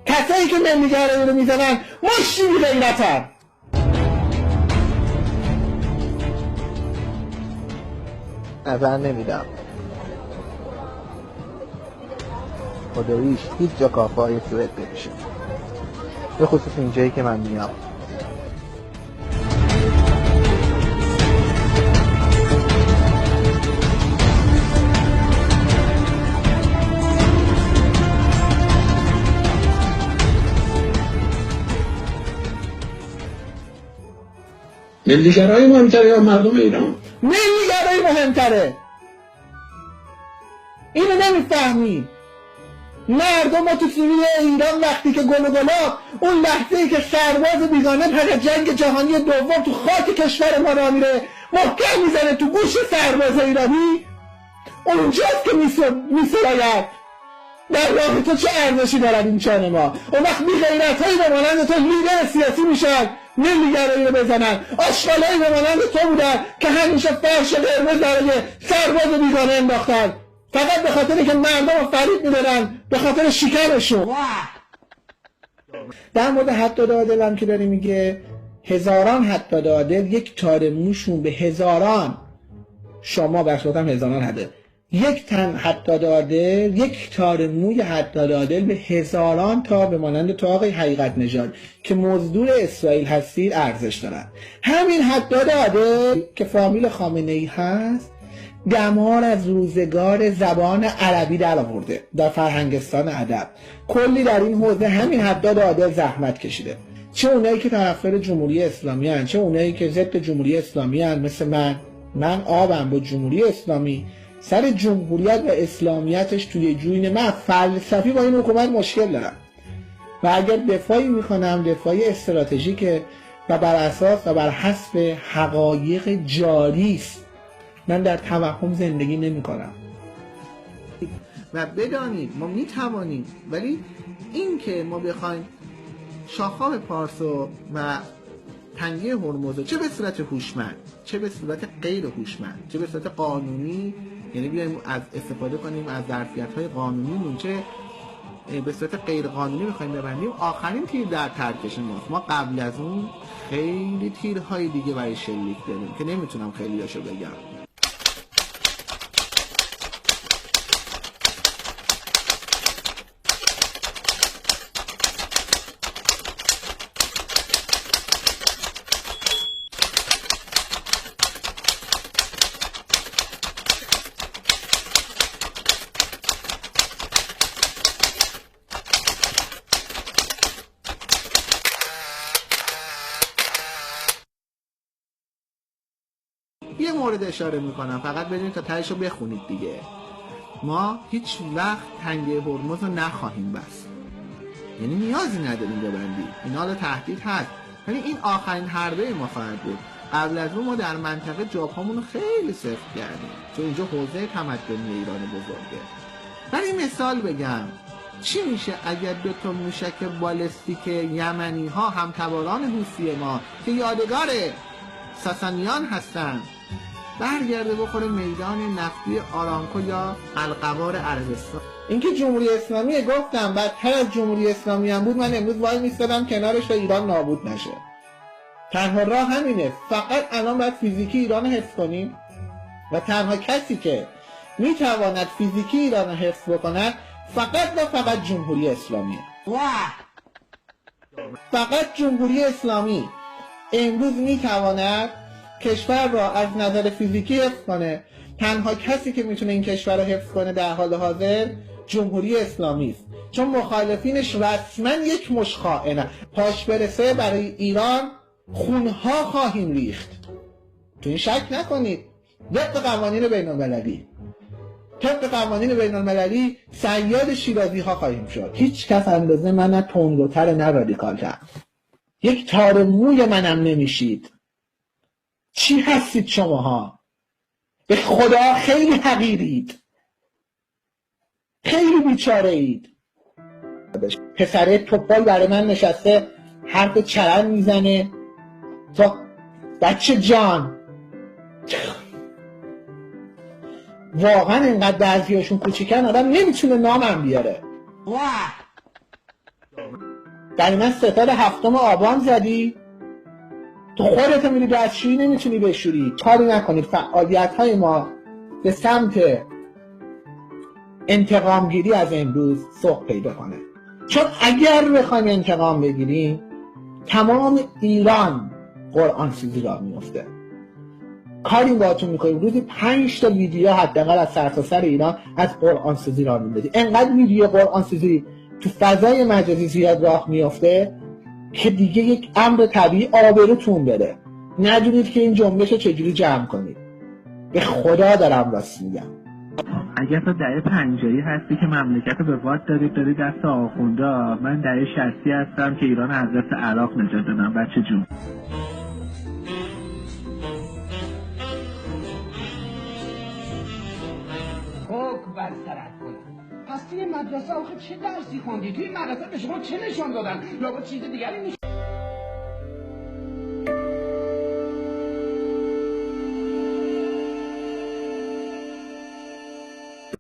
کسایی که ملیگرایی رو میزنن مشتی بی غیرتن. نظر نمیدم. خداییش هیچ جا کافه های سوئد نمیشه، به خصوص اینجایی که من میام. ملیگرایی مهمتره یا مردم ایران؟ ملیگرایی مهمتره. اینو نمیفهمی. مردم ما تو سوریه ایران وقتی که گل و گلاب اون لحظه‌ای که سرباز بیگانه پس از جنگ جهانی دوم تو خاک کشور ما را میره محکم میزنه تو گوش سرباز ایرانی، اونجاست که میسراید در راه تو چه ارزشی دارد این چان ما. اون وقت بی غیرت‌هایی به مانند تو لیدر سیاسی میشن، ملیگرایی رو بزنن. آشغالایی به مانند تو بودن که همیشه فرش قرمز برای سرباز بیگانه انداختن فقط به خاطر که مردم رو فریب میدارن، به خاطر شکمشون. در مورد حتی عادل هم که داری میگه هزاران حتی عادل، یک تار موشون به هزاران، شما بخشتم هزاران حده، یک تن حتی عادل، یک تار موی حتی عادل به هزاران تا به مانند تو آقای حقیقت نژاد که مزدور اسرائیل هستید ارزش دارن. همین حتی عادل که فامیل خامنه‌ای هست دمار از روزگار زبان عربی در آورده در فرهنگستان ادب. کلی در این حوزه همین حداد عادل زحمت کشیده، چه اونایی که طرفدار جمهوری اسلامی هستند، چه اونایی که ضد جمهوری اسلامی هستند. مثل من آبم با جمهوری اسلامی، سر جمهوریت و اسلامیتش توی جوین من فلسفی با این حکومت مشکل دارم و اگر دفاعی میکنم دفاعی استراتژیکه و بر اساس و بر حسب حقایق جاری است. من در توهم زندگی نمی کنم. و بدانید ما می توانیم، ولی این که ما بخوایم شاخاب پارسو و تنگه هرمز چه به صورت هوشمند چه به صورت غیر هوشمند چه به صورت قانونی، یعنی بیایم از استفاده کنیم از ظرفیت‌های قانونیمون، چه به صورت غیر قانونی بخوایم ببندیم، آخرین تیر در ترکش ماست. ما قبل از اون خیلی تیرهای دیگه برای شلیک داریم که نمیتونم خیلی هاشو بگم. یه مورد اشاره میکنم فقط بدونید تا تهش رو بخونید دیگه. ما هیچ وقت تنگه هرمز رو نخواهیم بست، یعنی نیازی نداریم ببندیم. این حالا تهدید هست، یعنی این آخرین حربه ما خواهد بود. قبل از اون ما در منطقه جاپامون رو خیلی سفت کردیم چون اینجا حوزه تمدنی ایران بزرگه. ولی مثال بگم چی میشه اگر 2 تا موشک بالستیک یمنی ها همتباران حوثی ما که یادگار ساسانیان هستن برگرده بخوره میدان نفتی آرامکو یا القوار عربستان. اینکه جمهوری اسلامی گفتم بدتر از جمهوری اسلامی هم بود، من امروز وای میستادم کنارش تا ایران نابود نشه. تنها راه همینه، فقط الان باید فیزیکی ایران رو حفظ کنیم و تنها کسی که میتواند فیزیکی ایران رو حفظ بکند فقط جمهوری اسلامیه. فقط جمهوری اسلامی امروز میتواند کشور را از نظر فیزیکی حفظ کنه. تنها کسی که میتونه این کشور رو حفظ کنه در حال حاضر جمهوری اسلامی است، چون مخالفینش رسما یک مش خائنه. پاش برسه برای ایران خونها خواهیم ریخت، تو این شک نکنید. طبق قوانین بین‌المللی، طبق قوانین بین‌المللی صیاد شیرازی ها خواهیم شد. هیچ کس اندازه من نه تندروتر نه رادیکالتر. یک تار موی منم نمیشید. چی هستید شماها؟ به خدا خیلی حقیرید، خیلی بیچاره اید. پسره توپال برای من نشسته حرف چرند میزنه تا بچه جان. واقعا اینقدر بعضیاشون کوچیکن آدم نمیتونه نامم بیاره. در من ستاد 7 آبان زدی، تو خودت میری دستشویی نمیتونی بشوری. کاری نکنید فعالیت های ما به سمت انتقام گیری از امروز سوق پیدا کنه، چون اگر بخوایم انتقام بگیریم تمام ایران قرآن سوزی را میفته. کاری باهاتون میکنیم روزی 5 تا ویدیو حداقل از سرتاسر ایران از قرآن سوزی را میندازی. انقدر ویدیو قرآن سوزی تو فضای مجازی زیاد راه میفته که دیگه یک امر طبیعی آبروتون بره. ندونید که این جنبش رو چجوری جمع کنید. به خدا دارم راست میگم. اگر تا دهه 50 هستی که مملکت رو به باد داری دست آخوندا، من دهه 60 هستم که ایران از دست عراق نجات دادم بچه جون. حکم بر سرت کنم. پس توی مدرسه آخه چه درسی خوندی؟ توی مدرسه به شما چه نشان دادن؟ یا چیز دیگری نشان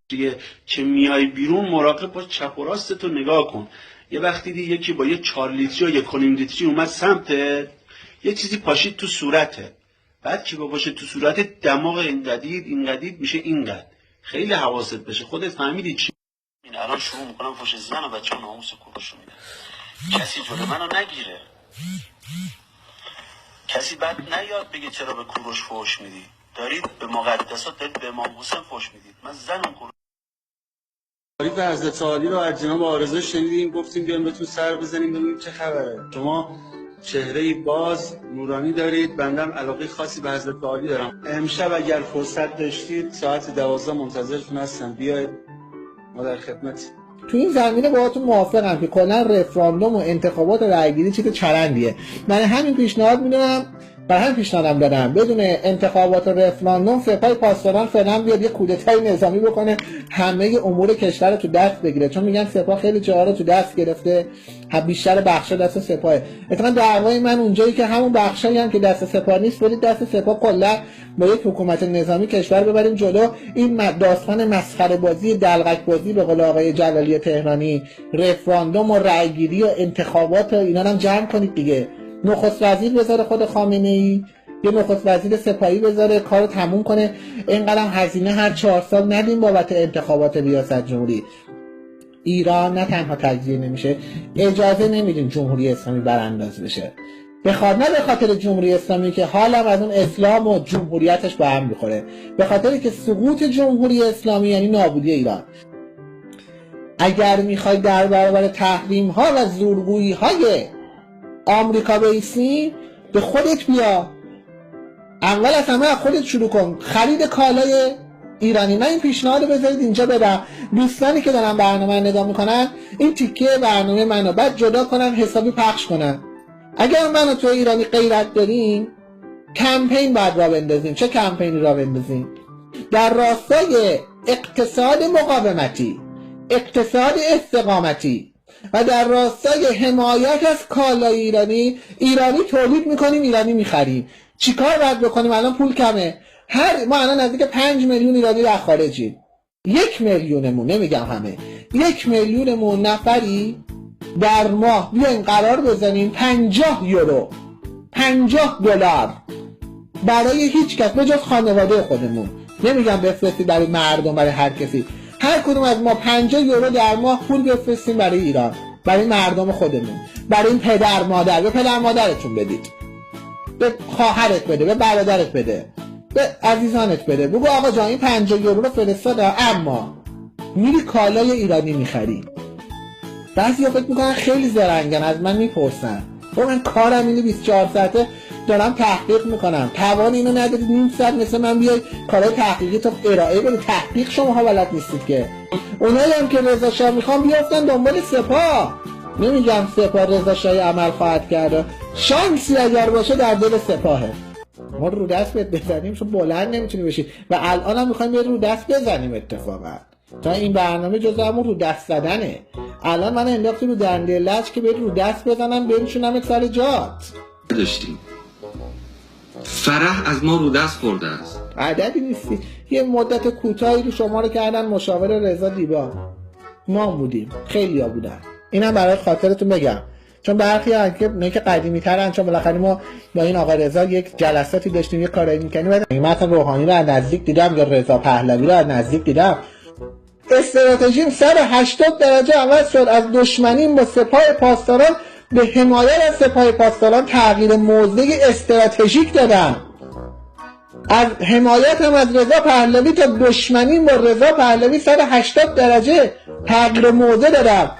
دیگه که میای بیرون مراقب باش، چپ و راستتو نگاه کن. یه وقتی دیدی یکی با یه 4 لیتری یا 1.5 لیتری اومد سمتت، یه چیزی پاشید تو صورته، بعد که باشه تو صورتت دماغ اینقدید میشه اینقدر. خیلی حواست بشه. خودت فهمیدی چی؟ این الان شروع میکنم فوش زن و بچه‌ها ناموس کوروشو میدن. کسی جلو منو نگیره، کسی بعد نیاد بگه چرا به کوروش فوش میدی. دارید به مقدسات، دارید به امام حسین فوش میدید. من زنم کوروش. تعریف حضرت علی رو از جناب آرزو شنیدیم، گفتیم بیایم بهتون سر بزنیم ببینیم چه خبره. شما چهره باز نورانی دارید، بندم علاقه خاصی به حضرت علی دارم. امشب اگر فرصت داشتید ساعت 12 منتظرتون هستم، بیاید، ما در خدمت. تو این زمینه باهاتون موافقم که کلا رفراندوم و انتخابات رأیگیری چیز چرندیه. من همین پیشنهاد میدم، برای همین پیشنهادم دادم بدون انتخابات و رفراندوم سپاه پاسداران فعلا بیاد یه کودتای نظامی بکنه، همه امور کشور رو تو دست بگیره، چون میگن سپاه خیلی جاها رو تو دست گرفته، بیشتر بخشا دست سپاهه. اتفاقا دعوای من اونجایی که همون بخشایی هم که دست سپاه نیست برید دست سپاه، کلا با یک حکومت نظامی کشور ببریم جلو. این داستان مسخره بازی، دلقک بازی به قول آقای جلالی تهرانی، رفراندوم و رأیگیری و انتخابات و اینا هم جمع کنید دیگه. نخست وزیر بذاره خود خامنه‌ای، یه نخست وزیر سپاهی بذاره کارو تموم کنه. اینقدر هزینه هر 4 سال ندیم بابت انتخابات ریاست جمهوری. ایران نه تنها تجزیه نمیشه، اجازه نمیدیم جمهوری اسلامی برانداز بشه. نه به خاطر جمهوری اسلامی که حالم از اون اسلام و جمهوریتش با هم میخوره، به خاطر که سقوط جمهوری اسلامی یعنی نابودی ایران. اگر میخوای در برابر تحریم ها و زورگویی های آمریکا بیسی، به خودت بیا. اول از همه از خودت شروع کن، خرید کالای ایرانی. من این پیشنهاد بذارید اینجا بدم، دوستانی که دارن برنامه نگاه میکنن این تیکه برنامه منو بعد جدا کنن حسابی پخش کنن. اگر منو تو ایرانی غیرت داریم، کمپین باید را بندازیم. چه کمپینی را بندازیم؟ در راستای اقتصاد مقاومتی، اقتصاد استقامتی و در راستای حمایت از کالای ایرانی تولید میکنیم، ایرانی میخریم. چیکار باید بکنیم؟ الان پول کمه، ما الان نزدیک 5 میلیون ایرانی در خارجیم. 1 میلیونمون، نمیگم همه، 1 میلیونمون نفری در ماه بیایم قرار بزنیم 50 یورو 50 دلار برای هیچ کس به جز خانواده خودمون، نمیگم بفرستید برای مردم، برای هر کسی، هر کدوم از ما 50 یورو در ماه پول بفرستیم برای ایران، برای مردم خودمون، برای این پدر مادر، به پدر مادرتون بدید، به خواهرت بده، به برادرت بده، به عزیزانت بده، بگو آقا جان این 50 یورو رو فرستادم، اما میری کالای ایرانی میخری. بعضیا فکر میکنن خیلی زرنگن، از من میپرسن من کارم اینه 24 ساعته دارم تحقیق میکنم، توان اینو ندارید نیم ساعت مثل من بیای کارهای تحقیقی تو ارائه بده؟ تحقیق شما بلد نیستید که. اونایی هم که رضا شاه میخوام بیافتن دنبال سپاه، نمیگم سپاه رضا شاهی عمل خواهد کرد، شانسی اگر باشه در دل سپاهه. ما رو دست بزنیم چون بلند نمیتونی بشید و الان هم میخوایم رو دست بزنیم اتفاقا، تا این برنامه جزء همون رو دست زدنه. الان من انداختی رو دنده لج که برید رو دست بزنم بنشونم سر جات. داشتیم فرح از ما رو دست خورده است، عددی نیستی. یه مدت کوتاهی رو شما رو کردن مشاور رضا دیبا، ما بودیم، خیلی ها بودن. اینم برای خاطرتون بگم، چون برخی ها که قدیمی ترن، چون بالاخره ما با این آقا رضا یک جلساتی داشتیم، یک کارایی میکنیم. من اصلا روحانی رو از نزدیک دیدم یا رضا پهلوی رو از نزدیک دیدم. استراتژیم 180 درجه عوض شد. از دشمنیم با سپاه پاسداران به حمایت از سپاه پاسداران تغییر موضع استراتژیک دادم. از حمایت هم از رضا پهلوی تا دشمنیم با رضا پهلوی 180 درجه تغییر موضع دادم.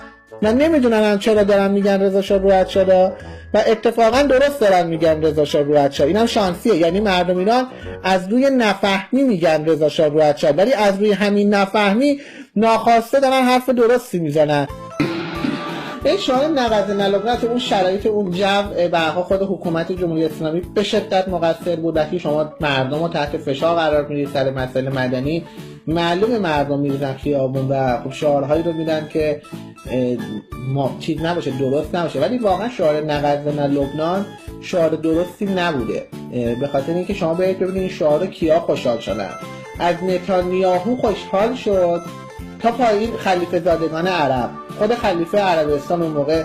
من نمیدونم چرا دارن میگن رضا شاه روحت شده و اتفاقا درست دارن میگن رضا شاه روحت شده. اینم شانسیه، یعنی مردم ایران از روی نفهمی میگن رضا شاه روحت شده، ولی از روی همین نفهمی ناخواسته دارن حرف درستی میزنن. این شاه نقض نلوگت اون شرایط اون جو برها خود حکومت جمهوری اسلامی به شدت مقصر بود. وقتی شما مردم رو تحت فشار قرار میدید سر مسئله مدنی، معلومه مردم میریزن خیابون و خب شعارهایی رو میدن که چیز نباشه، درست نباشه، ولی واقعا شعار نقض لبنان شعار درستی نبوده. به خاطر اینکه شما باید ببینید این شعار کیا خوشحال شدن. از نتانیاهو خوشحال شد تا پایین خلیفه زادگان عرب، خود خلیفه عربستان اون موقع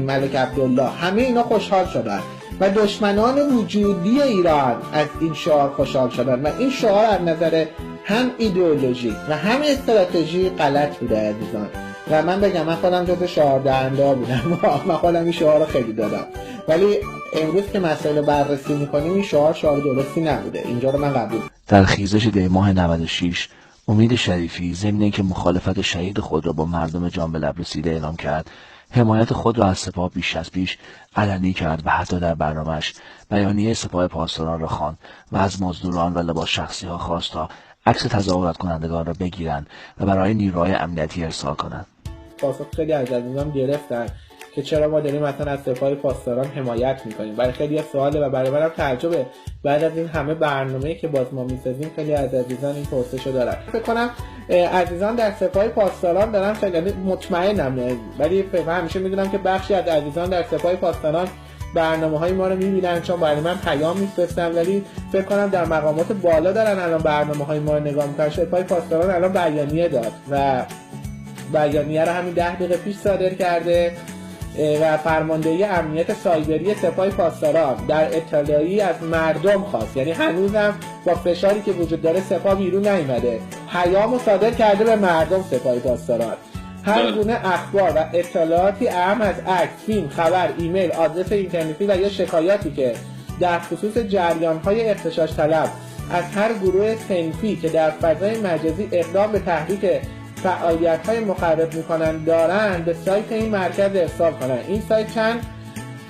ملک عبدالله، همه اینا خوشحال شدن و دشمنان وجودی ایران از این شعار خوشحال شدن و این شعار از نظر هم ایدئولوژیک و هم استراتژی غلط بوده عزیزان. و من بگم من خودم جز شعار دهنده ها بودم، من خودم این شعار رو خیلی دادم، ولی امروز که مسائل بررسی میکنیم این شعار درستی نبوده. اینجا رو من قبول. در خیزش دی ماه 96 امید شریفی ضمن اینکه مخالفت شدید خود را با مردم جان به لب رسیده اعلام کرد، حمایت خود را از سپاه بیش از پیش علنی کرد و حتی در برنامه‌اش بیانیه سپاه پاسداران را خواند و از مزدوران و لباس شخصی ها خواست تا عکس تظاهرات کنندگان را بگیرند و برای نیروهای امنیتی ارسال کنند. پاسخ خیلی از عزیزان گرفتن که چرا ما داریم مثلا از سپاه پاسداران حمایت میکنیم. برای خیلی سواله و برای منم تعجبه بعد از این همه برنامه‌ای که باز ما میسازیم خیلی از عزیزان این پرسشو دارن. فکر کنم عزیزان در سپاه پاسداران دارن، خیلی مطمئنم، ولی همیشه میدونم که بخشی از عزیزان در سپاه پاسداران برنامه‌های ما رو می‌بینن چون برای من پیام می‌فرستن، ولی فکر کنم در مقامات بالا دارن الان برنامه‌های ما رو نگاه می‌کنن. سپاه پاسداران الان بیانیه داد و بیانیه رو همین 10 دقیقه پیش صادر کرده و فرماندهی امنیت سایبری سپاه پاسداران در اطلاعی از مردم خواست، یعنی هنوزم با فشاری که وجود داره سپاه بیرون نیامده، پیامو صادر کرده به مردم سپاه پاسداران. هر گونه اخبار و اطلاعاتی اهم از عکس، فیلم، خبر، ایمیل، آدرس اینترنتی و یا شکایاتی که در خصوص جریان‌های اغتشاش طلب از هر گروه صنفی که در فضای مجازی اقدام به تحریک فعالیت‌های مخرب می‌کنند دارند به سایت این مرکز ارسال کنند. این سایت چند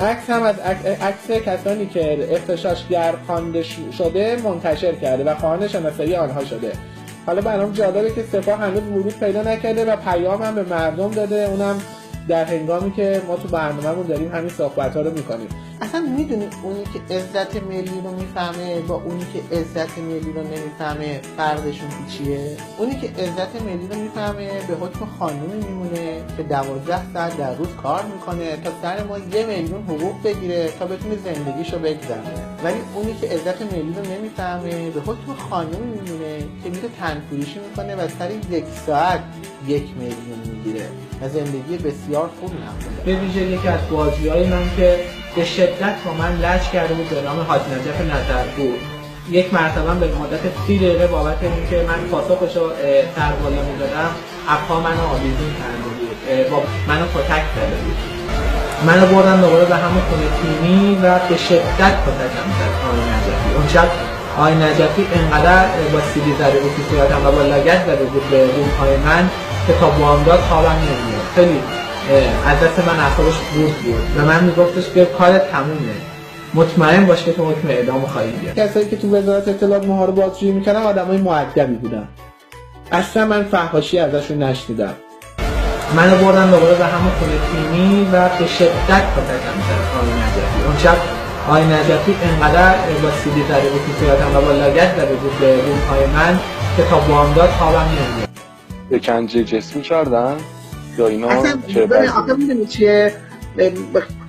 عکس هم از عکس کسانی که اغتشاشگر خوانده شده منتشر کرده و خواهان شناسایی آنها شده. حالا برام جالبه که سپاه هنوز ورود پیدا نکرده و پیام هم به مردم داده، اونم در هنگامی که ما تو برنامه‌مون داریم همین صحبت‌ها رو می‌کنیم. اصلا میدونی اونی که عزت ملی رو میفهمه با اونی که عزت ملی رو نمیفهمه فرقشون چیه؟ اونی که عزت ملی رو میفهمه به حکم خانومی میمونه که 12 ساعت در روز کار میکنه تا سر ما 1 میلیون حقوق بگیره تا بتونه زندگیشو بگذرونه. ولی اونی که عزت ملی رو نمیفهمه به حکم خانومی میمونه که میره تنفروشی میکنه و سر 1 ساعت 1 میلیون میگیره و زندگی بسیار خوب نکنه. به ویژه یکی از بازی‌های من که به شدت با من لج کرده بود به نام حاج نجف نظرپور. یک مرتبه به مدت 30 دقیقه بابت اینکه من پاسخشو سر بالا می‌دادم اپا منو آویزون کرده بود، با منو کتک زده بود. منو بردن دوباره به همون خونه تیمی و به شدت کتکم زد آقای نجفی. اون شب آقای نجفی انقدر با سیلی زده بود تو صورتم و با لگد زده بود به روح‌های من که تا بامداد خوابم نمیاد. خیلی از دست من اعصابش خورد بود و من میگفتش که کارت تمومه، مطمئن باش که تو حکم اعدام خواهی گرفت. کسایی که تو وزارت اطلاعات ماها رو بازجویی میکردن آدمای مؤدبی بودن. اصلا من فحاشی ازشون نشنیدم. منو بردن دوباره به همون خونه تیمی و به شدت کتکم زد آقای نجفی. اون شب آقای نجفی انقدر با سیلی زده بود تو صورتم و با لگد زده بود به روح‌های من که تا بامداد خوابم نمیاد. شکنجه جسمی کردن یا اینا؟ آخه میدونی چیه؟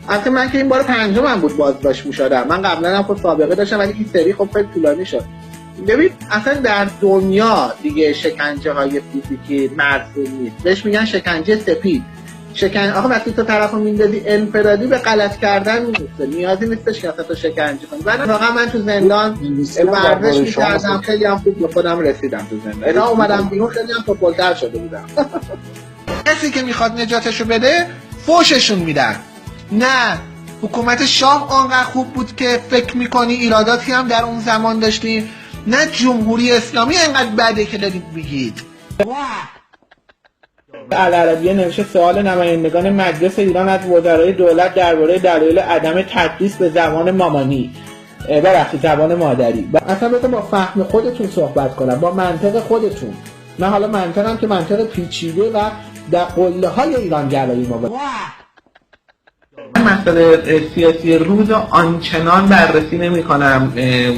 اصلا من که این بار 5م بود بازداشت میشدم. من قبلا هم خود سابقه داشتم ولی این سری خب خیلی طولانی شد. ببین اصلا در دنیا دیگه شکنجه های فیزیکی مرسوم نیست، بهش میگن شکنجه سپید. آخه وقتی تو طرفو میندازی انفرادی به غلط کردن نیست، نیازی نیستش که اصلا تو شکنجه کنی. واقعا من تو زندان ورزش میکردم، خیلی هم خوب به خودم رسیدم تو زندان. اینا اومدم بیرون خیلی هم توپلتر شده بودم. کسی که میخواد نجاتشو بده فوششون میدن. نه حکومت شاه آنقدر خوب بود که فکر میکنی ایراداتی هم در اون زمان داشتیم، نه جمهوری اسلامی اینقدر بده که دارید میگید. العربیه نوشته سوال نمایندگان مجلس ایران از وزرای دولت درباره دلایل عدم تدریس به زبان مامانی ببخشید زبان مادری. اصلا بذار با فهم خودتون صحبت کنم، با منطق خودتون. من حالا منطقم که منطق پیچیده و در قله های ایران گرایی ما بود. مسئله سیاسی روز آنچنان بررسی نمی کنم،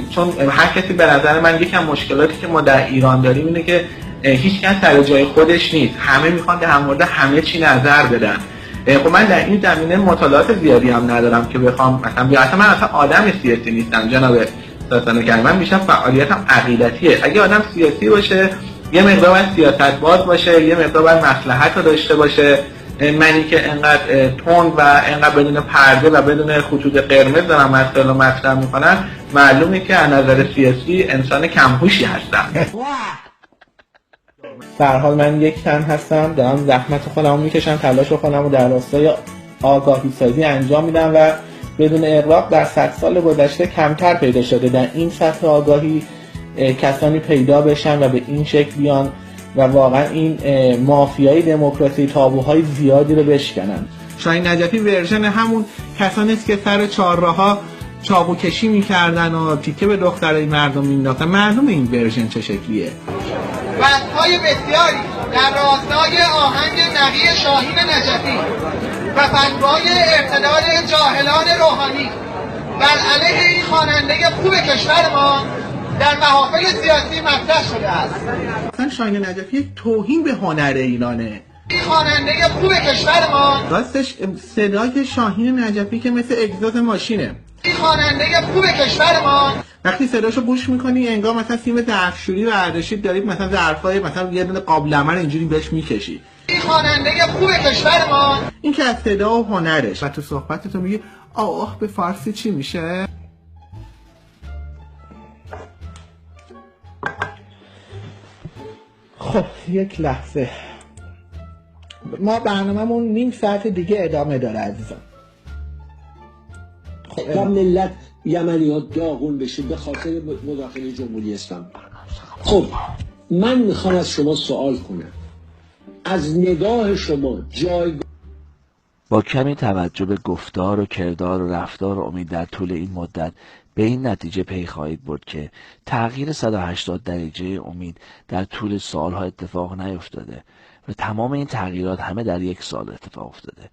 چون هر کسی به نظر من یکم مشکلاتی که ما در ایران داریم اینه که هیچ کس سر جای خودش نیست، همه میخوان در مورد همه چی نظر بدن. خب من در این زمینه مطالعات زیادی هم ندارم که بخوام مثلا من اصلا آدم سیاسی نیستم جناب داستانو کرد، من بیشتر فعالیتم عقیدتیه. اگه آدم سیاسی باشه یه مقدار باید سیاست باز باشه، یه مقدار باید مصلحت رو داشته باشه. منی که انقدر تند و انقدر بدون پرده و بدون خطوط قرمز دارم مسائل رو مطرح میکنن، معلومه که از نظر سیاسی انسان کم‌هوشی هستم. به هر حال من یک تن هستم، دارم زحمت خودم میکشم، تلاش خودم رو در راستای آگاهی سازی انجام میدم و بدون اغراق در 100 سال گذشته کمتر پیدا شده در این سطح آگاهی کسانی پیدا بشن و به این شکل بیان و واقعا این مافیای دموکراسی تابوهای زیادی رو بشکنن. شاهین نجفی ورژن همون کسانی است که سر چهارراها چاقو کشی میکردن و تیکه به دخترای مردم مینداختن. معلومه این ورژن چه شکلیه. بحث‌های بسیاری در راستای آهنگ نقی شاهین نجفی و فتوای ارتداد جاهلان روحانی بر علیه این خواننده خوب کشور ما در محافل سیاسی مطرح شده است. اصلا شاهین نجفی توهین به هنر ایرانه. این خواننده خوب کشور ما راستش صدای شاهین نجفی که مثل اگزوز ماشینه. این خواننده خوب کشور ما وقتی صداشو گوش میکنی انگار مثلا فیلم ظرفشویی و اردشیر دارید مثلا ظرفای مثلا یه دونه قابلمه اینجوری بهش میکشی. این خواننده خوب کشور ما این که از صدا و هنرش و تو صحبتتو میگی آه به فارسی چی میشه؟ خب یک لحظه، ما برنامه‌مون نیم ساعت دیگه ادامه داره عزیزان. خب ملت یمنی ها داغون بشه به خاطر مداخله جمهوری اسلامی. خب من میخوام از شما سوال کنم، از نگاه شما جایگاه با کمی توجه به گفتار و کردار و رفتار امید در طول این مدت به این نتیجه پی خواهید برد که تغییر 180 درجه امید در طول سالها اتفاق نیفتاده و تمام این تغییرات همه در یک سال اتفاق افتاده.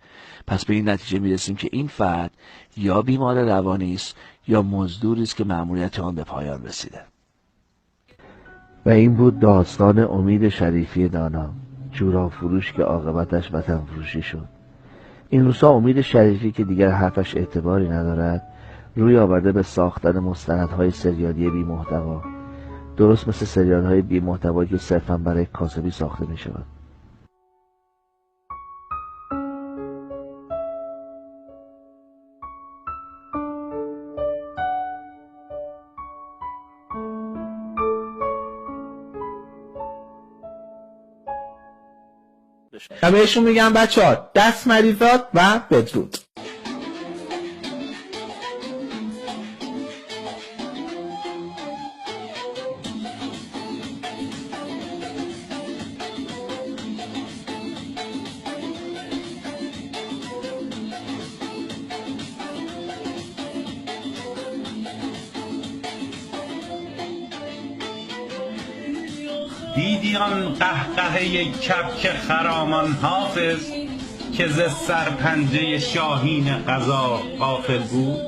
پس به این نتیجه میرسیم که این فرد یا بیمار روانی است یا مزدوری است که مأموریت آن به پایان رسیده. و این بود داستان امید شریفی دانا، جورابفروش که عاقبتش وطن فروشی شد. این روزها امید شریفی که دیگر حرفش اعتباری ندارد، روی آورده به ساختن مستندهای سریالی بی محتوا، درست مثل سریال‌های بی محتوایی که صرفاً برای کاسبی ساخته می شود. و بهشون میگم بچه‌ها دست مریضات و بدرود. دیدی آن قهقهه کبک خرامان حافظ که ز سرپنجه شاهین قضا غافل بود؟